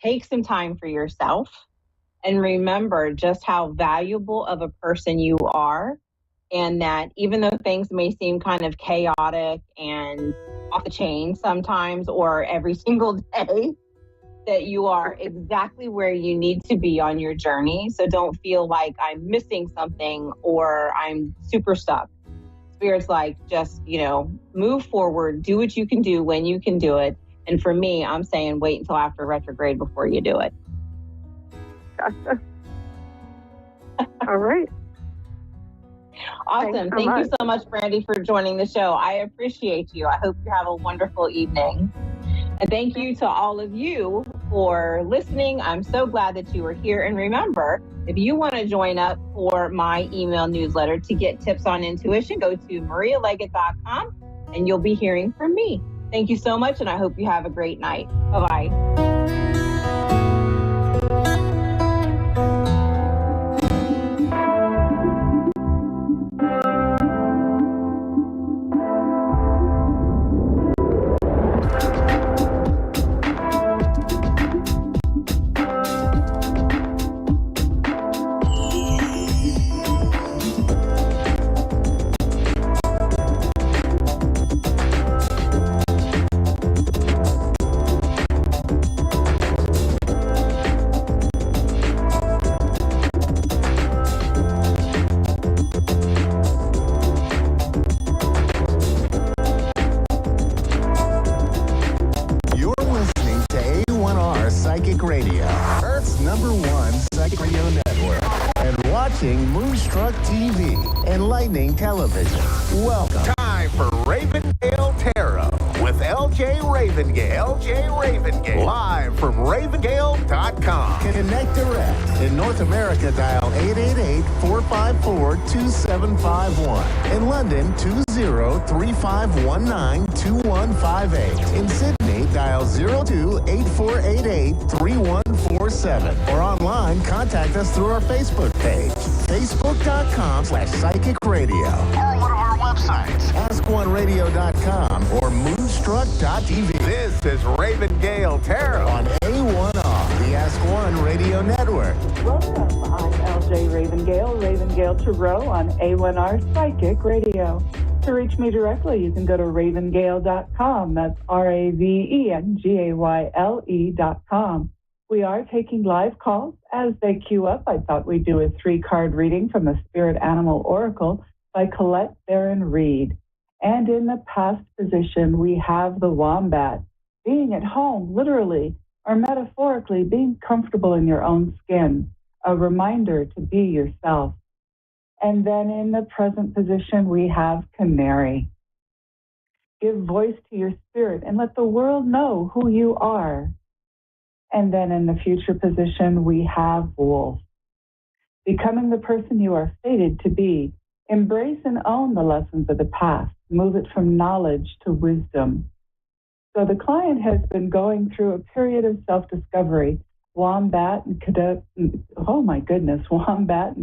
Take some time for yourself. And remember just how valuable of a person you are, and that even though things may seem kind of chaotic and off the chain sometimes or every single day, that you are exactly where you need to be on your journey. So don't feel like I'm missing something or I'm super stuck. Spirit's like, just, move forward, do what you can do when you can do it. And for me, I'm saying wait until after retrograde before you do it. Gotcha. All right. Awesome. Thank you so much, Brandy, for joining the show. I appreciate you. I hope you have a wonderful evening. And thank you to all of you for listening. I'm so glad that you were here. And remember, if you want to join up for my email newsletter to get tips on intuition, go to marialeggett.com and you'll be hearing from me. Thank you so much, and I hope you have a great night. Bye-bye. Moonstruck TV and Lightning Television. Welcome. Time for Ravengale Tarot with LJ Ravengale. Live from Ravengale.com. Connect direct. In North America, dial 888-454-2751. In London, 20-3519-2158. In Sydney, dial 02-8488-3147. Or online, contact us through our Facebook page, facebook.com/psychic radio. Or one of our websites, askoneradio.com or moonstruck.tv. This is Ravengale Tarot on A1R, the Ask One Radio Radio Network. Welcome. I'm LJ Ravengale Tarot on A1R Psychic Radio. To reach me directly, you can go to ravengale.com. That's RAVENGAYLE.com. We are taking live calls as they queue up. I thought we'd do a 3-card reading from the Spirit Animal Oracle by Colette Baron Reed. And in the past position, we have the wombat. Being at home, literally, or metaphorically, being comfortable in your own skin. A reminder to be yourself. And then in the present position, we have canary. Give voice to your spirit and let the world know who you are. And then in the future position, we have wolf. Becoming the person you are fated to be. Embrace and own the lessons of the past. Move it from knowledge to wisdom. So the client has been going through a period of self-discovery. Wombat and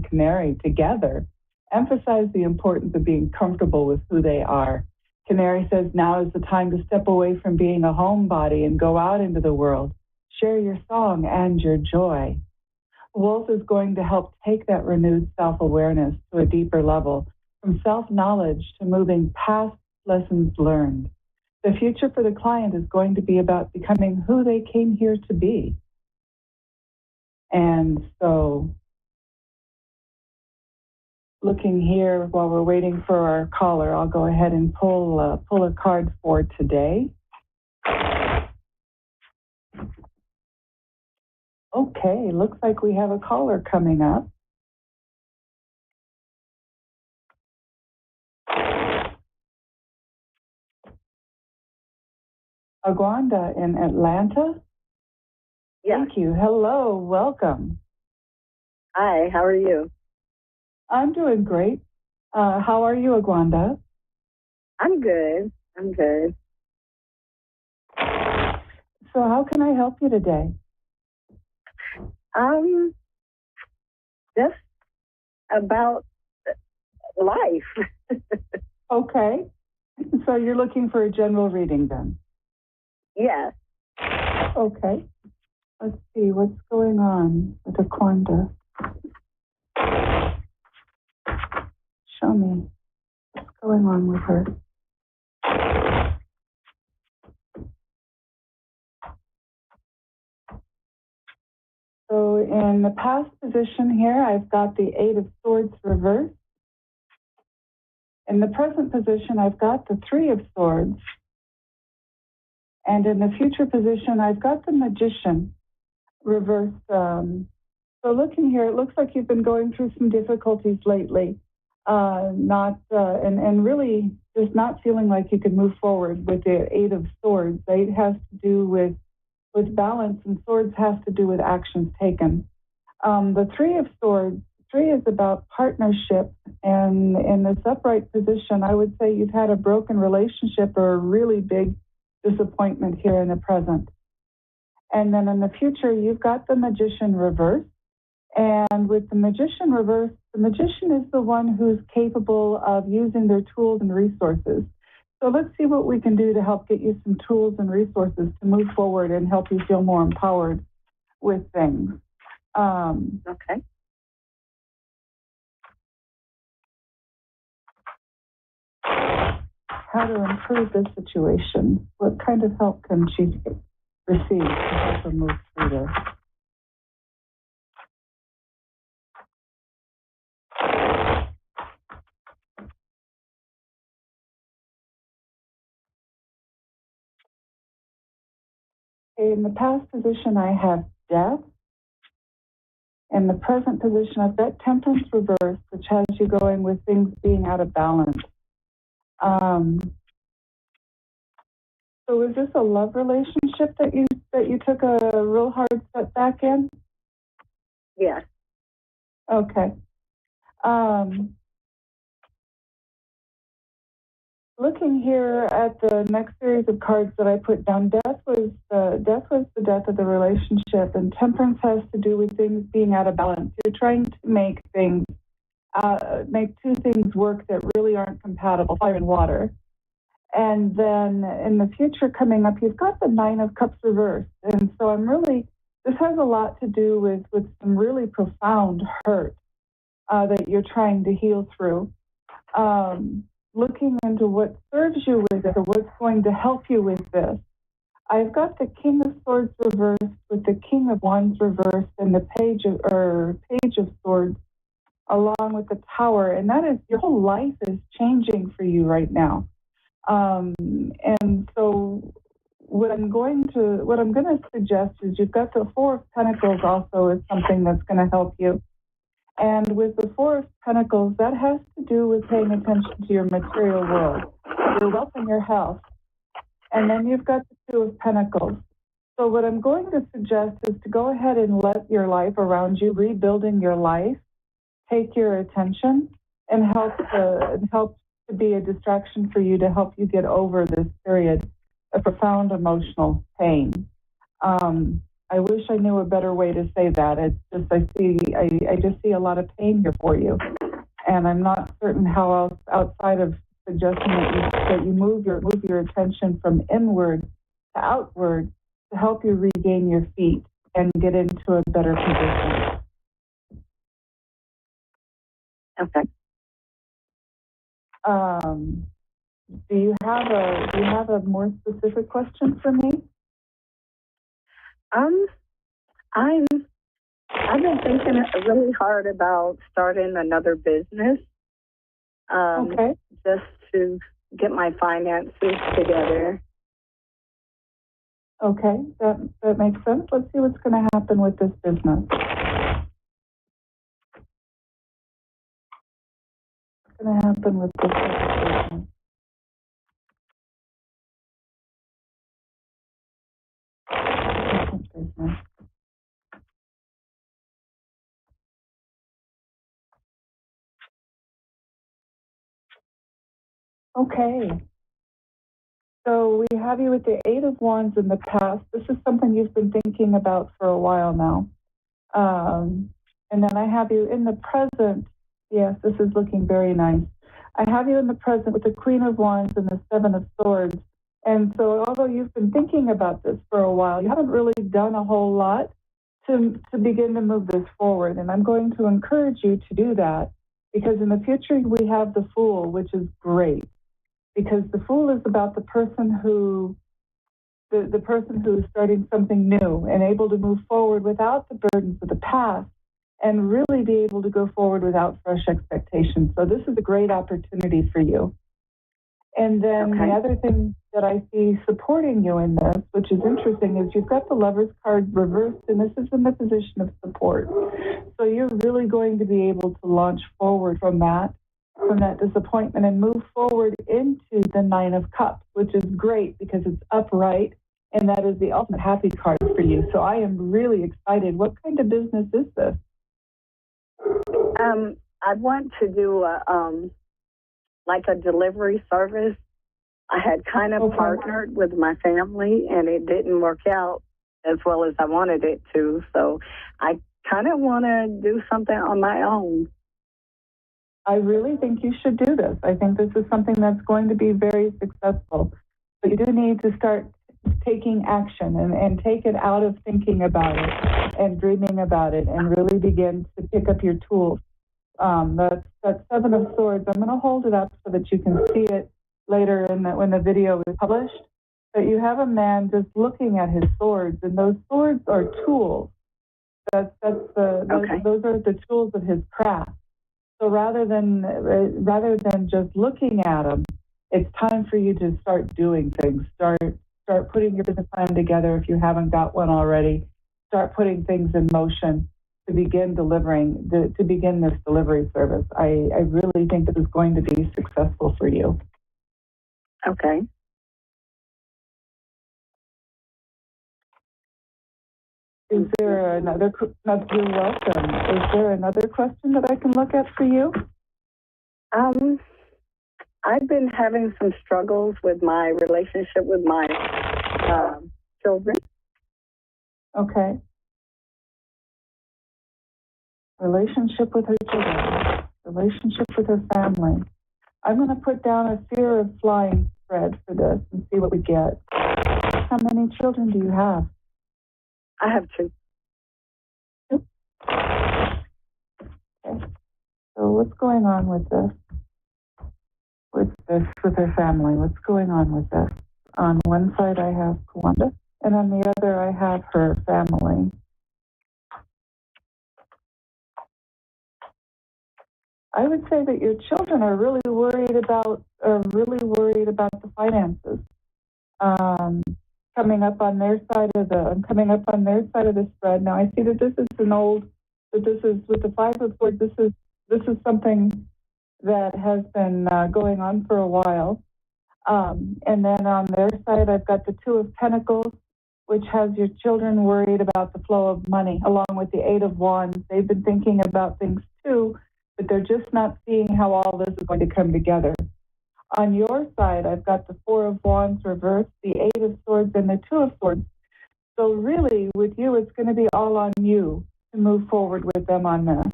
canary together emphasize the importance of being comfortable with who they are. Canary says now is the time to step away from being a homebody and go out into the world. Share your song and your joy. Wolf is going to help take that renewed self-awareness to a deeper level, from self-knowledge to moving past lessons learned. The future for the client is going to be about becoming who they came here to be. And so, looking here while we're waiting for our caller, I'll go ahead and pull a card for today. Okay, looks like we have a caller coming up. Agwanda in Atlanta? Yeah. Thank you. Hello, welcome. Hi, how are you? I'm doing great. How are you, Agwanda? I'm good. So how can I help you today? Just about life. Okay. So you're looking for a general reading then? Yes. Okay. Let's see what's going on with Agwanda. Show me what's going on with her. So in the past position here, I've got the 8 of Swords reversed. In the present position, I've got the 3 of Swords. And in the future position, I've got the Magician reversed. So looking here, it looks like you've been going through some difficulties lately. And really just not feeling like you can move forward with the 8 of Swords. 8 has to do with balance, and Swords has to do with actions taken. The 3 of Swords, 3 is about partnership, and in this upright position, I would say you've had a broken relationship or a really big disappointment here in the present. And then in the future, you've got the Magician reversed. And with the Magician reversed, the Magician is the one who's capable of using their tools and resources. So let's see what we can do to help get you some tools and resources to move forward and help you feel more empowered with things. Okay. How to improve this situation? What kind of help can she receive to help her move through this? In the past position, I have Death. In the present position, I've got Temperance reversed, which has you going with things being out of balance. So is this a love relationship that you took a real hard setback in? Yes. Okay. Looking here at the next series of cards that I put down, Death was the death of the relationship, and Temperance has to do with things being out of balance. You're trying to make two things work that really aren't compatible, fire and water. And then in the future coming up, you've got the 9 of Cups reversed. And so I'm really this has a lot to do with some really profound hurt that you're trying to heal through. Looking into what serves you with it or what's going to help you with this. I've got the King of Swords reversed with the King of Wands reversed and the Page of Swords along with the Tower, and that is your whole life is changing for you right now. And so what I'm going to suggest is you've got the Four of Pentacles also is something that's going to help you. And with the Four of Pentacles, that has to do with paying attention to your material world, your wealth and your health. And then you've got the Two of Pentacles. So what I'm going to suggest is to go ahead and let your life around you, rebuilding your life, take your attention and help to be a distraction for you to help you get over this period of profound emotional pain. I wish I knew a better way to say that. It's just I just see a lot of pain here for you, and I'm not certain how else outside of suggesting that you move your attention from inward to outward to help you regain your feet and get into a better position. Okay. Do you have a more specific question for me? I've been thinking really hard about starting another business. Okay. Just to get my finances together. Okay, that makes sense. Let's see what's going to happen with this business. What's going to happen with this business? Okay. So we have you with the Eight of Wands in the past. This is something you've been thinking about for a while now. And then I have you in the present. Yes, this is looking very nice. I have you in the present with the Queen of Wands and the Seven of Swords. And so although you've been thinking about this for a while, you haven't really done a whole lot to begin to move this forward. And I'm going to encourage you to do that because in the future we have the Fool, which is great. Because the Fool is about the person who is starting something new and able to move forward without the burdens of the past and really be able to go forward without fresh expectations. So this is a great opportunity for you. And then the other thing that I see supporting you in this, which is interesting, is you've got the Lover's card reversed, and this is in the position of support. So you're really going to be able to launch forward from that disappointment and move forward into the Nine of Cups, which is great because it's upright, and that is the ultimate happy card for you. So I am really excited. What kind of business is this? I want to do like a delivery service. I had kind of partnered with my family, and it didn't work out as well as I wanted it to. So I kind of want to do something on my own. I really think you should do this. I think this is something that's going to be very successful. But you do need to start taking action and take it out of thinking about it and dreaming about it and really begin to pick up your tools. That Seven of Swords, I'm going to hold it up so that you can see it later when the video is published. But you have a man just looking at his swords, and those swords are tools. Those are the tools of his craft. So rather than just looking at them, it's time for you to start doing things. Start putting your business plan together if you haven't got one already. Start putting things in motion to begin this delivery service. I really think this is going to be successful for you. Okay. Is there another? You're welcome. Is there another question that I can look at for you? I've been having some struggles with my relationship with my children. Okay. Relationship with her children. Relationship with her family. I'm going to put down a fear of flying spread for this and see what we get. How many children do you have? I have two. what's going on with this? With her family? What's going on with this? On one side, I have Kawanda, and on the other, I have her family. I would say that your children are really worried about the finances. Coming up on their side of the spread. Now I see that this is with the Five of Swords. This is something that has been going on for a while. And then on their side, I've got the Two of Pentacles, which has your children worried about the flow of money, along with the Eight of Wands. They've been thinking about things too, but they're just not seeing how all this is going to come together. On your side, I've got the Four of Wands reversed, the Eight of Swords, and the Two of Swords. So really, with you, it's going to be all on you to move forward with them on this.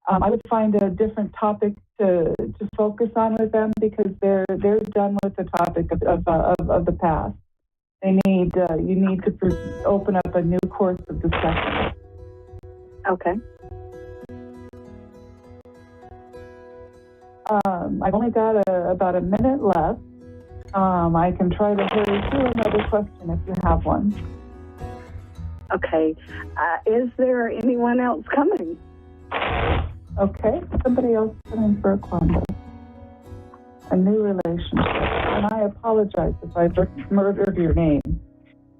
I would find a different topic to focus on with them, because they're done with the topic of the past. You need to open up a new course of discussion. Okay. I've only got about a minute left. I can try to hurry through another question if you have one. Okay. Is there anyone else coming? Okay. Somebody else coming for a Kwanda. A new relationship. And I apologize if I murdered your name.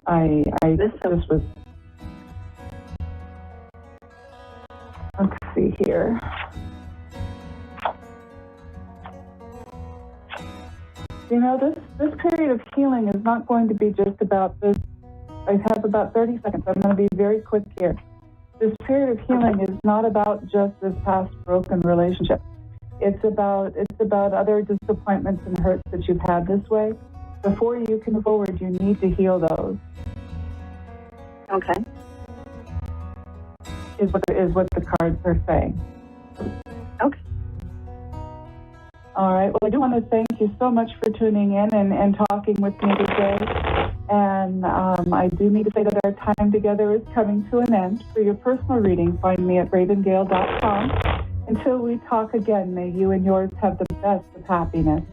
I just was... Let's see here. You know, this period of healing is not going to be just about this. I have about 30 seconds. I'm going to be very quick here. This period of healing is not about just this past broken relationship. It's about other disappointments and hurts that you've had this way. Before you can move forward, you need to heal those. Okay. Is what the cards are saying. Okay. All right. Well, I do want to thank you so much for tuning in and talking with me today. And I do need to say that our time together is coming to an end. For your personal reading, find me at ravengale.com. Until we talk again, may you and yours have the best of happiness.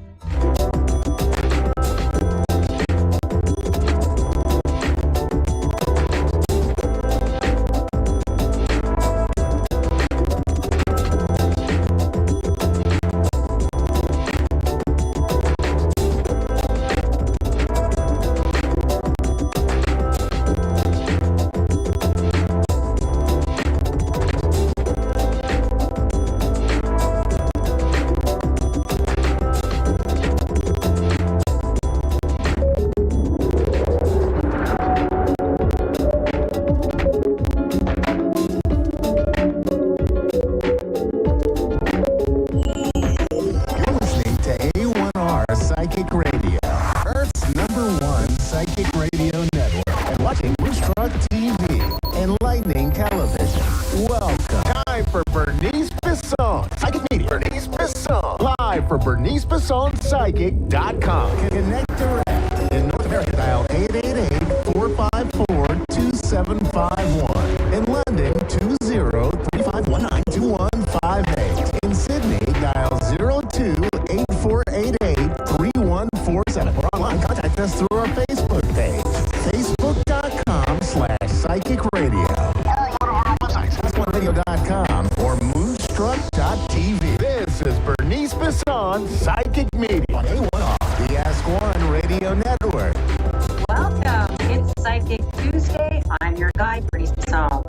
Psychic Radio, Earth's #1 psychic radio network, and watching Moonstruck TV, enlightening television. Welcome. Time for Bernice Bisson, Psychic Media. Bernice Bisson, live for BerniceBissonPsychic.com. Connect direct. In North America, dial 888-454-2751. In London, 20-3519-2158. In Sydney, dial 02-8488-3147. Or online, contact us through our Facebook page, facebook.com/psychic radio. Or one of our websites, S1radio.com or moonstruck.tv. This is Bernice Bisson, Psychic Media on A1R, the Ask One Radio Network. Welcome. It's Psychic Tuesday. I'm your guide, Bernice Bisson.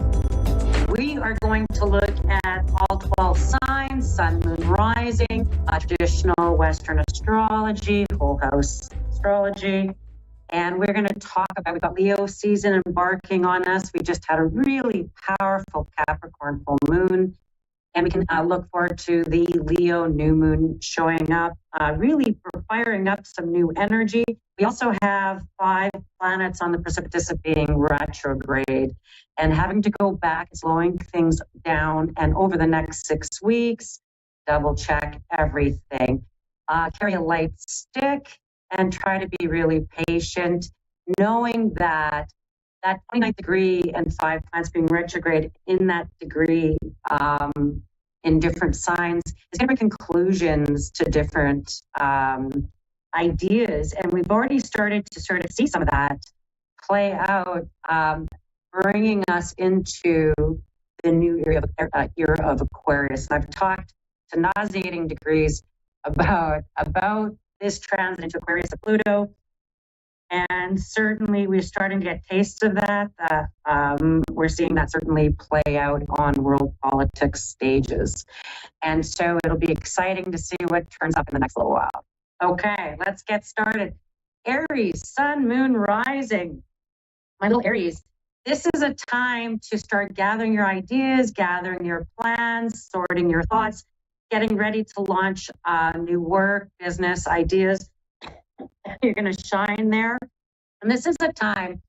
We are going to look at all 12 signs, sun, moon, rising, traditional Western astrology, whole house astrology. And we're going to talk about, we've got Leo season embarking on us. We just had a really powerful Capricorn full moon. And we can look forward to the Leo new moon showing up, really firing up some new energy. We also have 5 planets on the precipice of being retrograde and having to go back, slowing things down. And over the next 6 weeks, double check everything. Carry a light stick and try to be really patient, knowing that 29th degree and 5 planets being retrograde in that degree in different signs is going to bring conclusions to different ideas. And we've already started to sort of see some of that play out, bringing us into the new era of Aquarius. And I've talked to nauseating degrees about this transit into Aquarius of Pluto. And certainly we're starting to get tastes of that. We're seeing that certainly play out on world politics stages. And so it'll be exciting to see what turns up in the next little while. Okay, let's get started. Aries, Sun, Moon, Rising. My little Aries, this is a time to start gathering your ideas, gathering your plans, sorting your thoughts, getting ready to launch new work, business ideas. You're going to shine there. And this is a time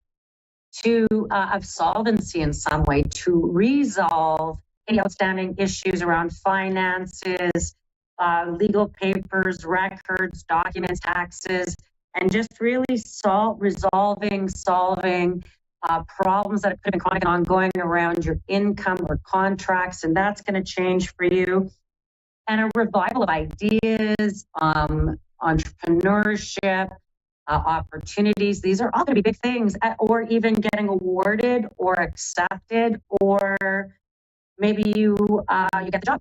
of solvency in some way, to resolve any outstanding issues around finances, legal papers, records, documents, taxes, and just really solving problems that could have been chronic and ongoing around your income or contracts, and that's going to change for you. And a revival of ideas, entrepreneurship, opportunities. These are all going to be big things, or even getting awarded or accepted, or maybe you get the job.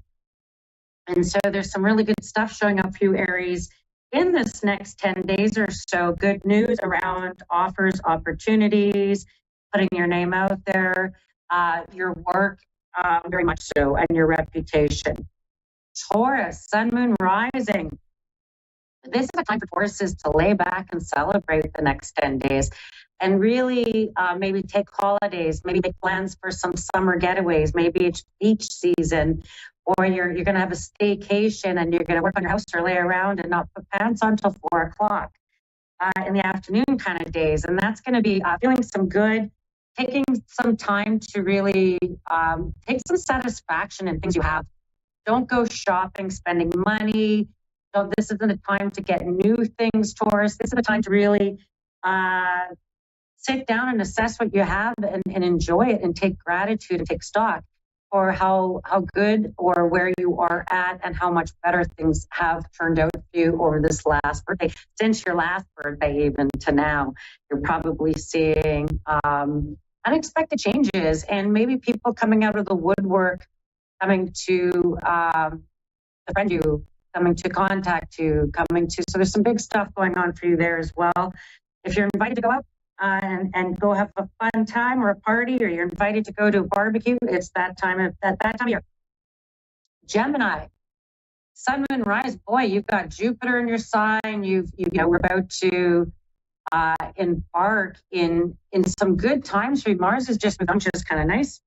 And so there's some really good stuff showing up for you, Aries, in this next 10 days or so. Good news around offers, opportunities, putting your name out there, your work, very much so, and your reputation. Taurus, Sun, Moon, Rising. This is a time for Tauruses to lay back and celebrate the next 10 days and really maybe take holidays, maybe make plans for some summer getaways, maybe it's beach season, or you're going to have a staycation and you're going to work on your house or lay around and not put pants on until 4 o'clock in the afternoon kind of days. And that's going to be feeling some good, taking some time to really take some satisfaction in things you have. Don't go shopping, spending money. So this isn't a time to get new things, Taurus. This is a time to really sit down and assess what you have and enjoy it and take gratitude and take stock for how good or where you are at and how much better things have turned out for you over this last birthday. Since your last birthday even to now, you're probably seeing unexpected changes and maybe people coming out of the woodwork, coming to befriend you, coming to contact you, so there's some big stuff going on for you there as well. If you're invited to go out and go have a fun time or a party, or you're invited to go to a barbecue, it's that time of year. Gemini, Sun, Moon, Rise. Boy, you've got Jupiter in your sign. We're about to embark in some good times for you. Mars is just moved on, which is kind of nice.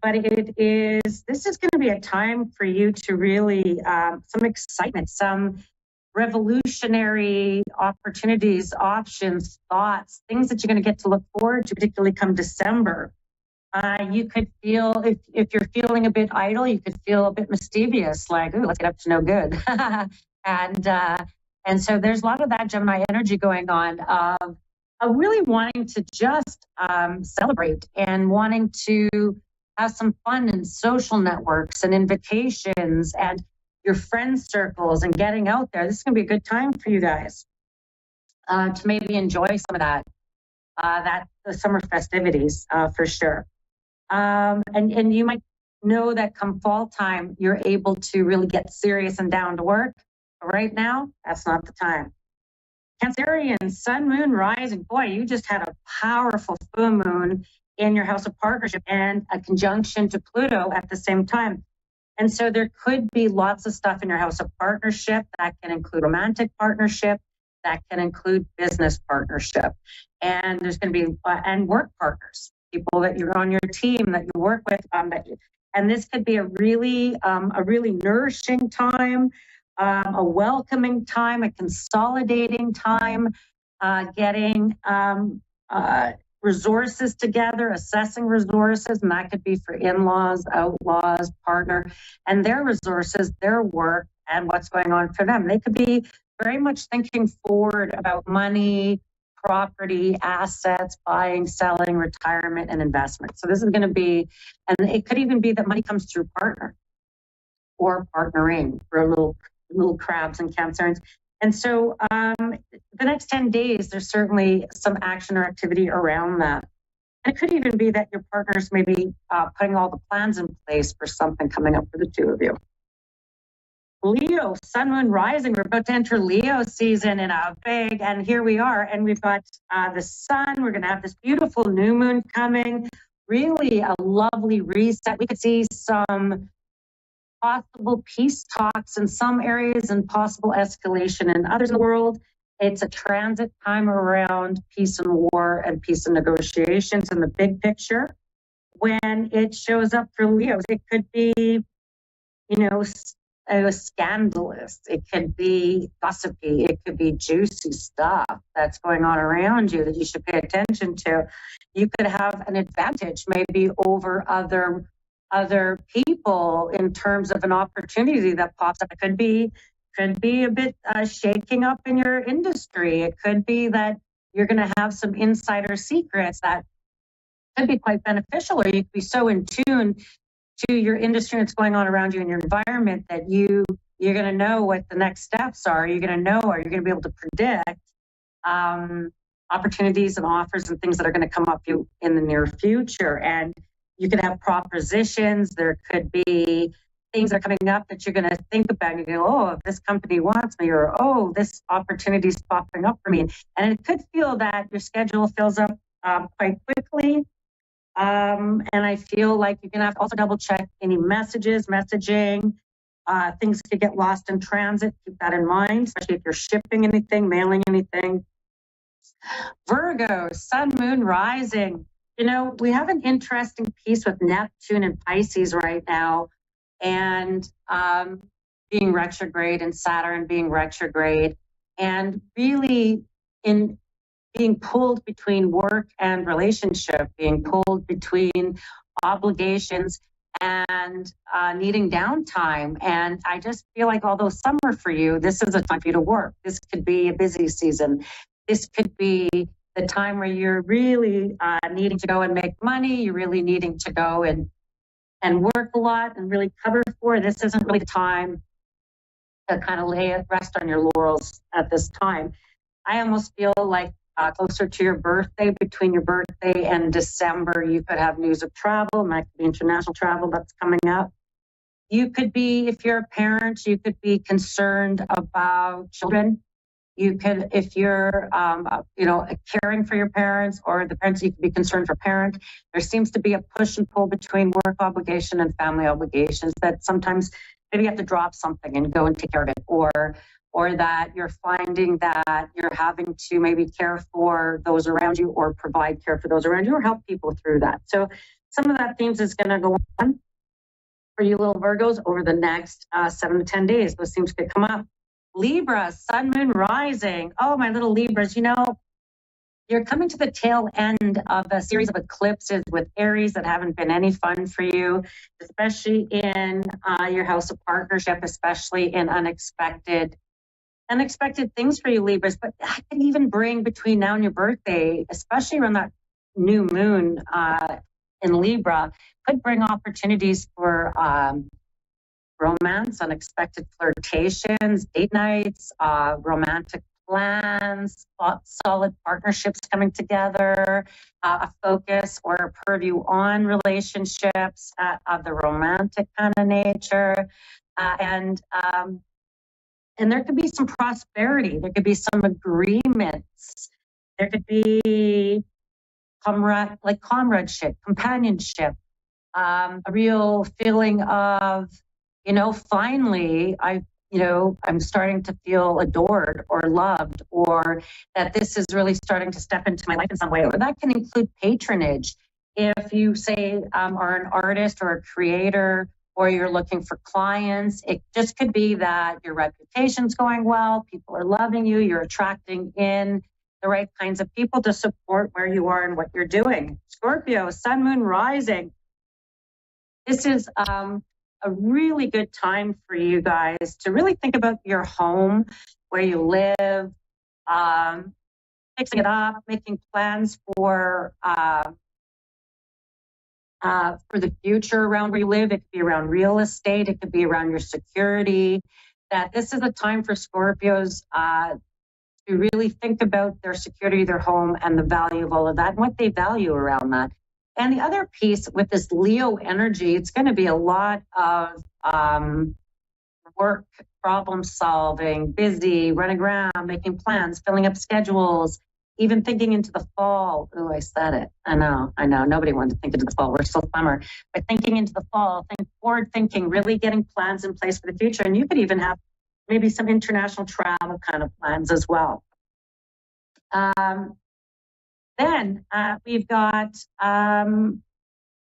But this is going to be a time for you to really, some excitement, some revolutionary opportunities, options, thoughts, things that you're going to get to look forward to, particularly come December. You could feel, if you're feeling a bit idle, you could feel a bit mischievous, like, ooh, let's get up to no good. And so there's a lot of that Gemini energy going on of really wanting to just celebrate and wanting to have some fun and social networks and invitations and your friend circles and getting out there. This is going to be a good time for you guys to maybe enjoy some of the summer festivities for sure. And you might know that come fall time, you're able to really get serious and down to work. But right now, that's not the time. Cancerian, Sun, Moon, Rising. Boy, you just had a powerful full moon in your house of partnership and a conjunction to Pluto at the same time. And so there could be lots of stuff in your house of partnership that can include romantic partnership, that can include business partnership. And there's going to be, and work partners, people that you're on your team that you work with. And this could be a really nourishing time, a welcoming time, a consolidating time, getting resources together, assessing resources, and that could be for in-laws, outlaws, partner, and their resources, their work, and what's going on for them. They could be very much thinking forward about money, property, assets, buying, selling, retirement, and investment. So this is going to be, and it could even be that money comes through partner. or partnering for little crabs and cancers. And so the next 10 days, there's certainly some action or activity around that. And it could even be that your partners may be putting all the plans in place for something coming up for the two of you. Leo, sun, moon, rising. We're about to enter Leo season in a big, and here we are. And we've got the sun. We're going to have this beautiful new moon coming. Really a lovely reset. We could see some possible peace talks in some areas and possible escalation in others in the world. It's a transit time around peace and war and peace and negotiations in the big picture. When it shows up for Leos, it could be, scandalous. It could be gossipy. It could be juicy stuff that's going on around you that you should pay attention to. You could have an advantage maybe over other people in terms of an opportunity that pops up. It could be a bit shaking up in your industry. It could be that you're going to have some insider secrets that could be quite beneficial, or you could be so in tune to your industry and what's going on around you in your environment that you're going to know what the next steps are. You're going to know, or you're going to be able to predict opportunities and offers and things that are going to come up you in the near future. And you could have propositions. There could be things that are coming up that you're going to think about. And you go, oh, if this company wants me, or, oh, this opportunity is popping up for me. And it could feel that your schedule fills up quite quickly. And I feel like you're going to have to also double check any messaging. Things could get lost in transit. Keep that in mind, especially if you're shipping anything, mailing anything. Virgo, sun, moon, rising. We have an interesting piece with Neptune and Pisces right now, and being retrograde, and Saturn being retrograde, and really in being pulled between work and relationship, being pulled between obligations and needing downtime. And I just feel like, although summer for you, this is a time for you to work. This could be a busy season. This could be the time where you're really needing to go and make money. You're really needing to go and work a lot and really cover for. This isn't really the time to kind of rest on your laurels at this time. I almost feel like closer to your birthday, between your birthday and December, you could have news of travel. It might be international travel that's coming up. You could be, if you're a parent, you could be concerned about children. You could, if you're, caring for your parents or the parents, you could be concerned for parents. There seems to be a push and pull between work obligation and family obligations that sometimes maybe you have to drop something and go and take care of it, or that you're finding that you're having to maybe care for those around you or provide care for those around you or help people through that. So some of that themes is going to go on for you little Virgos over the next 7 to 10 days. Those themes could come up. Libra, sun, moon, rising. Oh, my little Libras, you're coming to the tail end of a series of eclipses with Aries that haven't been any fun for you, especially in your house of partnership, especially in unexpected things for you, Libras. But I could even bring between now and your birthday, especially around that new moon in Libra, could bring opportunities for romance, unexpected flirtations, date nights, romantic plans, solid partnerships coming together, a focus or a purview on relationships of the romantic kind of nature. And there could be some prosperity. There could be some agreements. There could be comradeship, companionship, a real feeling of, finally, I'm starting to feel adored or loved, or that this is really starting to step into my life in some way. Or that can include patronage. If you say are an artist or a creator, or you're looking for clients, it just could be that your reputation's going well, people are loving you, you're attracting in the right kinds of people to support where you are and what you're doing. Scorpio, sun, moon, rising. This is a really good time for you guys to really think about your home, where you live, fixing it up, making plans for for the future around where you live. It could be around real estate. It could be around your security. That this is a time for Scorpios to really think about their security, their home, and the value of all of that and what they value around that. And the other piece with this Leo energy, it's going to be a lot of work, problem solving, busy, running around, making plans, filling up schedules, even thinking into the fall. Oh, I said it. I know. Nobody wanted to think into the fall. We're still summer. But thinking into the fall, forward thinking, really getting plans in place for the future. And you could even have maybe some international travel kind of plans as well. Then we've got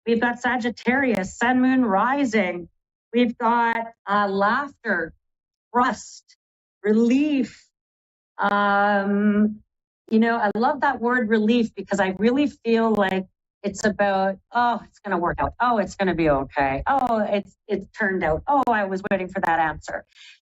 Sagittarius, Sun, Moon, Rising. We've got laughter, trust, relief. I love that word relief because I really feel like it's about, oh, it's going to work out. Oh, it's going to be okay. Oh, it turned out. Oh, I was waiting for that answer.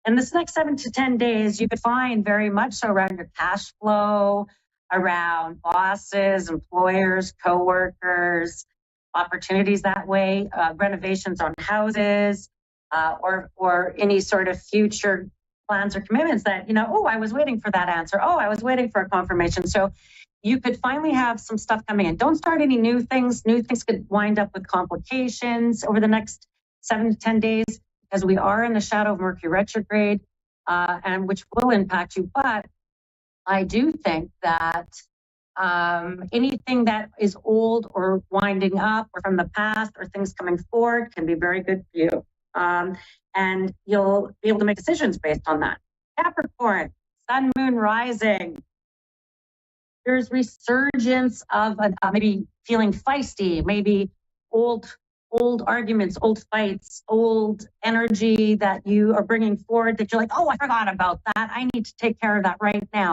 And this next 7 to 10 days, you could find very much so around your cash flow, around bosses, employers, coworkers, opportunities that way, renovations on houses, or any sort of future plans or commitments that, oh, I was waiting for that answer. Oh, I was waiting for a confirmation. So you could finally have some stuff coming in. Don't start any new things. New things could wind up with complications over the next 7 to 10 days because we are in the shadow of Mercury retrograde, and which will impact you. But I do think that anything that is old or winding up or from the past or things coming forward can be very good for you. And you'll be able to make decisions based on that. Capricorn, Sun, Moon, Rising. There's resurgence of maybe feeling feisty, maybe old arguments, old fights, old energy that you are bringing forward that you're like, oh, I forgot about that. I need to take care of that right now.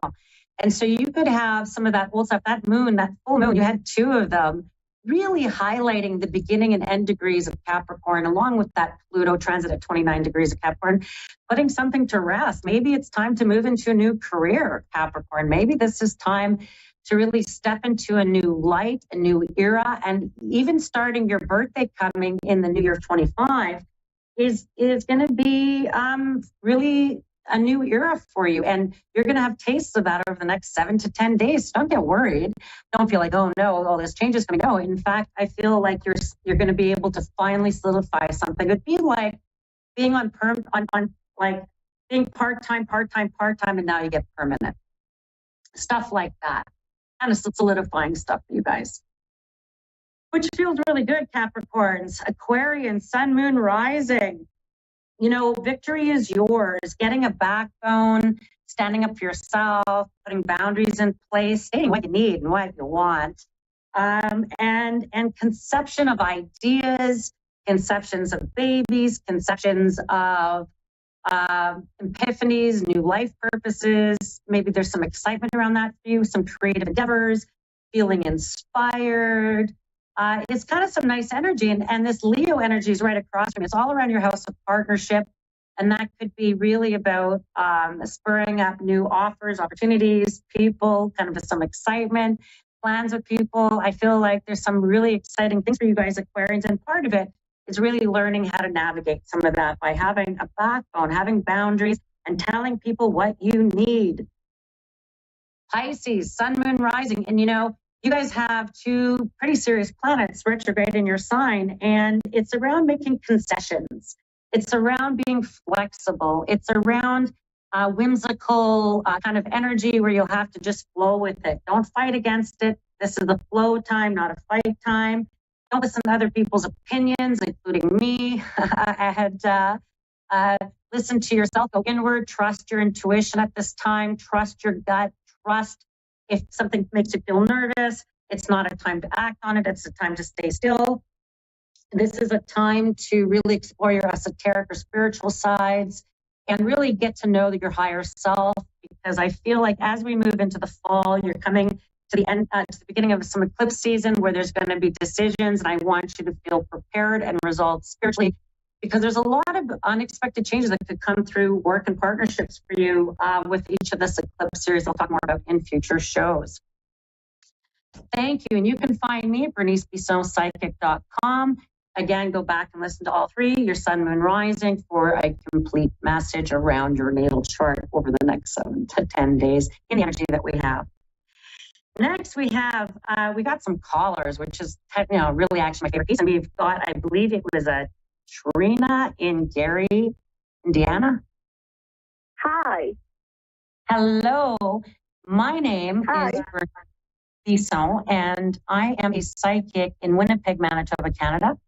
And so you could have some of that old stuff, that moon, that full moon, you had 2 of them, really highlighting the beginning and end degrees of Capricorn, along with that Pluto transit at 29 degrees of Capricorn, putting something to rest. Maybe it's time to move into a new career, Capricorn. Maybe this is time to really step into a new light, a new era, and even starting your birthday coming in the new year of 25 is going to be really a new era for you. And you're going to have tastes of that over the next 7 to 10 days. So don't get worried. Don't feel like, oh no, all this change is going to go. In fact, I feel like you're going to be able to finally solidify something. It'd be like being on like being part-time, and now you get permanent. Stuff like that. Kind of solidifying stuff for you guys. Which feels really good, Capricorns. Aquarian, Sun, Moon, Rising. Victory is yours. Getting a backbone, standing up for yourself, putting boundaries in place, stating what you need and what you want, and conception of ideas, conceptions of babies, conceptions of epiphanies, new life purposes. Maybe there's some excitement around that for you, some creative endeavors, feeling inspired. It's kind of some nice energy, and this Leo energy is right across from you. It's all around your house of partnership, and that could be really about spurring up new offers, opportunities, people, kind of some excitement, plans with people. I feel like there's some really exciting things for you guys, Aquarians, and part of it is really learning how to navigate some of that by having a backbone, having boundaries, and telling people what you need. Pisces, Sun, Moon, Rising, and you guys have 2 pretty serious planets retrograde in your sign, and it's around making concessions. It's around being flexible. It's around whimsical kind of energy where you'll have to just flow with it. Don't fight against it. This is the flow time, not a fight time. Don't listen to other people's opinions, including me. Listen to yourself, go inward, trust your intuition at this time, trust your gut, trust if something makes you feel nervous. It's not a time to act on it. It's a time to stay still. This is a time to really explore your esoteric or spiritual sides and really get to know your higher self, because I feel like as we move into the fall, you're coming to the end, to the beginning of some eclipse season where there's going to be decisions, and I want you to feel prepared and resolved spiritually, because there's a lot of unexpected changes that could come through work and partnerships for you with each of this eclipse series I'll talk more about in future shows. Thank you. And you can find me at bernicebissonpsychic.com. Again, go back and listen to all three, your sun, moon, rising, for a complete message around your natal chart over the next 7 to 10 days in the energy that we have. Next, we got some callers, which is really actually my favorite piece. And we've got, I believe it was a Trina in Gary, Indiana. Hi. Hello. My name is Bisson, and I am a psychic in Winnipeg, Manitoba, Canada.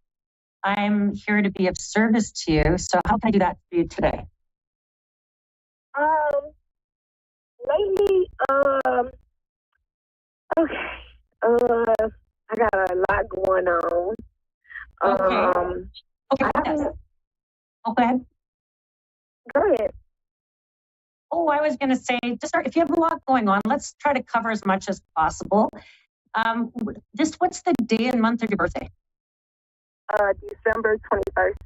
I'm here to be of service to you. So how can I do that for you today? Lately, okay. I got a lot going on. Okay. Okay. Go ahead. Oh, I was going to say, to start, if you have a lot going on, let's try to cover as much as possible. What's the day and month of your birthday? December 21st.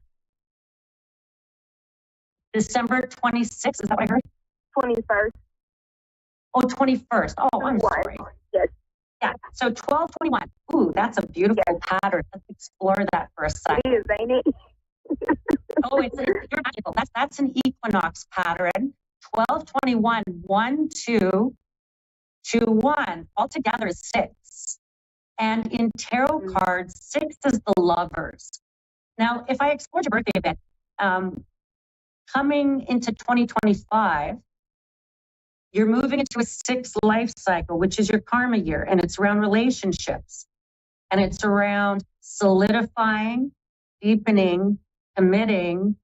December 26th, is that what I heard? 21st. Oh, 21st. Oh, I'm sorry. Yes. Yeah, so 1221. Ooh, that's a beautiful pattern. Let's explore that for a second. It is, ain't it? Oh, you're magical. That's an equinox pattern. 1221, 1, 2, 2, 1. Altogether is 6. And in tarot cards, 6 is the lovers. Now, if I explored your birthday a bit, coming into 2025, you're moving into a 6th life cycle, which is your karma year, and it's around relationships. And it's around solidifying, deepening, committing,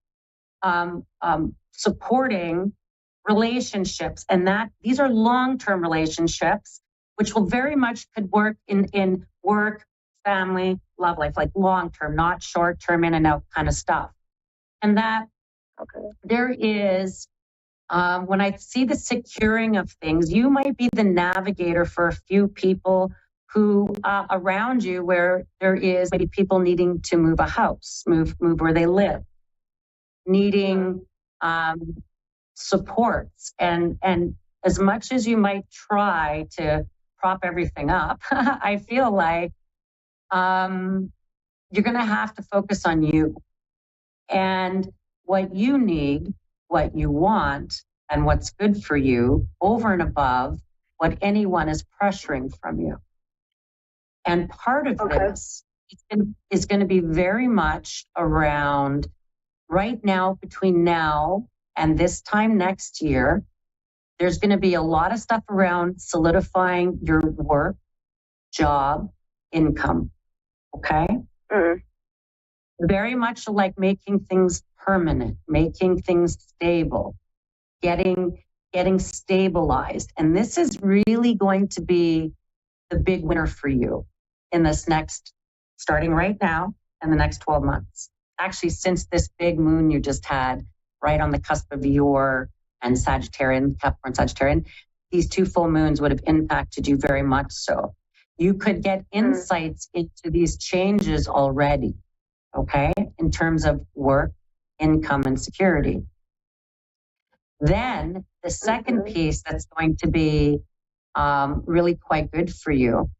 supporting relationships. And these are long-term relationships, which will very much could work in work, family, love life, like long-term, not short-term, in and out kind of stuff. And that there is, when I see the securing of things, you might be the navigator for a few people who around you, where there is maybe people needing to move a house, move where they live, needing supports. And as much as you might try to prop everything up, I feel like you're going to have to focus on you and what you need, what you want, and what's good for you over and above what anyone is pressuring from you. And part of this is going to be very much around right now, between now and this time next year. There's going to be a lot of stuff around solidifying your work, job, income. Okay? Very much like making things permanent, making things stable, getting stabilized. And this is really going to be the big winner for you in this starting right now and the next 12 months. Actually, since this big moon you just had right on the cusp of your and Sagittarian, Capricorn, Sagittarian, these 2 full moons would have impacted you very much so. You could get insights into these changes already, okay, in terms of work, income, and security. Then the second piece that's going to be really quite good for you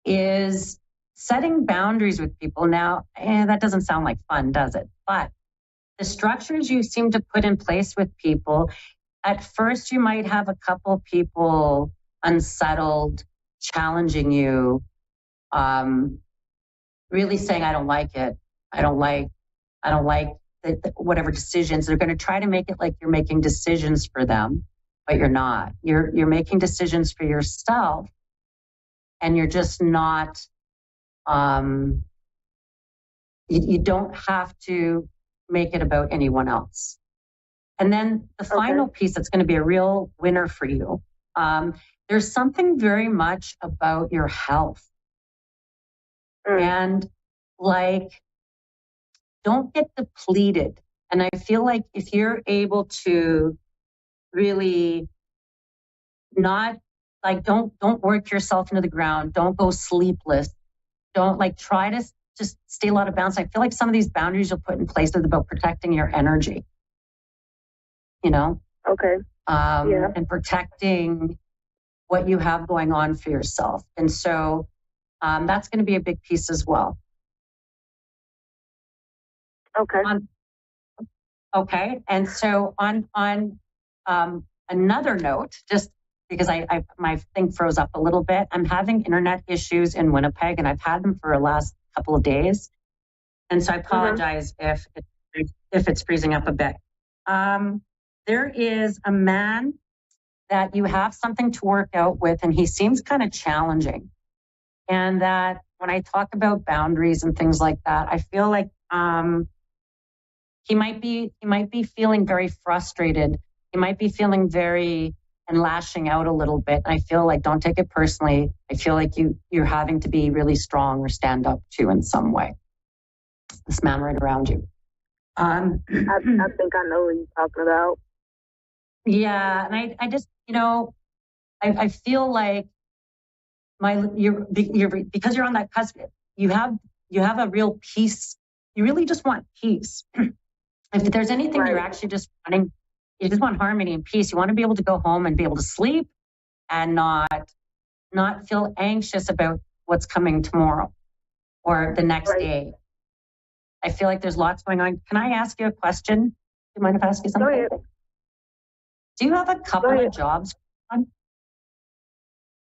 is setting boundaries with people. Now, that doesn't sound like fun, does it? But the structures you seem to put in place with people, at first you might have a couple people unsettled, challenging you, really saying, I don't like it. I don't like whatever decisions. They're going to try to make it like you're making decisions for them, but you're not. You're making decisions for yourself, and you're just not, you don't have to make it about anyone else. And then the final piece that's going to be a real winner for you, there's something very much about your health. And don't get depleted. And I feel like if you're able to really not, don't work yourself into the ground, don't go sleepless, don't try to just stay a lot of bounds. I feel like some of these boundaries you'll put in place is about protecting your energy, and protecting what you have going on for yourself. And so that's going to be a big piece as well. Okay. Okay. And so on another note, just because my thing froze up a little bit, I'm having internet issues in Winnipeg, and I've had them for the last couple of days. And so I apologize if it's freezing up a bit. There is a man that you have something to work out with, and he seems kind of challenging. And that when I talk about boundaries and things like that, I feel like he might be feeling very frustrated. He might be feeling and lashing out a little bit. I feel like, don't take it personally. I feel like you're having to be really strong or stand up to in some way. This man right around you. I think I know what you're talking about. Yeah, and I just, I feel like you're because you're on that cusp. You have a real peace. You really just want peace. If there's anything you're actually just wanting, you just want harmony and peace. You want to be able to go home and be able to sleep and not feel anxious about what's coming tomorrow or the next day. I feel like there's lots going on. Can I ask you a question? Do you mind if I ask you something? Go ahead. Do you have a couple of jobs on?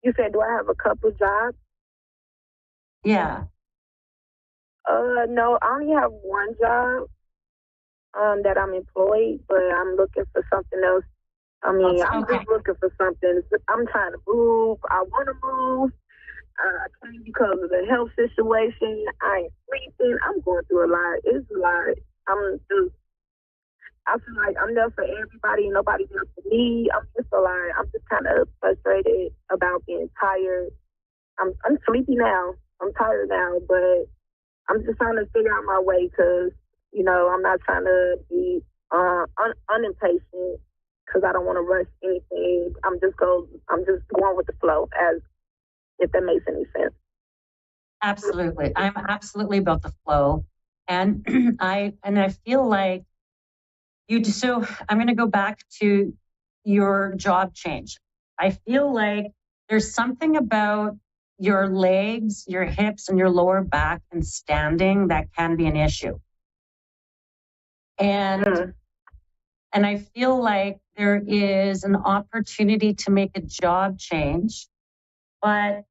You said, do I have a couple jobs? Yeah. No, I only have one job that I'm employed, but I'm looking for something else. I mean, I'm just looking for something. I'm trying to move. I want to move. I can't because of the health situation. I ain't sleeping. I'm going through a lot. It's a lot. I feel like I'm there for everybody. Nobody there for me. I'm just a lot. I'm just kind of frustrated about being tired. I'm sleepy now. I'm tired now, but I'm just trying to figure out my way because, I'm not trying to be unimpatient because I don't want to rush anything. I'm just going with the flow, as if that makes any sense. Absolutely. I'm absolutely about the flow. And I feel like so I'm going to go back to your job change. I feel like there's something about your legs, your hips, and your lower back and standing that can be an issue. And I feel like there is an opportunity to make a job change, but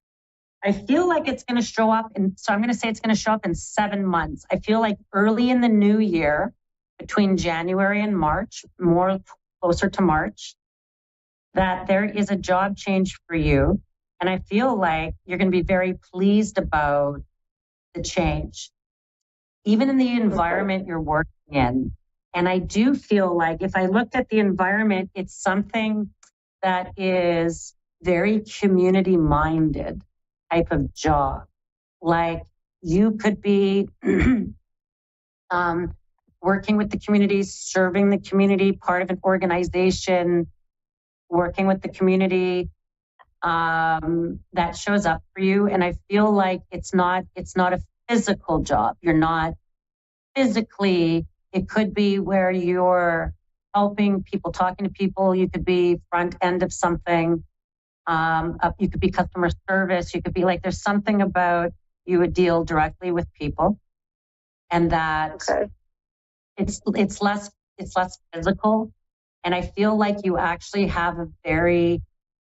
I feel like it's going to show up. So I'm going to say it's going to show up in 7 months. I feel like early in the new year, between January and March, more closer to March, that there is a job change for you. And I feel like you're going to be very pleased about the change, even in the environment you're working in. And I do feel like if I looked at the environment, it's something that is very community minded type of job. Like you could be working with the community, serving the community, part of an organization, working with the community that shows up for you. And I feel like it's not a physical job. You're not physically, it could be where you're helping people, talking to people. You could be front end of something. You could be customer service. You could be like, there's something about you would deal directly with people, and that it's less physical. And I feel like you actually have a very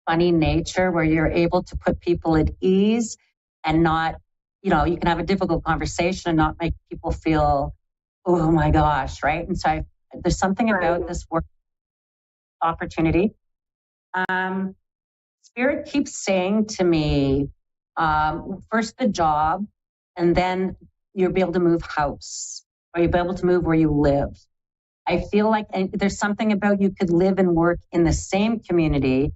funny nature where you're able to put people at ease and not, you can have a difficult conversation and not make people feel, oh my gosh, right? And so there's something about this work opportunity. Spirit keeps saying to me, first the job, and then you'll be able to move house, or you'll be able to move where you live. I feel like there's something about you could live and work in the same community,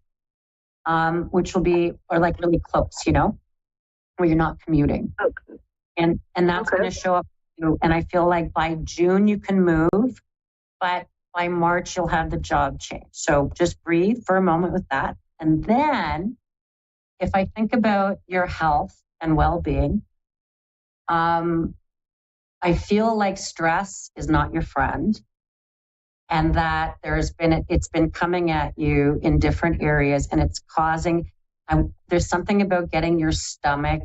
which will be, or like really close, where you're not commuting. Okay. And that's going to show up. And I feel like by June you can move, but by March you'll have the job change. So just breathe for a moment with that. And then if I think about your health and well-being, I feel like stress is not your friend, and that it's been coming at you in different areas, and it's causing, there's something about getting your stomach,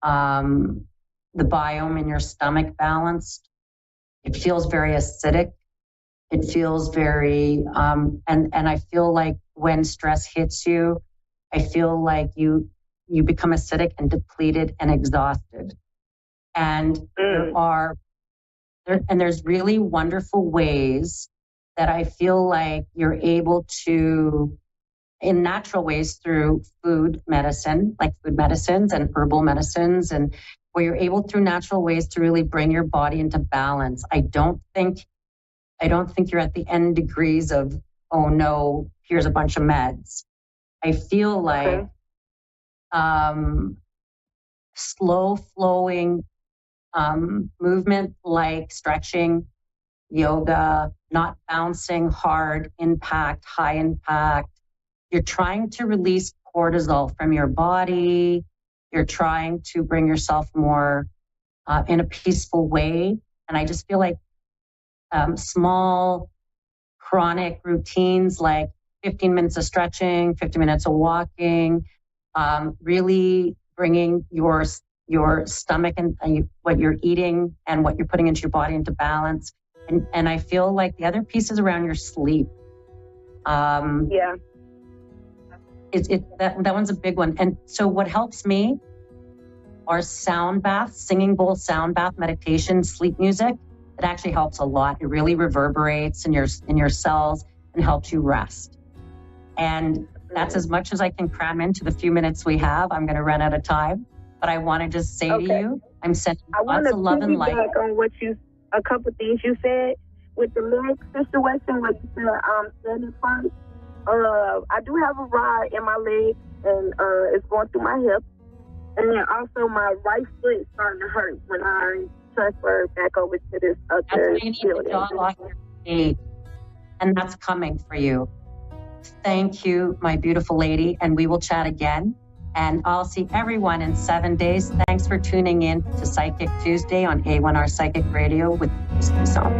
the biome in your stomach balanced. It feels very acidic. It feels very, and I feel like when stress hits you, I feel like you become acidic and depleted and exhausted. And there's really wonderful ways that I feel like you're able to, in natural ways through food medicine, like food medicines and herbal medicines, and where you're able through natural ways to really bring your body into balance. I don't think you're at the end degrees of, oh no, here's a bunch of meds. I feel like slow flowing movement like stretching, yoga, not bouncing hard impact, high impact. You're trying to release cortisol from your body. You're trying to bring yourself more in a peaceful way. And I just feel like small chronic routines like 15 minutes of stretching, 50 minutes of walking, really bringing your stomach and what you're eating and what you're putting into your body into balance. And I feel like the other piece is around your sleep. That one's a big one. And so what helps me are sound baths, singing bowl sound bath meditation, sleep music. It actually helps a lot. It really reverberates in your cells and helps you rest. And that's as much as I can cram into the few minutes we have. I'm going to run out of time, but I want to just say to you, I'm sending lots of love and light. On what a couple things you said with the leg situation, like you said, standing first. I do have a rod in my leg, and it's going through my hip, and then also my right foot is starting to hurt when I transfer back over to this other building. And that's coming for you. Thank you, my beautiful lady, and we will chat again. And I'll see everyone in 7 days. Thanks for tuning in to Psychic Tuesday on A1R Psychic Radio with Christy Song.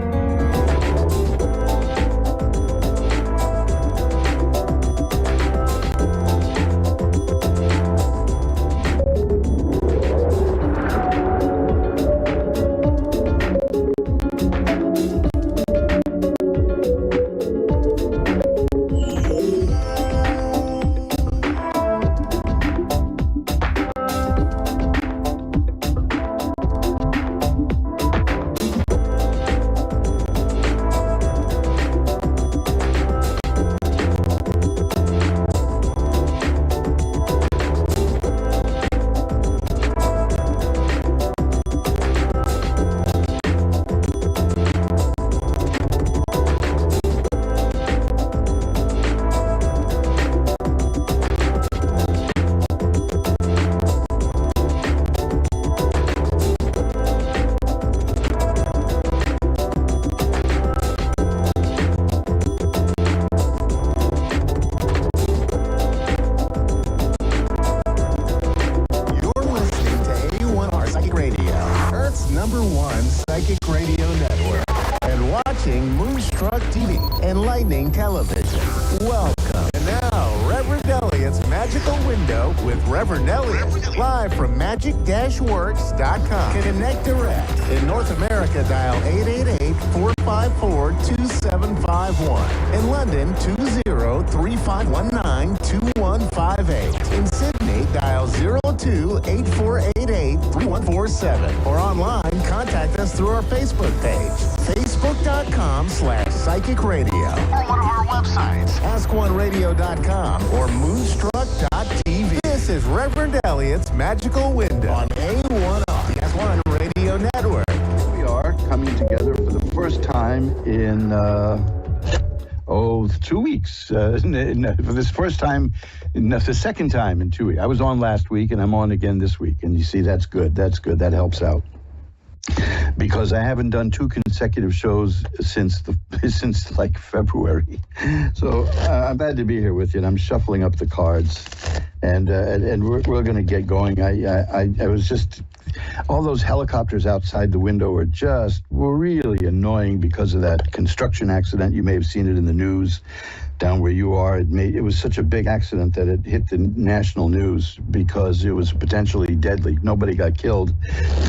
watching Moonstruck TV and Lightning Television. Welcome. And now, Reverend Elliot's Magical Window with Reverend Elliot, live from magic-works.com. Connect direct. In North America, dial 888-454-2751. In London, 20-3519-2158. In Sydney, dial 02-8488-3147. Or online, contact us through our Facebook page, facebook.com/psychic radio. Or one of our websites, askoneradio.com or moonstruck.tv. This is Reverend Elliot's Magical Window on A1R, the A1R Radio Network. We are coming together for the first time in 2 weeks. For this first time, the second time in 2 weeks. I was on last week, and I'm on again this week. And you see, that's good. That's good. That helps out. Because I haven't done 2 consecutive shows since like February. So I'm glad to be here with you, and I'm shuffling up the cards, and we're going to get going. I was just All those helicopters outside the window were really annoying because of that construction accident. You may have seen it in the news down where you are. It was such a big accident that it hit the national news because it was potentially deadly. Nobody got killed,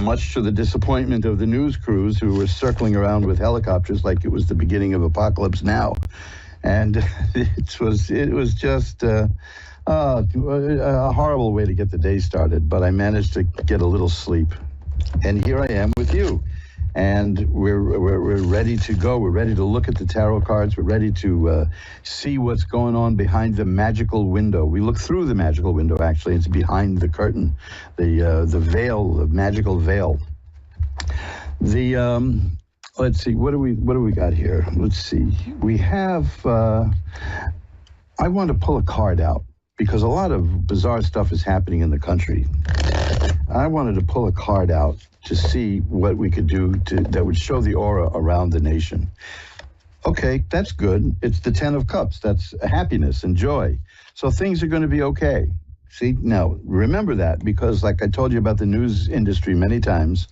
much to the disappointment of the news crews who were circling around with helicopters like it was the beginning of Apocalypse Now. And it was just a horrible way to get the day started, but I managed to get a little sleep. And here I am with you. And we're ready to go. We're ready to look at the tarot cards. We're ready to see what's going on behind the magical window. We look through the magical window, actually. It's behind the curtain, the veil, the magical veil. Let's see, what do we got here? Let's see. We have, I want to pull a card out because a lot of bizarre stuff is happening in the country. I wanted to pull a card out to see what we could do that would show the aura around the nation. Okay, that's good. It's the 10 of Cups. That's happiness and joy. So things are going to be okay. See, now remember that, because like I told you about the news industry many times,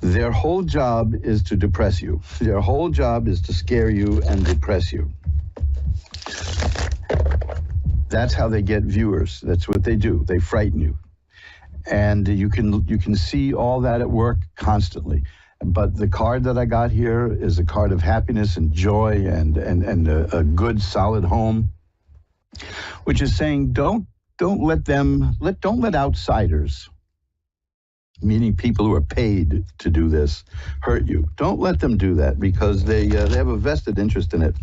their whole job is to depress you. Their whole job is to scare you and depress you. That's how they get viewers. That's what they do. They frighten you. And you can see all that at work constantly. But the card that I got here is a card of happiness and joy and a good solid home, which is saying don't let outsiders, meaning people who are paid to do this, hurt you. Don't let them do that because they have a vested interest in it.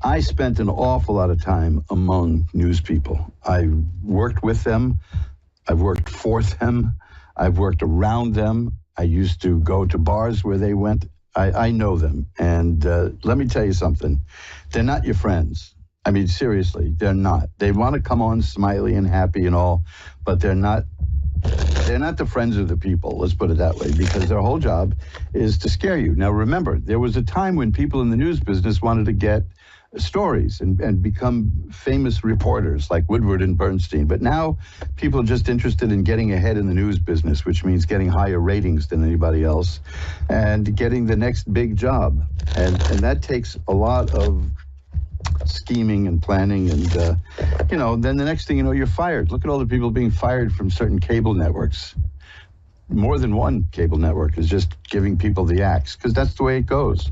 I spent an awful lot of time among news people. I worked with them. I've worked for them. I've worked around them. I used to go to bars where they went. I know them. And let me tell you something. They're not your friends. I mean, seriously, they're not. They want to come on smiley and happy and all, but they're not the friends of the people, let's put it that way, because their whole job is to scare you. Now, remember, there was a time when people in the news business wanted to get stories and become famous reporters like Woodward and Bernstein. But now people are just interested in getting ahead in the news business, which means getting higher ratings than anybody else and getting the next big job. And that takes a lot of scheming and planning and, then the next thing you know, you're fired. Look at all the people being fired from certain cable networks. More than one cable network is just giving people the axe because that's the way it goes.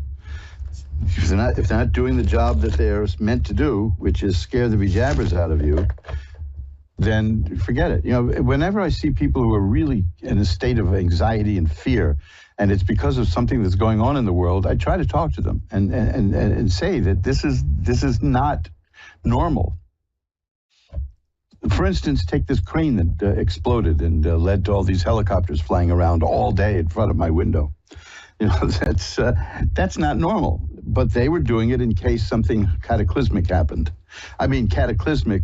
If they're not doing the job that they're meant to do, which is scare the bejabbers out of you, then forget it. Whenever I see people who are really in a state of anxiety and fear, and it's because of something that's going on in the world, I try to talk to them and say that this is not normal. For instance, take this crane that exploded and led to all these helicopters flying around all day in front of my window. That's not normal. But they were doing it in case something cataclysmic happened. I mean, cataclysmic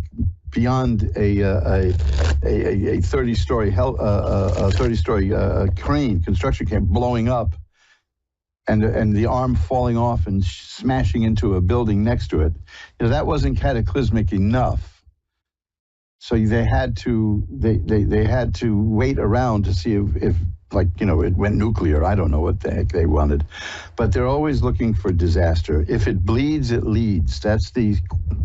beyond a 30-story crane, construction camp blowing up, and the arm falling off and smashing into a building next to it. That wasn't cataclysmic enough. So they had to wait around to see if it went nuclear. I don't know what the heck they wanted. But they're always looking for disaster. If it bleeds, it leads. That's the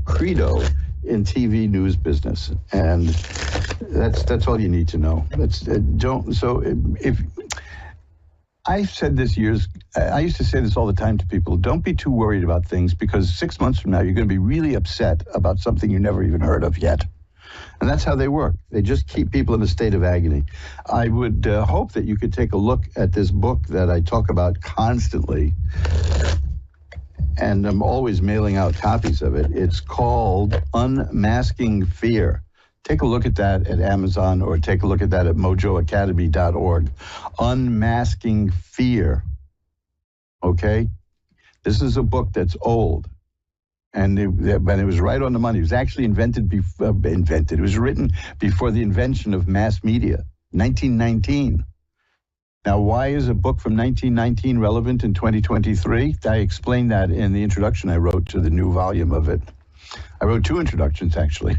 credo in TV news business. And that's all you need to know. If I said this I used to say this all the time to people, don't be too worried about things because 6 months from now, you're going to be really upset about something you never even heard of yet. And that's how they work. They just keep people in a state of agony. I would hope that you could take a look at this book that I talk about constantly. And I'm always mailing out copies of it. It's called Unmasking Fear. Take a look at that at Amazon or take a look at that at mojoacademy.org. Unmasking Fear. Okay? This is a book that's old. And it was right on the money. It was actually It was written before the invention of mass media, 1919. Now, why is a book from 1919 relevant in 2023? I explained that in the introduction I wrote to the new volume of it. I wrote 2 introductions, actually,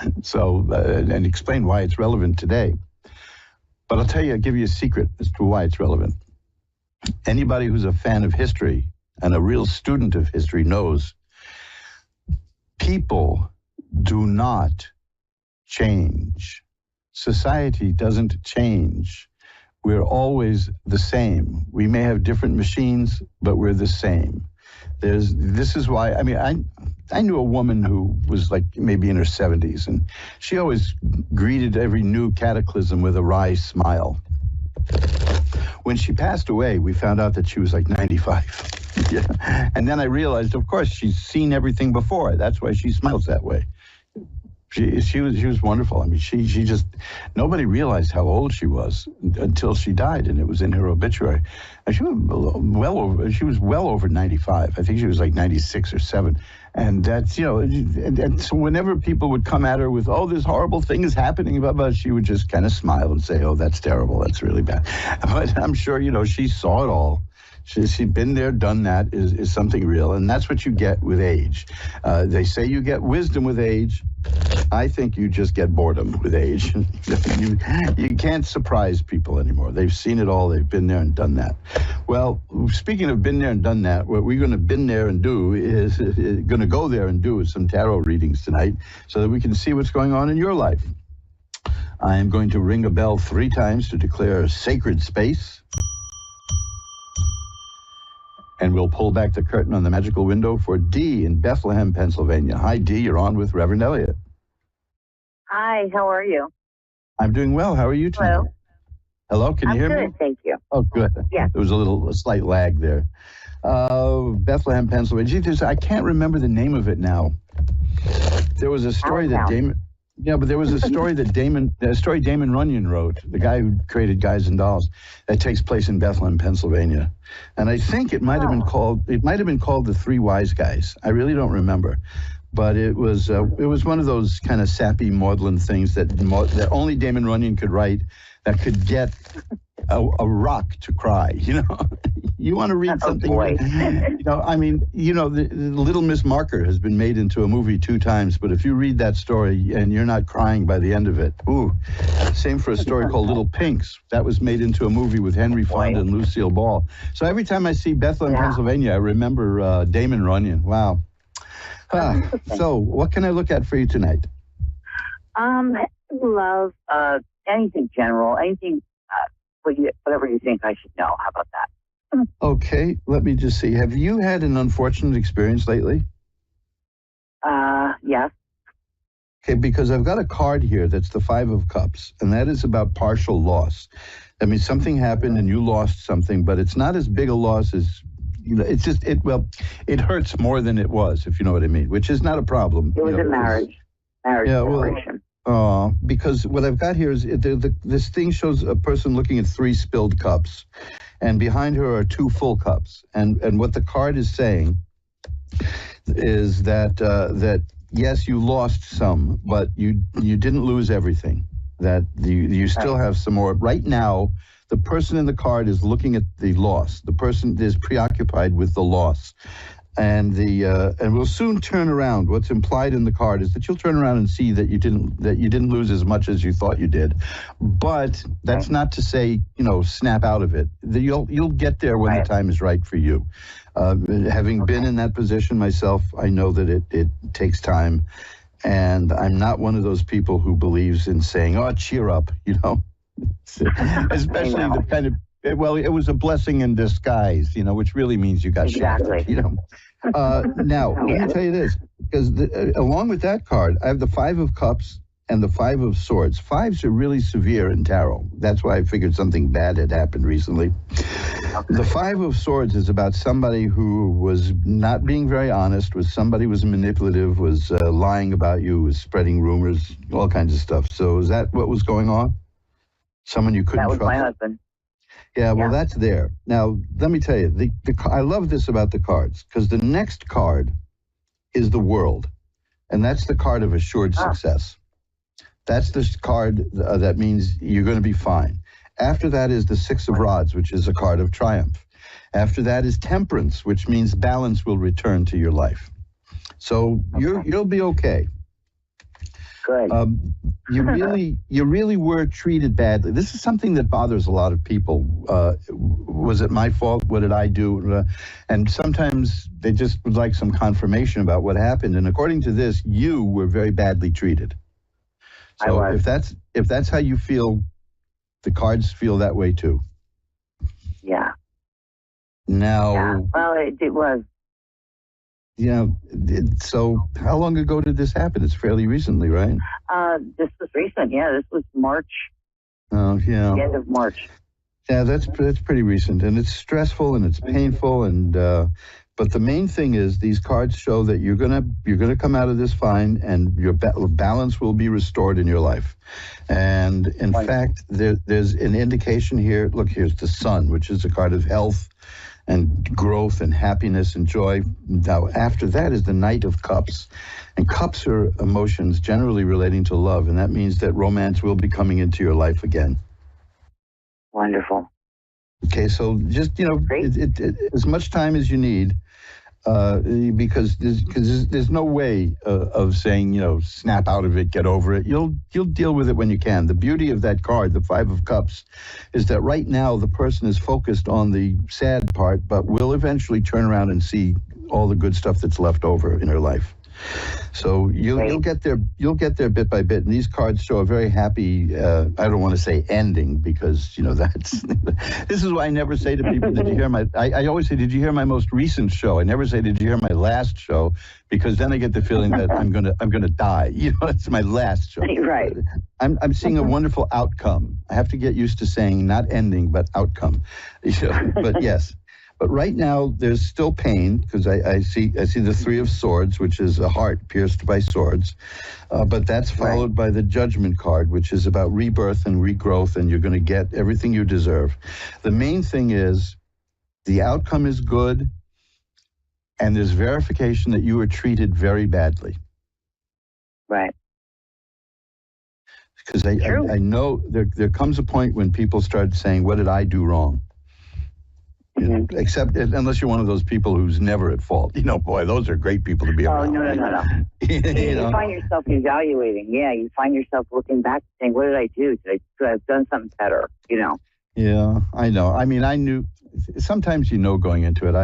and explained why it's relevant today. But I'll tell you, I'll give you a secret as to why it's relevant. Anybody who's a fan of history and a real student of history knows people do not change. Society doesn't change. We're always the same. We may have different machines, but we're the same. This is why, I knew a woman who was like maybe in her 70s, and she always greeted every new cataclysm with a wry smile. When she passed away, we found out that she was like 95. Yeah. And then I realized, of course, she's seen everything before. That's why she smiles that way. She was wonderful. I mean, she just, nobody realized how old she was until she died, and it was in her obituary. And she was well over 95. I think she was like 96 or 7. And that's, and so whenever people would come at her with, oh, this horrible thing is happening, blah, blah, she would just kind of smile and say, oh, that's terrible. That's really bad. But I'm sure, she saw it all. She'd been there, done that, is something real. And that's what you get with age. They say you get wisdom with age. I think you just get boredom with age. You can't surprise people anymore. They've seen it all. They've been there and done that. Well, speaking of been there and done that, what we're going to been there and do is going to go there and do some tarot readings tonight so that we can see what's going on in your life. I am going to ring a bell 3 times to declare a sacred space. And we'll pull back the curtain on the magical window for Dee in Bethlehem, Pennsylvania. Hi, Dee. You're on with Reverend Elliot. Hi, how are you? I'm doing well. How are you tonight? Hello. Hello, can you hear me? Good, thank you. Oh, good. Yeah. There was a slight lag there. Bethlehem, Pennsylvania. Gee, I can't remember the name of it now. There was a story that Damon... Yeah, but there was a story that Damon Runyon wrote, the guy who created Guys and Dolls, that takes place in Bethlehem, Pennsylvania. And I think it might have been called The Three Wise Guys. I really don't remember. But it was one of those kind of sappy maudlin things that only Damon Runyon could write, that could get a rock to cry, You want to read something? The Little Miss Marker has been made into a movie 2 times, but if you read that story and you're not crying by the end of it, ooh. Same for a story called Little Pinks. That was made into a movie with Henry Fonda and Lucille Ball. So every time I see Bethlehem, Pennsylvania, I remember Damon Runyon. Wow. So what can I look at for you tonight? Love, anything general, anything, whatever you think I should know. How about that? Okay, let me just see. Have you had an unfortunate experience lately? Yes. Okay, because I've got a card here that's the 5 of Cups, and that is about partial loss. I mean, something happened and you lost something, but it's not as big a loss as, it's just, it hurts more than it was, if you know what I mean, which is not a problem. It was a marriage separation. Because what I've got here is this thing shows a person looking at 3 spilled cups, and behind her are 2 full cups. And what the card is saying is that yes, you lost some, but you didn't lose everything. That you still have some more. Right now, the person in the card is looking at the loss. The person is preoccupied with the loss. And we'll soon turn around. What's implied in the card is that you'll turn around and see that you didn't lose as much as you thought you did. But that's not to say, snap out of it. You'll get there when the time is right for you. Having been in that position myself, I know that it takes time. And I'm not one of those people who believes in saying, "Oh, cheer up," especially the kind of. Well, it was a blessing in disguise, which really means you got shattered, Now, let me tell you this, because along with that card, I have the 5 of Cups and the 5 of Swords. 5s are really severe in tarot. That's why I figured something bad had happened recently. The 5 of Swords is about somebody who was not being very honest, was manipulative, was lying about you, was spreading rumors, all kinds of stuff. So is that what was going on? Someone you couldn't trust? That was my husband. Yeah, well, that's there. Now, let me tell you, I love this about the cards, because the next card is the World, and that's the card of assured success. That's the card that means you're going to be fine. After that is the 6 of Rods, which is a card of triumph. After that is Temperance, which means balance will return to your life. So you'll be okay. Good. you really were treated badly. This is something that bothers a lot of people. Was it my fault? What did I do? And sometimes they just would like some confirmation about what happened. And according to this, you were very badly treated. So if that's how you feel, the cards feel that way too. Yeah. Now. Yeah. Well, it was. Yeah. So how long ago did this happen? It's fairly recently, right? This was recent. Yeah, this was March. Oh, yeah. The end of March. Yeah, that's pretty recent, and it's stressful and it's painful, and but the main thing is these cards show that you're gonna come out of this fine, and your balance will be restored in your life. And in fact, there's an indication here. Look, here's the Sun, which is a card of health and growth and happiness and joy. Now, after that is the Knight of Cups. And cups are emotions generally relating to love, and that means that romance will be coming into your life again. Wonderful. Okay, so just, as much time as you need, because there's no way of saying, snap out of it, get over it. You'll deal with it when you can. The beauty of that card, the Five of Cups, is that right now the person is focused on the sad part, but will eventually turn around and see all the good stuff that's left over in her life. So you'll get there bit by bit, and these cards show a very happy. I don't want to say ending, because that's. This is why I never say to people, "Did you hear my?" I always say, "Did you hear my most recent show?" I never say, "Did you hear my last show?" Because then I get the feeling that I'm gonna die. It's my last show. Right. I'm seeing a wonderful outcome. I have to get used to saying not ending, but outcome. But yes. But right now, there's still pain, because I see the Three of Swords, which is a heart pierced by swords. But that's followed by the Judgment card, which is about rebirth and regrowth, and you're going to get everything you deserve. The main thing is the outcome is good, and there's verification that you were treated very badly. Right. Because I know there comes a point when people start saying, what did I do wrong? Except unless you're one of those people who's never at fault. Boy, those are great people to be around. Oh, no. You find yourself evaluating. Yeah, you find yourself looking back and saying, what did I do? Could I have done something better? Yeah, I know. I mean, I knew. Sometimes going into it.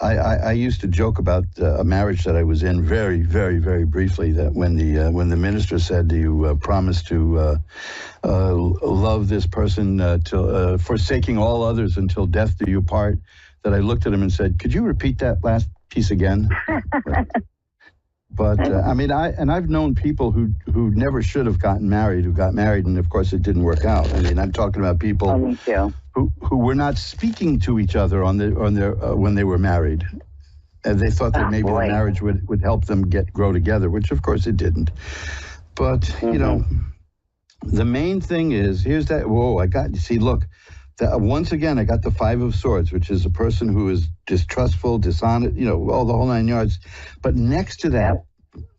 I used to joke about a marriage that I was in very, very, very briefly, that when the minister said, do you promise to love this person till forsaking all others until death do you part, that I looked at him and said, could you repeat that last piece again? But I've known people who never should have gotten married, who got married, and of course it didn't work out. I mean, I'm talking about people who were not speaking to each other on their when they were married. And they thought that maybe the marriage would help them grow together, which of course it didn't. But the main thing is, here's that. Whoa! Once again, I got the Five of Swords, which is a person who is distrustful, dishonest, all the whole nine yards. But next to that,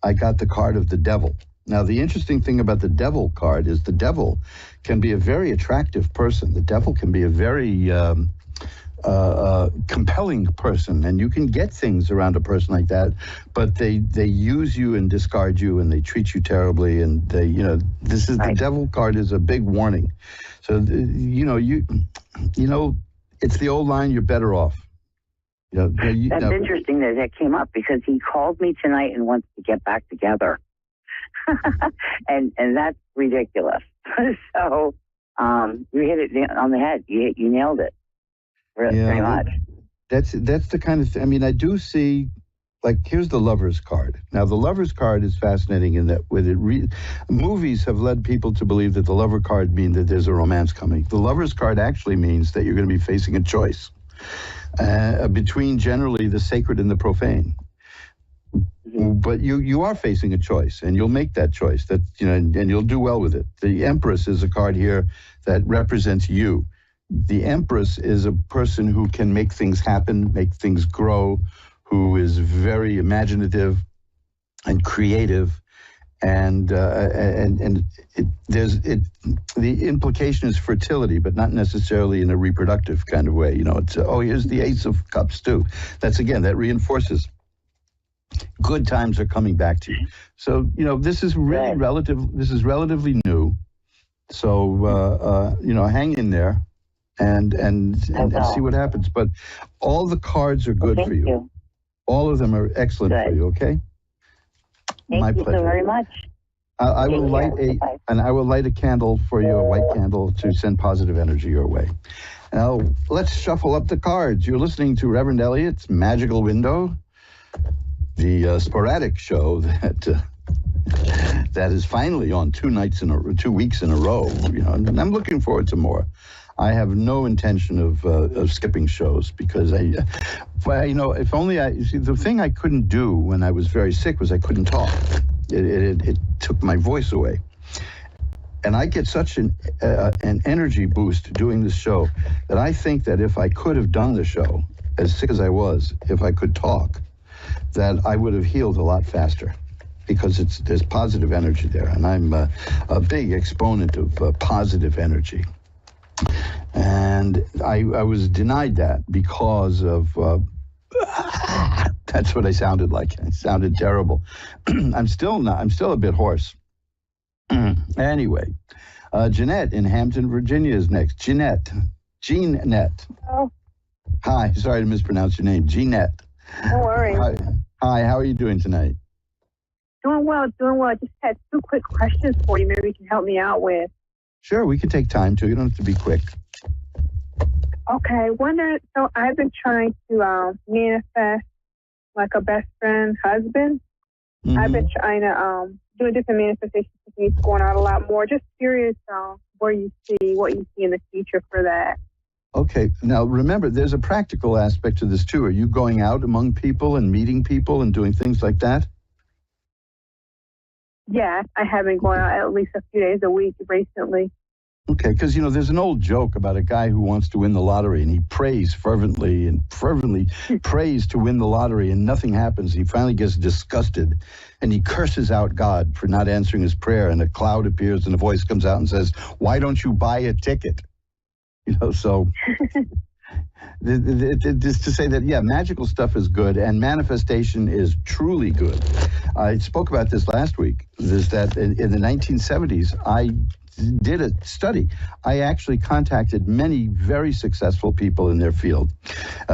I got the card of the Devil. Now, the interesting thing about the Devil card is the Devil can be a very attractive person. The Devil can be a very compelling person, and you can get things around a person like that, but they use you and discard you, and they treat you terribly, and the Devil card is a big warning. So it's the old line, you're better off. That's interesting that came up, because he called me tonight and wants to get back together. and that's ridiculous. So you hit it on the head. You nailed it. Very much. That's the kind of thing. I mean, I do see, here's the Lover's card. Now, the Lover's card is fascinating in that movies have led people to believe that the Lover card means that there's a romance coming. The Lover's card actually means that you're going to be facing a choice between generally the sacred and the profane. But you are facing a choice, and you'll make that choice, and you'll do well with it. The Empress is a card here that represents you. The Empress is a person who can make things happen, make things grow, who is very imaginative and creative, and the implication is fertility, but not necessarily in a reproductive kind of way. Here's the Ace of Cups too. That reinforces good times are coming back to you. So, this is really relatively new. So, hang in there and see what happens. But all the cards are good for you. All of them are excellent for you, okay? My pleasure. Thank you so very much. I will light a candle for you, a white candle, to send positive energy your way. Now, let's shuffle up the cards. You're listening to Reverend Elliott's Magical Window, the sporadic show that is finally on 2 weeks in a row. And I'm looking forward to more. I have no intention of skipping shows because if only the thing I couldn't do when I was very sick was I couldn't talk. It took my voice away. And I get such an energy boost doing this show that I think that if I could have done the show, as sick as I was, if I could talk, that I would have healed a lot faster because there's positive energy there. And I'm a big exponent of positive energy. And I was denied that because of... that's what I sounded like. I sounded terrible. I'm still a bit hoarse. Anyway, Jeanette in Hampton, Virginia is next. Jeanette. Oh. Hi, sorry to mispronounce your name. Jeanette. No worries. Hi, how are you doing tonight? Doing well. Just had 2 quick questions for you. Maybe you can help me out with. Sure, we can take time too. You don't have to be quick. Okay, so I've been trying to manifest like a best friend husband. Mm-hmm. I've been trying to do different manifestation techniques, going out a lot more. Just curious what you see in the future for that. Okay, now remember, there's a practical aspect to this too. Are you going out among people and meeting people and doing things like that? Yeah, I have been going out at least a few days a week recently. Okay, because, there's an old joke about a guy who wants to win the lottery, and he prays fervently prays to win the lottery, and nothing happens. He finally gets disgusted, and he curses out God for not answering his prayer, and a cloud appears, and a voice comes out and says, "Why don't you buy a ticket?" So... Just to say that, yeah, magical stuff is good, and manifestation is truly good. I spoke about this last week, is that in the 1970s, I did a study. I actually contacted many very successful people in their field.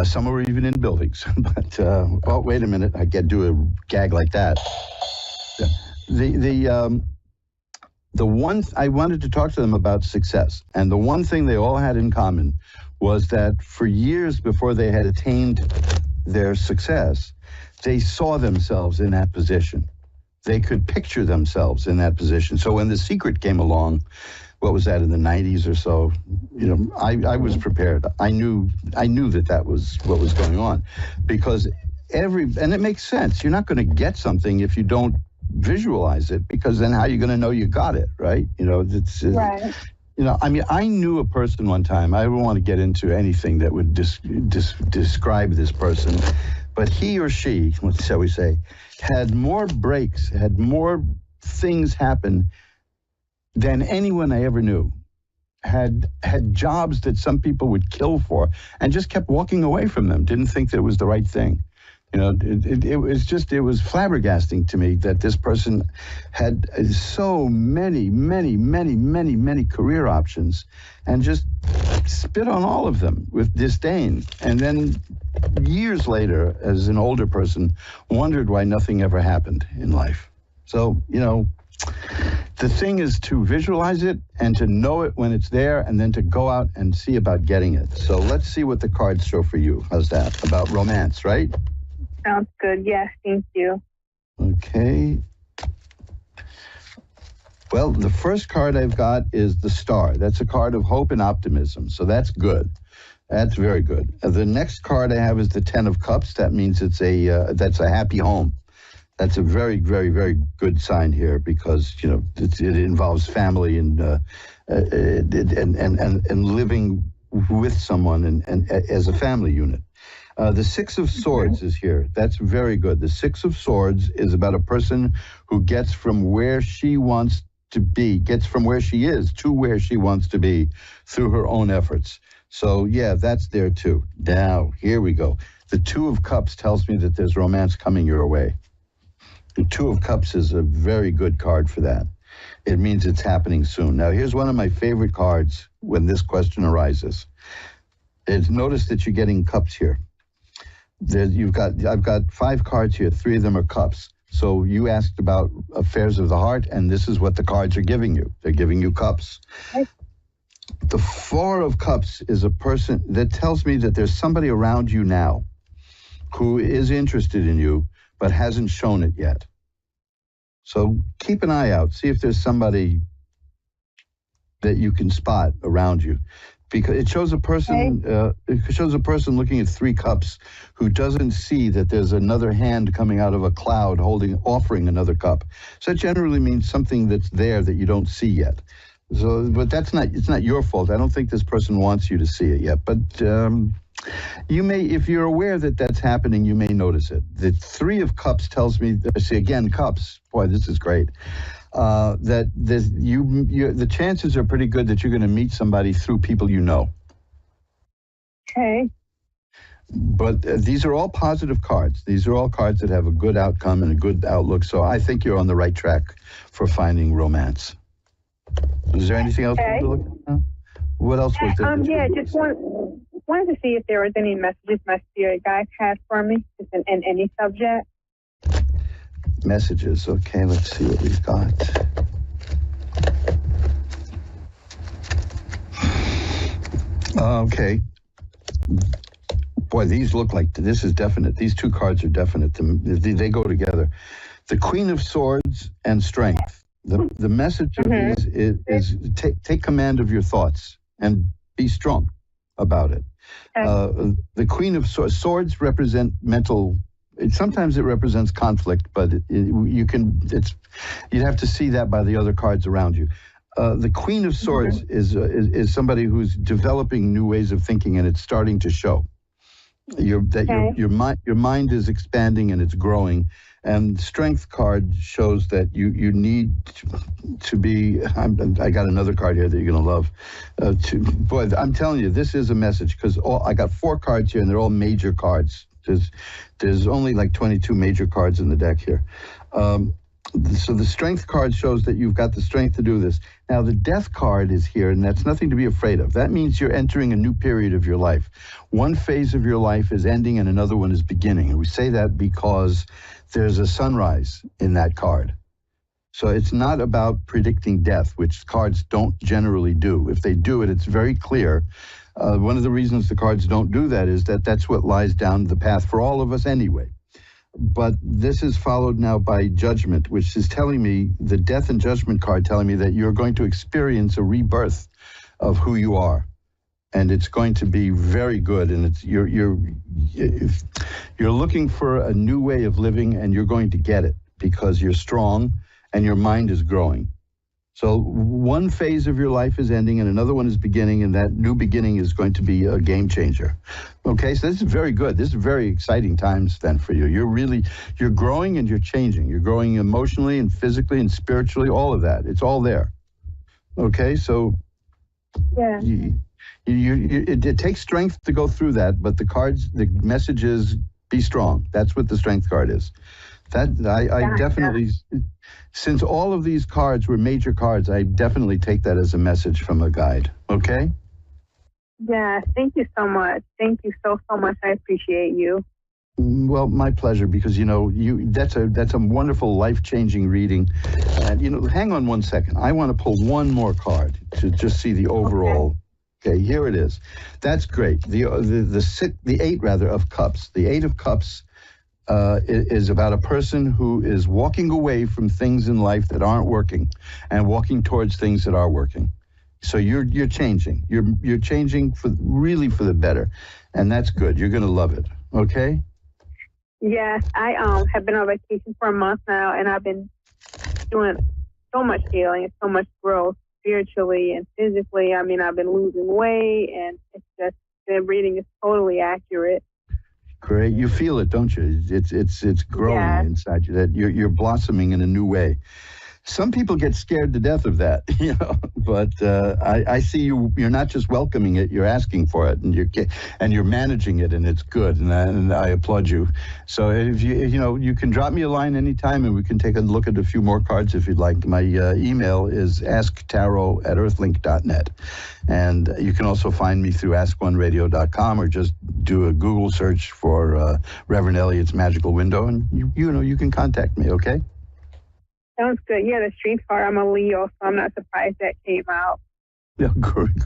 Some were even in buildings. But, wait a minute, I can't do a gag like that. The one, I wanted to talk to them about success, and the one thing they all had in common was that for years before they had attained their success, they saw themselves in that position. They could picture themselves in that position. So when The Secret came along, what was that, in the 90s or so, I was prepared. I knew that was what was going on, because and it makes sense. You're not going to get something if you don't visualize it, because then how are you going to know you got it, right? Right. I knew a person one time. I don't want to get into anything that would describe this person, but he or she, shall we say, had more breaks, had more things happen than anyone I ever knew. Had jobs that some people would kill for, and just kept walking away from them. Didn't think that it was the right thing. It was flabbergasting to me that this person had so many career options and just spit on all of them with disdain. And then years later, as an older person, wondered why nothing ever happened in life. So, the thing is to visualize it and to know it when it's there, and then to go out and see about getting it. So let's see what the cards show for you. How's that? About romance, right? Sounds good. Yes, thank you. Okay. Well, the first card I've got is the Star. That's a card of hope and optimism, so that's good. That's very good. The next card I have is the 10 of Cups. That means that's a happy home. That's a very, very, very good sign here, because it involves family and living with someone and as a family unit. The 6 of Swords is here. That's very good. The 6 of Swords is about a person who gets from where she wants to be, gets from where she is to where she wants to be through her own efforts. So, yeah, that's there too. Now, here we go. The 2 of Cups tells me that there's romance coming your way. The Two of Cups is a very good card for that. It means it's happening soon. Now, here's one of my favorite cards when this question arises. Notice that you're getting cups here. I've got 5 cards here. 3 of them are cups. So you asked about affairs of the heart, and this is what the cards are giving you. They're giving you cups. The 4 of Cups is a person that tells me that there's somebody around you now who is interested in you, but hasn't shown it yet. So keep an eye out. See if there's somebody that you can spot around you. Because it shows a person looking at 3 cups who doesn't see that there's another hand coming out of a cloud offering another cup. So it generally means something that's there that you don't see yet. So, but it's not your fault. I don't think this person wants you to see it yet. But you may, if you're aware that that's happening, you may notice it. The 3 of Cups tells me, see again, cups. Boy, this is great. That the chances are pretty good that you're going to meet somebody through people you know. Okay. But these are all positive cards. These are all cards that have a good outcome and a good outlook. So I think you're on the right track for finding romance. Is there anything else you want to look at? What else was there? Yeah, just wanted to see if there was any messages my spirit guides had for me, just in any subject. Messages. Okay, let's see what we've got. Okay. Boy, these look like, this is definite. These 2 cards are definite. They go together. The Queen of Swords and Strength. The message of these is take command of your thoughts and be strong about it. The Queen of Swords represent mental. Sometimes it represents conflict, but you'd have to see that by the other cards around you. The Queen of Swords is somebody who's developing new ways of thinking, and it's starting to show. Your mind is expanding and it's growing. And Strength card shows that you need to be. I got another card here that you're going to love. Boy, I'm telling you, this is a message because I got 4 cards here, and they're all major cards. There's only like 22 major cards in the deck here. So the Strength card shows that you've got the strength to do this. Now the Death card is here, and that's nothing to be afraid of. That means you're entering a new period of your life. One phase of your life is ending and another one is beginning. And we say that because there's a sunrise in that card. So it's not about predicting death, which cards don't generally do. If they do it, it's very clear. One of the reasons the cards don't do that is that that's what lies down the path for all of us anyway. But this is followed now by Judgment, which is telling me, the Death and Judgment card telling me that you're going to experience a rebirth of who you are. And it's going to be very good. And you're looking for a new way of living, and you're going to get it because you're strong and your mind is growing. So one phase of your life is ending and another one is beginning, and that new beginning is going to be a game changer. Okay, so this is very good. This is very exciting times then for you. You're growing and you're changing. You're growing emotionally and physically and spiritually, all of that. It's all there. Okay, so yeah. It takes strength to go through that, but the message is be strong. That's what the Strength card is. I definitely, since all of these cards were major cards, I definitely take that as a message from a guide. Okay? Yeah, thank you so much. Thank you so much. I appreciate you. Well, my pleasure, because that's a wonderful, life-changing reading. And hang on one second. I want to pull one more card to just see the overall. Okay, here it is. That's great. The 8 of Cups. The 8 of Cups is about a person who is walking away from things in life that aren't working and walking towards things that are working. So you're changing. You're changing for the better, and that's good. You're going to love it. Okay? Yes, I have been on vacation for a month now, and I've been doing so much healing and so much growth spiritually and physically. I mean, I've been losing weight, and it's just the reading is totally accurate. Great, you feel it, don't you? It's growing inside you. That you're blossoming in a new way. Some people get scared to death of that, but I see you're not just welcoming it, you're asking for it, and you're managing it, and it's good, and I applaud you. So if you can drop me a line anytime, and we can take a look at a few more cards if you'd like. My email is asktarot@earthlink.net, and you can also find me through askoneradio.com, or just do a Google search for Reverend Elliott's Magical Window, and you can contact me. Okay. Sounds good. Yeah, the street card. I'm a Leo, so I'm not surprised that came out. Yeah,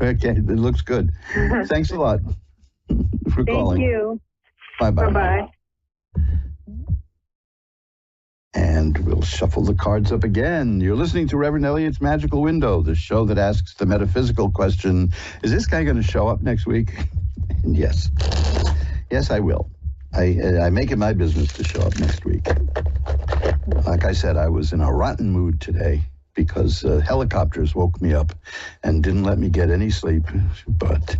okay, it looks good. Thanks a lot for calling. Thank you. Bye-bye. Bye-bye. And we'll shuffle the cards up again. You're listening to Reverend Elliott's Magical Window, the show that asks the metaphysical question, is this guy going to show up next week? And yes. Yes, I will. I make it my business to show up next week. Like I said, I was in a rotten mood today because helicopters woke me up and didn't let me get any sleep. But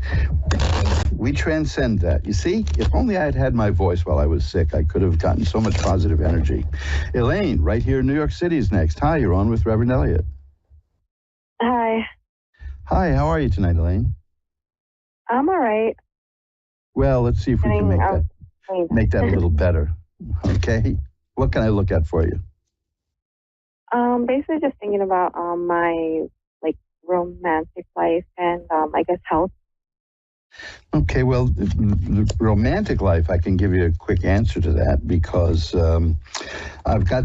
we transcend that. You see, if only I had had my voice while I was sick, I could have gotten so much positive energy. Elaine, right here in New York City is next. Hi, you're on with Reverend Elliott. Hi. Hi, how are you tonight, Elaine? I'm all right. Well, let's see if we can make that a little better. Okay? What can I look at for you? Basically just thinking about my romantic life and I guess health. Okay, well, the romantic life, I can give you a quick answer to that because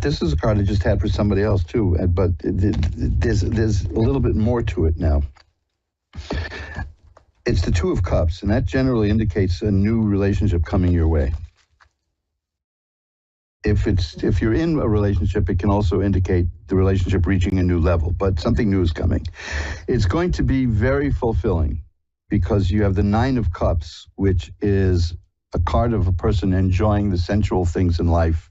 this is a card I just had for somebody else too, but there's a little bit more to it now. It's the Two of Cups, and that generally indicates a new relationship coming your way. If you're in a relationship, it can also indicate the relationship reaching a new level, but something new is coming. It's going to be very fulfilling because you have the Nine of Cups, which is a card of a person enjoying the sensual things in life,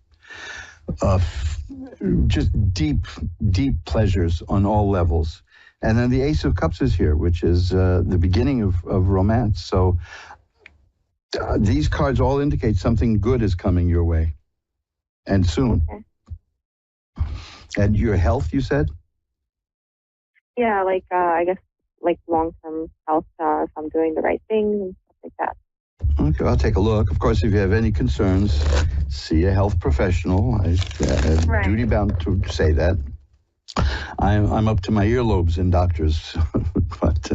just deep, deep pleasures on all levels. And then the Ace of Cups is here, which is the beginning of romance. So these cards all indicate something good is coming your way. And soon. Okay. And your health, you said? Yeah, I guess long-term health, if I'm doing the right things and stuff like that. Okay, I'll take a look. Of course, if you have any concerns, see a health professional. I'm duty-bound to say that. I'm up to my earlobes in doctors, but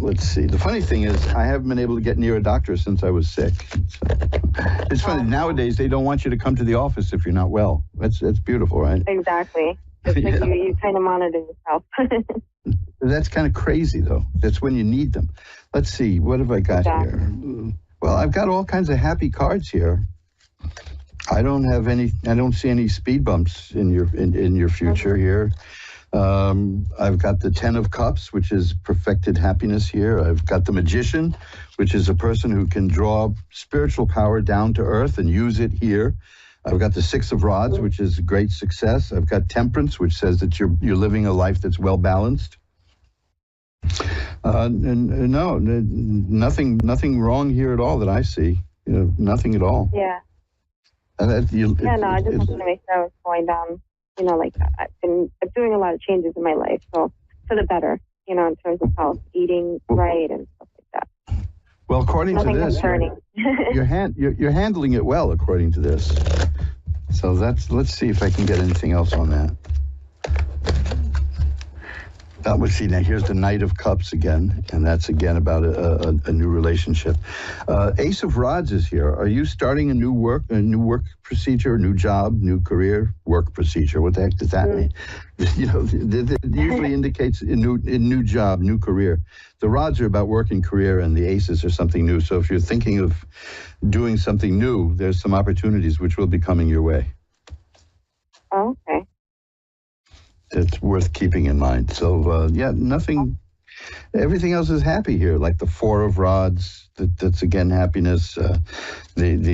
let's see. The funny thing is, I haven't been able to get near a doctor since I was sick. So, it's funny, nowadays they don't want you to come to the office if you're not well. That's beautiful, right? Exactly. It's like you kind of monitor yourself. That's kind of crazy, though. That's when you need them. Let's see. What have I got here? Well, I've got all kinds of happy cards here. I don't see any speed bumps in your future here. I've got the Ten of Cups, which is perfected happiness here. I've got the Magician, which is a person who can draw spiritual power down to earth and use it here. I've got the Six of Rods, which is great success. I've got Temperance, which says that you're living a life that's well balanced. No, nothing wrong here at all that I see. Nothing at all. Yeah. I just wanted to make sure I was going down. I've been doing a lot of changes in my life, so for the better, in terms of health, eating right and stuff like that. Well, according to this, you're handling it well, according to this. So let's see if I can get anything else on that. Let's see, now here's the Knight of Cups again, and that's again about a new relationship. Ace of Rods is here. Are you starting a new work procedure, new job, new career, work procedure? What the heck does that mean? It usually indicates a new job, new career. The rods are about work and career, and the aces are something new. So if you're thinking of doing something new, there's some opportunities which will be coming your way. Oh, okay. That's worth keeping in mind. So, everything else is happy here, like the Four of Rods, that's again happiness. There's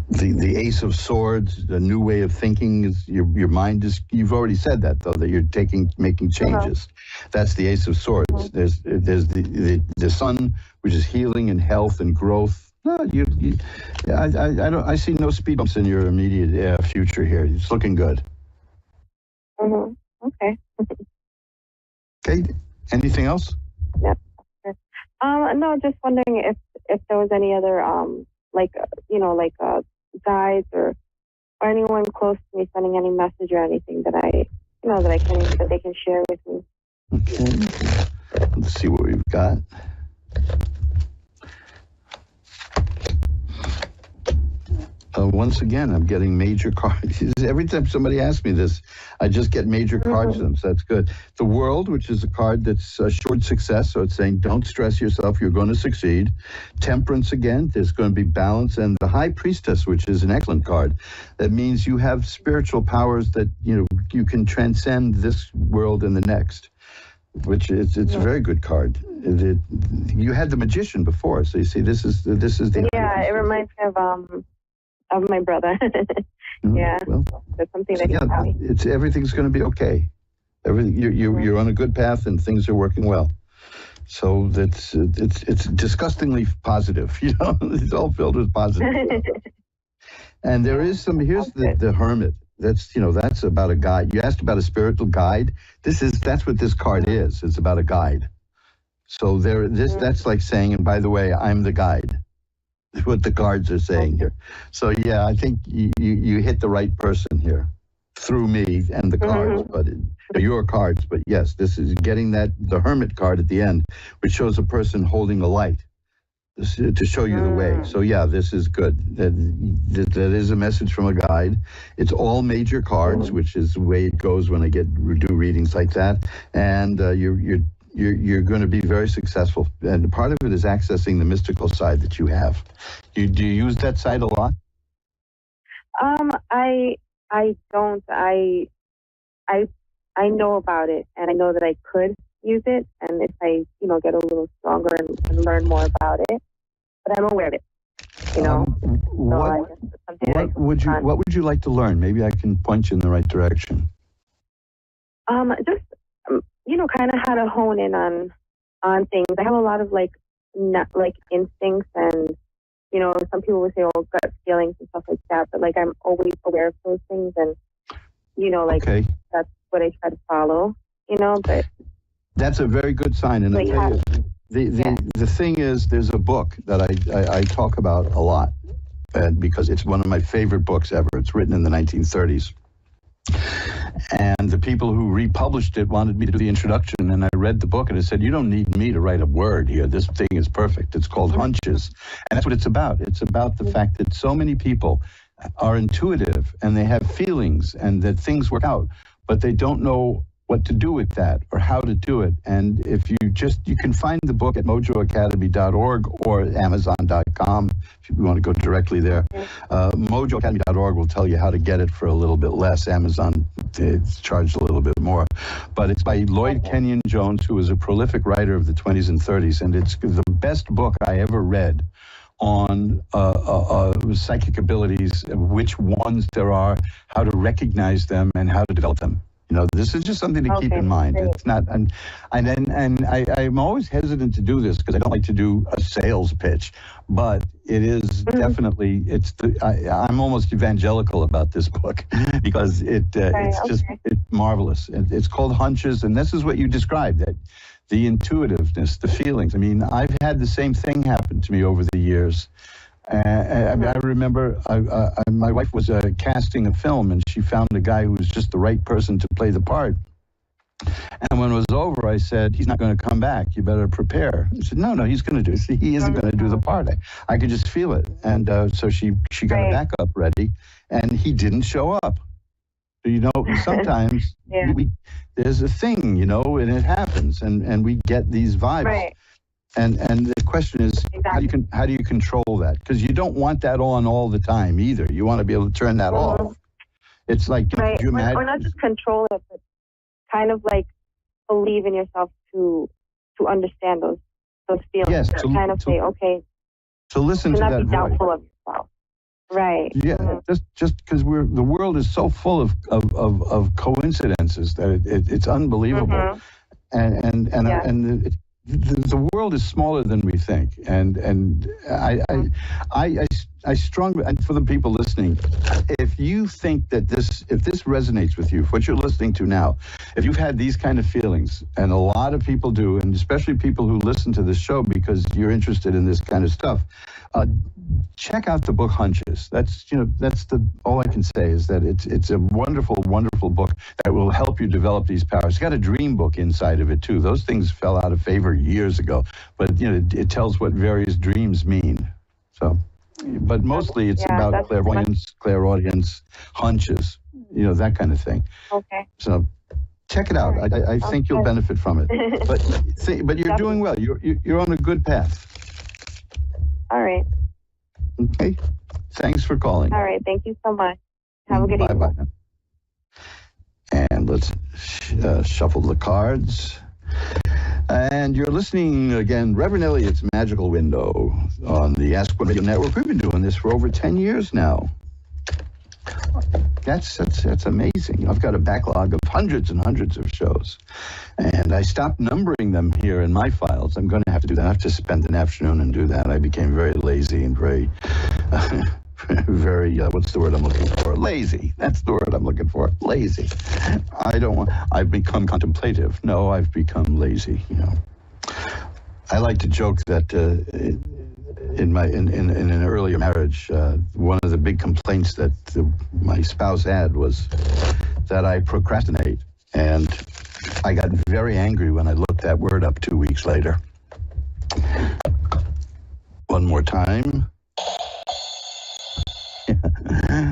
the Ace of Swords, the new way of thinking. Is your mind is, you've already said that, though, that you're making changes. That's the Ace of Swords. There's the Sun, which is healing and health and growth. No, I see no speed bumps in your immediate future here. It's looking good. Mm-hmm. Okay. Okay. Anything else? Yep. No, just wondering if there was any other guides or anyone close to me sending any message or anything that that they can share with me. Okay. Let's see what we've got. Once again, I'm getting major cards. Every time somebody asks me this, I just get major cards to them, so that's good. The World, which is a card that's assured success, so it's saying don't stress yourself, you're going to succeed. Temperance, again, there's going to be balance. And the High Priestess, which is an excellent card. That means you have spiritual powers that, you can transcend this world and the next, which it's a very good card. You had the Magician before, so you see, this is the... Yeah, it reminds me of my brother. Yeah, well, that's something that he taught me. Everything's going to be okay. You're on a good path and things are working well. So it's disgustingly positive. It's all filled with positive. And there is here's the Hermit. That's about a guide. You asked about a spiritual guide. That's what this card is. It's about a guide. So that's like saying, and by the way, I'm the guide. What the cards are saying here. So yeah, I think you hit the right person here through me and the cards, but your cards. But yes, this is getting the Hermit card at the end, which shows a person holding a light to show you the way. So yeah, this is good. That is a message from a guide. It's all major cards, which is the way it goes when I do readings like that. And you're going to be very successful. And part of it is accessing the mystical side that you have. Do you use that side a lot? I don't. I know about it, and I know that I could use it, and if I, get a little stronger and learn more about it, but I'm aware of it, What would you like to learn? Maybe I can point you in the right direction. Just, kind of how to hone in on things. I have a lot of instincts and, some people would say, oh, gut feelings and stuff like that, but I'm always aware of those things and, okay. That's what I try to follow, but. That's a very good sign. And I tell you, the thing is, there's a book that I talk about a lot because it's one of my favorite books ever. It's written in the 1930s. And the people who republished it wanted me to do the introduction, and I read the book and I said, you don't need me to write a word here. This thing is perfect. It's called Hunches. And that's what it's about. It's about the fact that so many people are intuitive and they have feelings and that things work out, but they don't know what to do with that or how to do it. And if you can find the book at mojoacademy.org or amazon.com if you want to go directly there. Mojoacademy.org will tell you how to get it for a little bit less. Amazon, it's charged a little bit more. But it's by Lloyd Kenyon Jones, who was a prolific writer of the 20s and 30s, and it's the best book I ever read on psychic abilities, which ones there are, how to recognize them, and how to develop them. This is just something to keep in mind. Great. It's not, and I'm always hesitant to do this because I don't like to do a sales pitch, but it is definitely, I'm almost evangelical about this book because it's marvelous. It's called Hunches, and this is what you described, that the intuitiveness, the feelings. I mean, I've had the same thing happen to me over the years. I remember my wife was casting a film, and she found a guy who was just the right person to play the part. And when it was over, I said, he's not going to come back. You better prepare. He said, no, he's going to do it. He isn't going to do the part. I could just feel it. And so she got a backup ready, and he didn't show up. Sometimes there's a thing, and it happens, and we get these vibes. Right. And the question is, how do you control that? Because you don't want that on all the time either. You want to be able to turn that off. It's like, you imagine, or not just control it, but kind of believe in yourself to understand those feelings. Yes, say, okay. So listen to that voice. Not be doubtful of yourself. Right. Yeah. Just because the world is so full of coincidences that it's unbelievable, and the world is smaller than we think, and I strongly, and for the people listening, if you think that if this resonates with you, what you're listening to now, if you've had these kind of feelings, and a lot of people do, and especially people who listen to this show because you're interested in this kind of stuff, check out the book Hunches. That's all I can say is that it's a wonderful, wonderful book that will help you develop these powers. It's got a dream book inside of it too. Those things fell out of favor years ago, but it tells what various dreams mean. So, but mostly it's about clairvoyance, clairaudience, hunches, that kind of thing. Okay. So check it out. I think you'll benefit from it. But you're doing well. You're on a good path. All right. Okay. Thanks for calling. All right. Thank you so much. Have a good evening. Bye-bye. And let's shuffle the cards. And you're listening again, Reverend Elliott's Magical Window on the Ask One Radio Network. We've been doing this for over 10 years now. That's amazing. I've got a backlog of hundreds and hundreds of shows. And I stopped numbering them here in my files. I'm going to have to do that. I have to spend an afternoon and do that. I became very lazy and very, what's the word I'm looking for? Lazy. That's the word I'm looking for. Lazy. I've become contemplative. No, I've become lazy, I like to joke that in an earlier marriage, one of the big complaints that my spouse had was that I procrastinate. And I got very angry when I looked that word up 2 weeks later. One more time.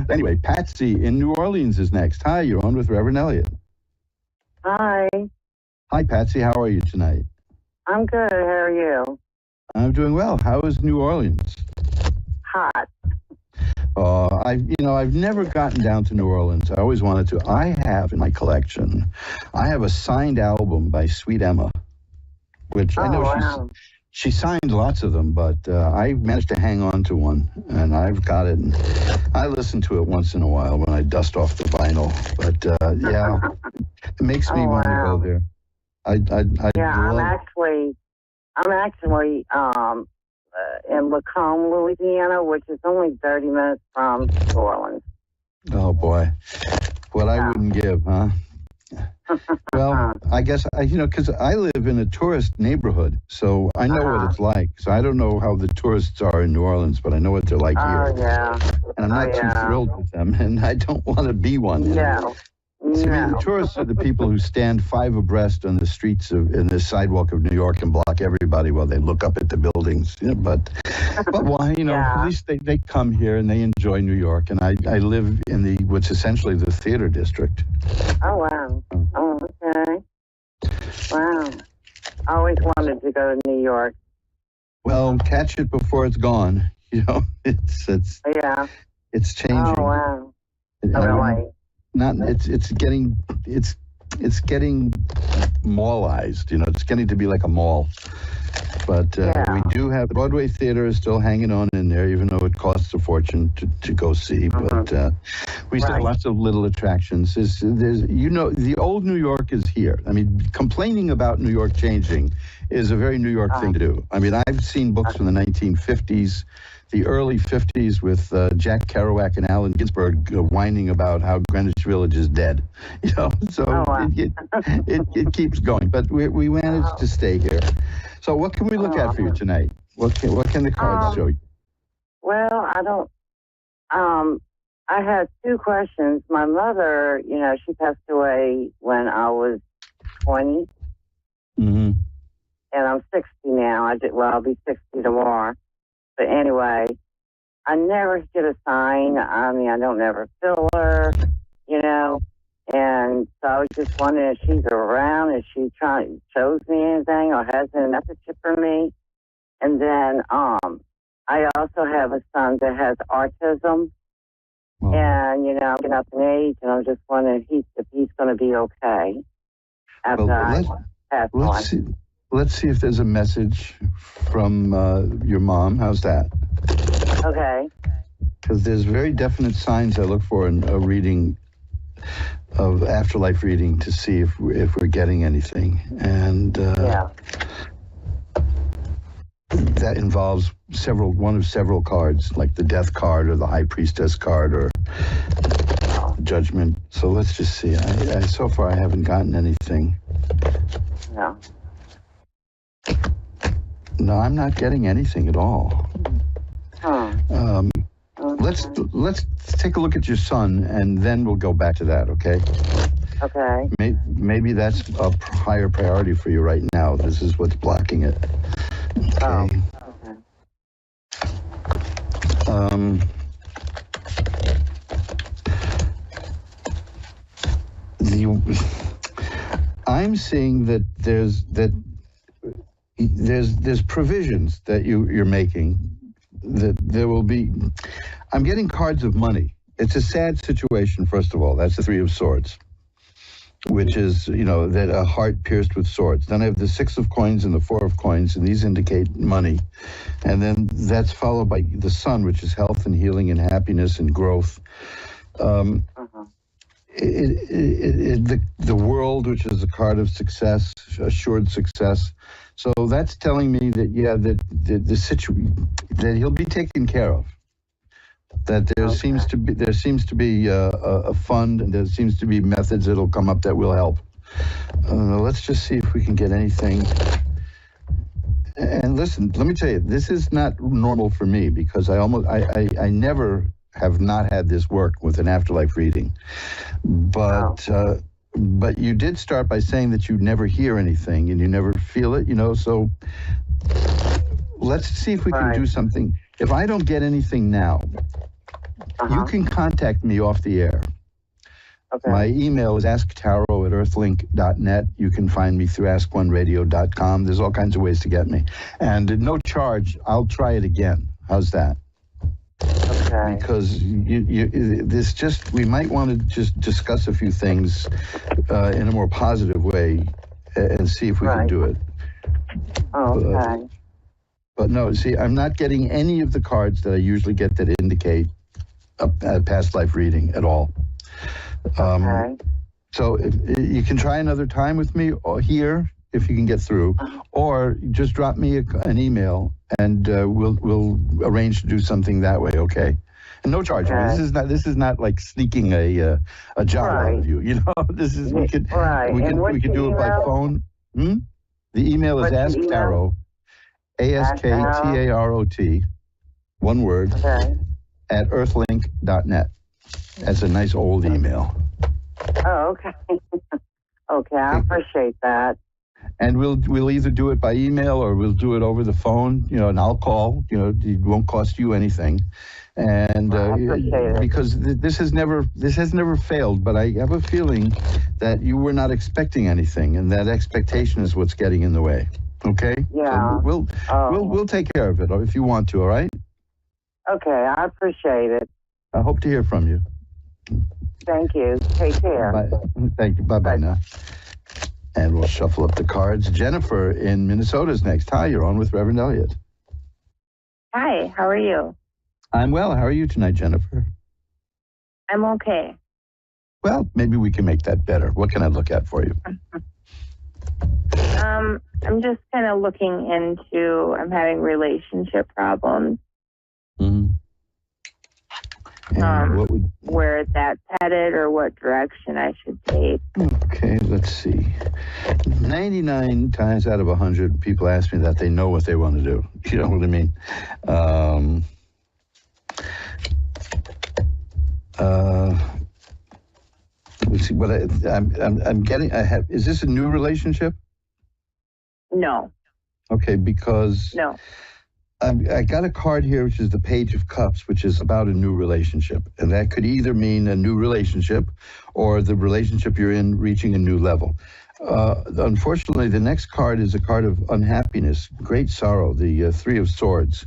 Anyway, Patsy in New Orleans is next. Hi, you're on with Reverend Elliott. Hi. Hi, Patsy. How are you tonight? I'm good. How are you? I'm doing well. How is New Orleans? Hot. I've never gotten down to New Orleans. I always wanted to. I have in my collection, I have a signed album by Sweet Emma, which I know she signed lots of them, but I managed to hang on to one, and I've got it. And I listen to it once in a while when I dust off the vinyl. But it makes me want to go there. I'm actually in Lacombe, Louisiana, which is only 30 minutes from New Orleans. Oh boy, what I wouldn't give, huh? Well, I guess because I live in a tourist neighborhood, so I know what it's like. So I don't know how the tourists are in New Orleans, but I know what they're like here. Yeah. And I'm not too thrilled with them, and I don't want to be one. Yeah. See, the tourists are the people who stand 5 abreast on the streets in the sidewalk of New York and block everybody while they look up at the buildings. But why? At least they come here and they enjoy New York. And I live in what's essentially the theater district. Oh, wow. Oh, okay. Wow. I always wanted to go to New York. Well, catch it before it's gone. It's changing. Oh, wow. Really? It's getting mallized, it's getting to be like a mall. But we do have the Broadway Theater is still hanging on in there, even though it costs a fortune to go see. But we still have lots of little attractions. There's the old New York is here. I mean, complaining about New York changing is a very New York thing to do. I mean, I've seen books from the 1950s. The early 50s with Jack Kerouac and Allen Ginsberg whining about how Greenwich Village is dead. So it keeps going. But we managed to stay here. So what can we look at for you tonight? What can the cards show you? Well, I don't. I had 2 questions. My mother, she passed away when I was 20. Mm-hmm. And I'm 60 now. I'll be 60 tomorrow. But anyway, I never get a sign. I mean, I don't never feel her, And so I was just wondering if she's around, if she shows me anything or has a message for me. And then I also have a son that has autism. Oh. And, I'm getting up in age, and I'm just wondering if he's going to be okay after I pass on. Let's see if there's a message from your mom. How's that? Okay. Because there's very definite signs I look for in a reading of afterlife reading to see if we're getting anything. And that involves one of several cards, like the Death card or the High Priestess card or Judgment. So let's just see. So far, I haven't gotten anything. No. No, I'm not getting anything at all. Huh. Let's take a look at your sun, and then we'll go back to that. Okay. Okay. Maybe that's a higher priority for you right now. This is what's blocking it. Okay. I'm seeing that there's provisions that you're making, that there will be. I'm getting cards of money. It's a sad situation, first of all. That's the Three of Swords, which is, that a heart pierced with swords. Then I have the Six of Coins and the Four of Coins, and these indicate money. And then that's followed by the Sun, which is health and healing and happiness and growth. The World, which is a card of success, assured success. So that's telling me that, that he'll be taken care of. That there seems to be a fund, and there seems to be methods that'll come up that will help. Let's just see if we can get anything. And listen, let me tell you, this is not normal for me, because I never have not had this work with an afterlife reading. But you did start by saying that you never hear anything and you never feel it, so let's see if we can do something. If I don't get anything now, you can contact me off the air. Okay. My email is asktarot@earthlink.net. You can find me through askoneradio.com. There's all kinds of ways to get me. And at no charge, I'll try it again. How's that? Okay. Because we might want to just discuss a few things in a more positive way and see if we can do it. Okay. But no, see, I'm not getting any of the cards that I usually get that indicate a past life reading at all. So if you can try another time with me or here, if you can get through, or just drop me an email and we'll arrange to do something that way. Okay. And no charge. Okay. This is not like sneaking a job out of you. This is we can do it by phone. The email is asktarot, ASKTAROT, one word, at earthlink.net. That's a nice old email. Oh, okay. Okay, I appreciate that. And we'll either do it by email or we'll do it over the phone, and I'll call, it won't cost you anything. And because this has never failed, but I have a feeling that you were not expecting anything, and that expectation is what's getting in the way. Okay? Yeah. So we'll take care of it if you want to, all right? Okay, I appreciate it. I hope to hear from you. Thank you. Take care. Bye. Thank you. Bye-bye now. And we'll shuffle up the cards. Jennifer in Minnesota is next. Hi, you're on with Reverend Elliott. Hi, how are you? I'm well. How are you tonight, Jennifer? I'm okay. Well, maybe we can make that better. What can I look at for you? I'm just kind of looking into, I'm having relationship problems. Mm-hmm. Where that's headed or what direction I should take. Okay, let's see. 99 times out of 100, people ask me that they know what they want to do. You know what I mean? Let's see what I'm getting. Is this a new relationship? No. Okay, because no. I got a card here, which is the Page of Cups, which is about a new relationship. And that could either mean a new relationship or the relationship you're in reaching a new level. Unfortunately, the next card is a card of unhappiness, great sorrow, the Three of Swords,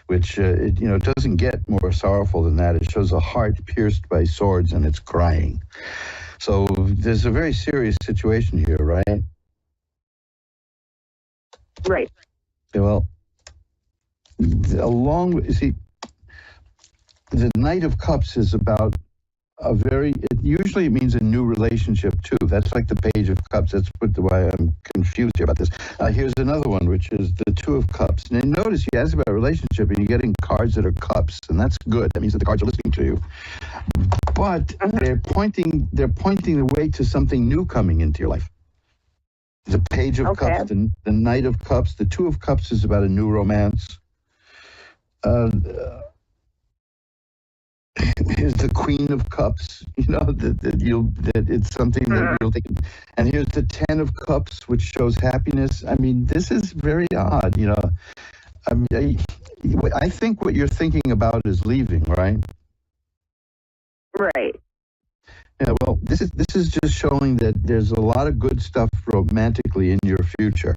which it doesn't get more sorrowful than that. It shows a heart pierced by swords and it's crying. So there's a very serious situation here, right? Right. Okay, well, the Knight of Cups is about usually it means a new relationship too. That's like the Page of Cups. That's why I'm confused here about this. Here's another one, which is the Two of Cups. And then notice you ask about a relationship and you're getting cards that are cups, and that's good. That means that the cards are listening to you. But they're pointing the way to something new coming into your life. The Page of Cups, the Knight of Cups, the Two of Cups is about a new romance. Here's the Queen of Cups, that it's something that you'll think. And here's the Ten of Cups, which shows happiness. I mean, this is very odd, I think what you're thinking about is leaving, right? Right. Yeah, well, this is just showing that there's a lot of good stuff romantically in your future.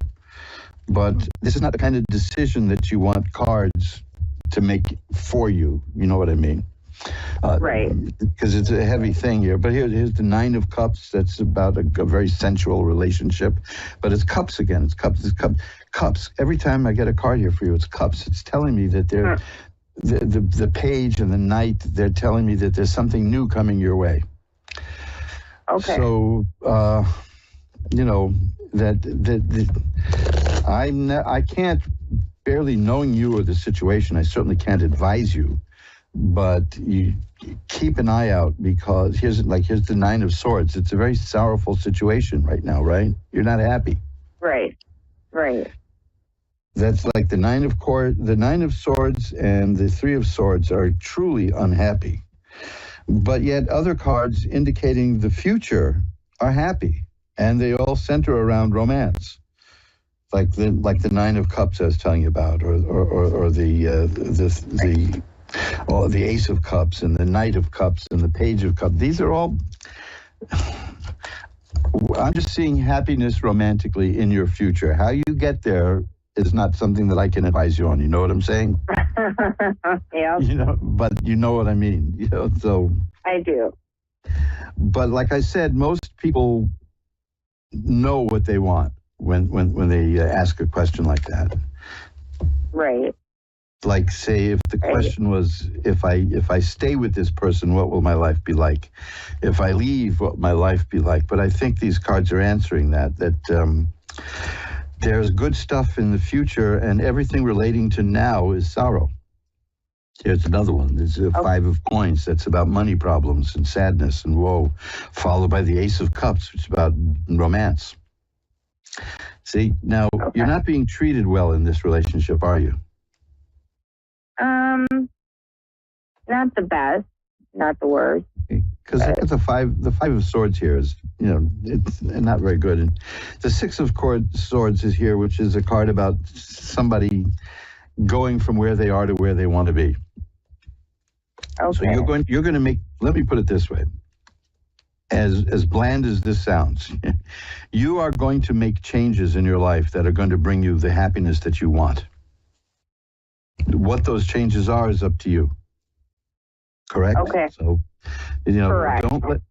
But this is not the kind of decision that you want cards to make for you. You know what I mean? Right. Because it's a heavy thing here. But here's the Nine of Cups. That's about a very sensual relationship. But it's cups again. It's cups. It's cups. Every time I get a card here for you, it's cups. It's telling me that they're the Page and the Knight. They're telling me that there's something new coming your way. Okay. So I can't, barely knowing you or the situation, I certainly can't advise you. But you keep an eye out, because here's the Nine of Swords. It's a very sorrowful situation right now, right? You're not happy. Right. That's like the Nine of Swords and the Three of Swords are truly unhappy. But yet other cards indicating the future are happy, and they all center around romance. Like the Nine of Cups I was telling you about, or the Ace of Cups and the Knight of Cups and the Page of Cups. These are all, I'm just seeing happiness romantically in your future. How you get there is not something that I can advise you on. You know what I'm saying? Yeah. But you know what I mean. So I do. But like I said, most people know what they want when they ask a question like that. Right. Like, say, if the question was, if I stay with this person, what will my life be like? If I leave, what will my life be like? But I think these cards are answering that there's good stuff in the future, and everything relating to now is sorrow. Here's another one. There's a Five of Coins. That's about money problems and sadness and woe, followed by the Ace of Cups, which is about romance. See, now, you're not being treated well in this relationship, are you? Not the best, not the worst. Because the five of Swords here is, it's not very good. And the Six of Swords is here, which is a card about somebody going from where they are to where they want to be. Okay. So you're going to make, let me put it this way, as bland as this sounds, you are going to make changes in your life that are going to bring you the happiness that you want. What those changes are is up to you. Correct? Okay. So, Correct.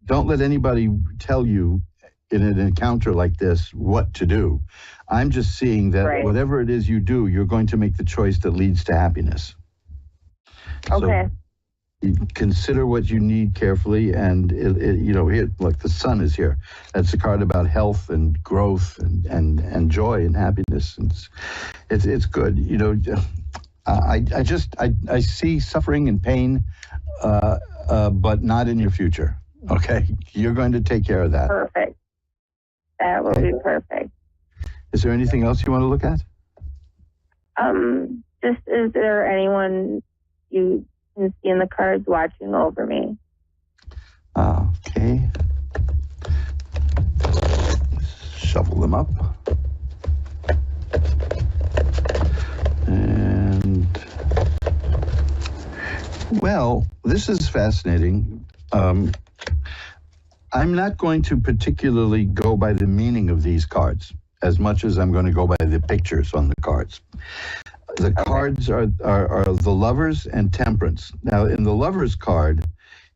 don't let anybody tell you in an encounter like this what to do. I'm just seeing that whatever it is you do, you're going to make the choice that leads to happiness. Okay. So consider what you need carefully, and here, like the Sun is here. That's a card about health and growth and joy and happiness. And it's good. I see suffering and pain, but not in your future. Okay, you're going to take care of that. Perfect. That will be perfect. Is there anything else you want to look at? Just, is there anyone you can see in the cards watching over me? Okay. Shuffle them up. And, well, this is fascinating. I'm not going to particularly go by the meaning of these cards as much as I'm going to go by the pictures on the cards. The cards are the Lovers and Temperance. Now, in the Lovers card,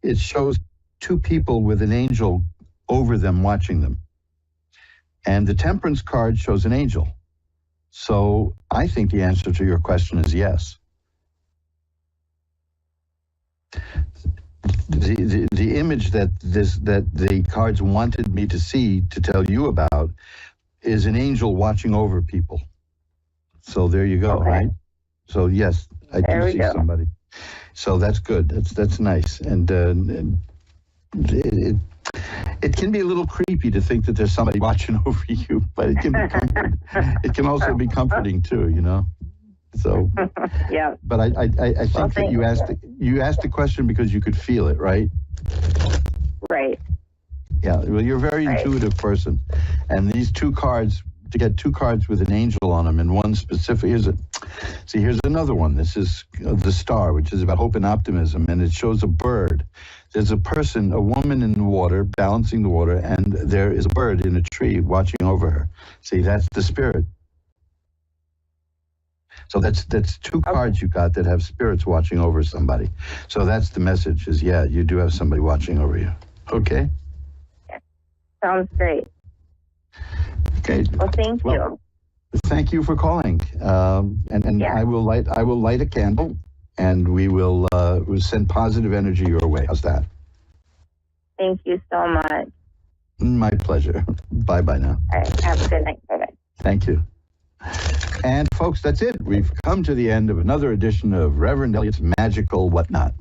it shows two people with an angel over them watching them. And the Temperance card shows an angel. So I think the answer to your question is yes. the image that the cards wanted me to see, to tell you about, is an angel watching over people. So there you go, right? So yes, I do see somebody. So that's good. That's nice. And it can be a little creepy to think that there's somebody watching over you, but it can be it can also be comforting too, you know. So yeah. But I think that you asked the question because you could feel it, right? Right. Yeah. Well, you're a very intuitive person, and these two cards, to get two cards with an angel on them and one specific, here's another one. This is the Star, which is about hope and optimism, and it shows a bird. There's a person, a woman in the water, balancing the water, and there is a bird in a tree watching over her. See, that's the spirit. So that's two cards you got that have spirits watching over somebody. So that's the message, is yeah, you do have somebody watching over you. Okay? Sounds great. Okay. Well, thank you. Thank you for calling. And yeah. I will light a candle, and we'll send positive energy your way. How's that? Thank you so much. My pleasure. Bye-bye now. All right. Have a good night. Bye-bye. Thank you. And folks, that's it. We've come to the end of another edition of Reverend Elliot's Magical Whatnot,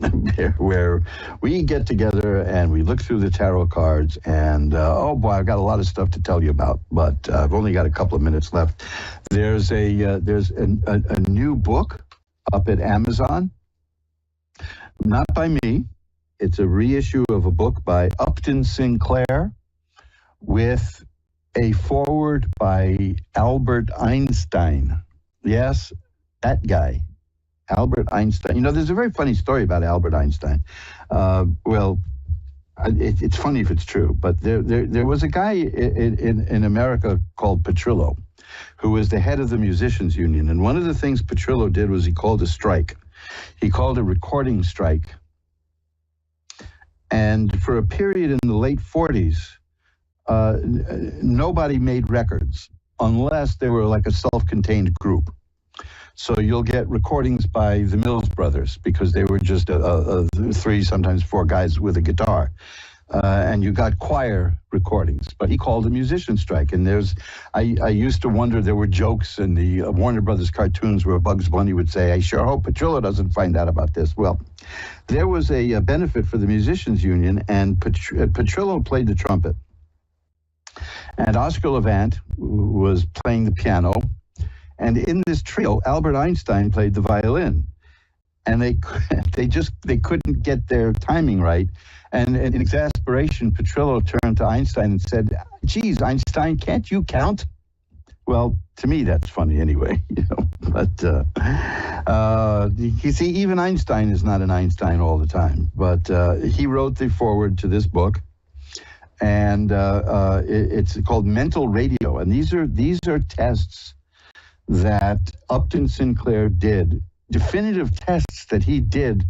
where we get together and we look through the tarot cards. And oh boy, I've got a lot of stuff to tell you about, but I've only got a couple of minutes left. There's a new book up at Amazon, not by me. It's a reissue of a book by Upton Sinclair with a foreword by Albert Einstein. Yes, that guy, Albert Einstein. You know, there's a very funny story about Albert Einstein. It's funny if it's true, but there was a guy in America called Petrillo, who was the head of the musicians union. And one of the things Petrillo did was he called a strike. He called a recording strike. And for a period in the late 40s, nobody made records unless they were like a self-contained group. So you'll get recordings by the Mills Brothers because they were just three, sometimes four guys with a guitar. And you got choir recordings, but he called a musician strike. And I used to wonder, there were jokes in the Warner Brothers cartoons where Bugs Bunny would say, I sure hope Petrillo doesn't find out about this. Well, there was a benefit for the musicians union, and Petrillo played the trumpet. And Oscar Levant was playing the piano. And in this trio, Albert Einstein played the violin. And they couldn't get their timing right. And in exasperation, Petrillo turned to Einstein and said, geez, Einstein, can't you count? Well, to me, that's funny anyway, you know. But you see, even Einstein is not an Einstein all the time. But he wrote the foreword to this book. And it's called Mental Radio. And these are tests that Upton Sinclair did, definitive tests that he did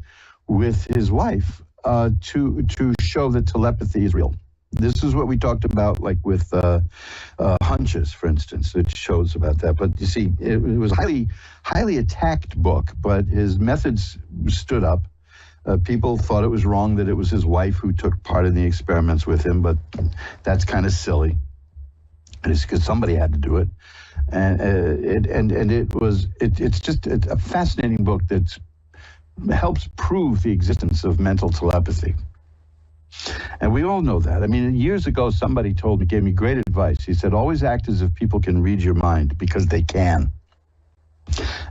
with his wife to show that telepathy is real. This is what we talked about, like with hunches, for instance. It shows about that. But you see, it was a highly attacked book, but his methods stood up. People thought it was wrong that it was his wife who took part in the experiments with him, but that's kind of silly. It's because somebody had to do it, and it's just a fascinating book that helps prove the existence of mental telepathy. And we all know that. I mean, years ago, somebody gave me great advice. He said, always act as if people can read your mind, because they can.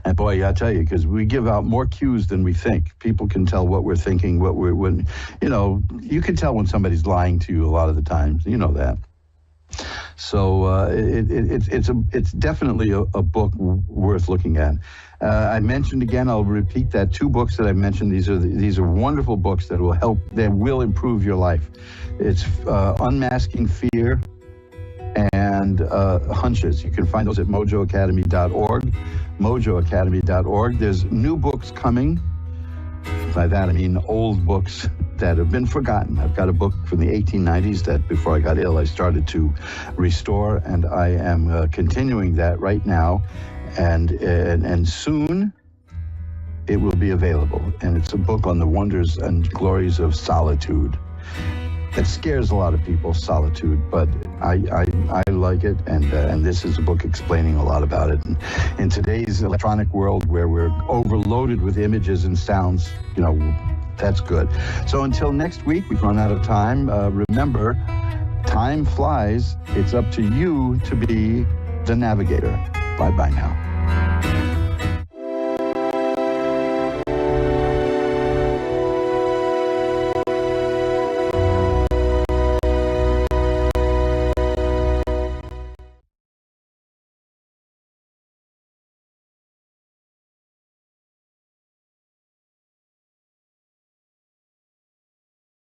And boy, I tell you, because we give out more cues than we think. People can tell what we're thinking, you can tell when somebody's lying to you a lot of the times. You know that. So it's definitely a book worth looking at. I mentioned again, I'll repeat that, two books that I mentioned. These are wonderful books that will improve your life. It's Unmasking Fear and Hunches. You can find those at mojoacademy.org. mojoacademy.org. There's new books coming. By that I mean old books that have been forgotten. I've got a book from the 1890s that before I got ill I started to restore, and I am continuing that right now. And soon it will be available. And it's a book on the wonders and glories of solitude. That scares a lot of people, solitude, but I like it, and this is a book explaining a lot about it. And in today's electronic world where we're overloaded with images and sounds, that's good. So until next week, we've run out of time. Remember, time flies. It's up to you to be the navigator. Bye-bye now.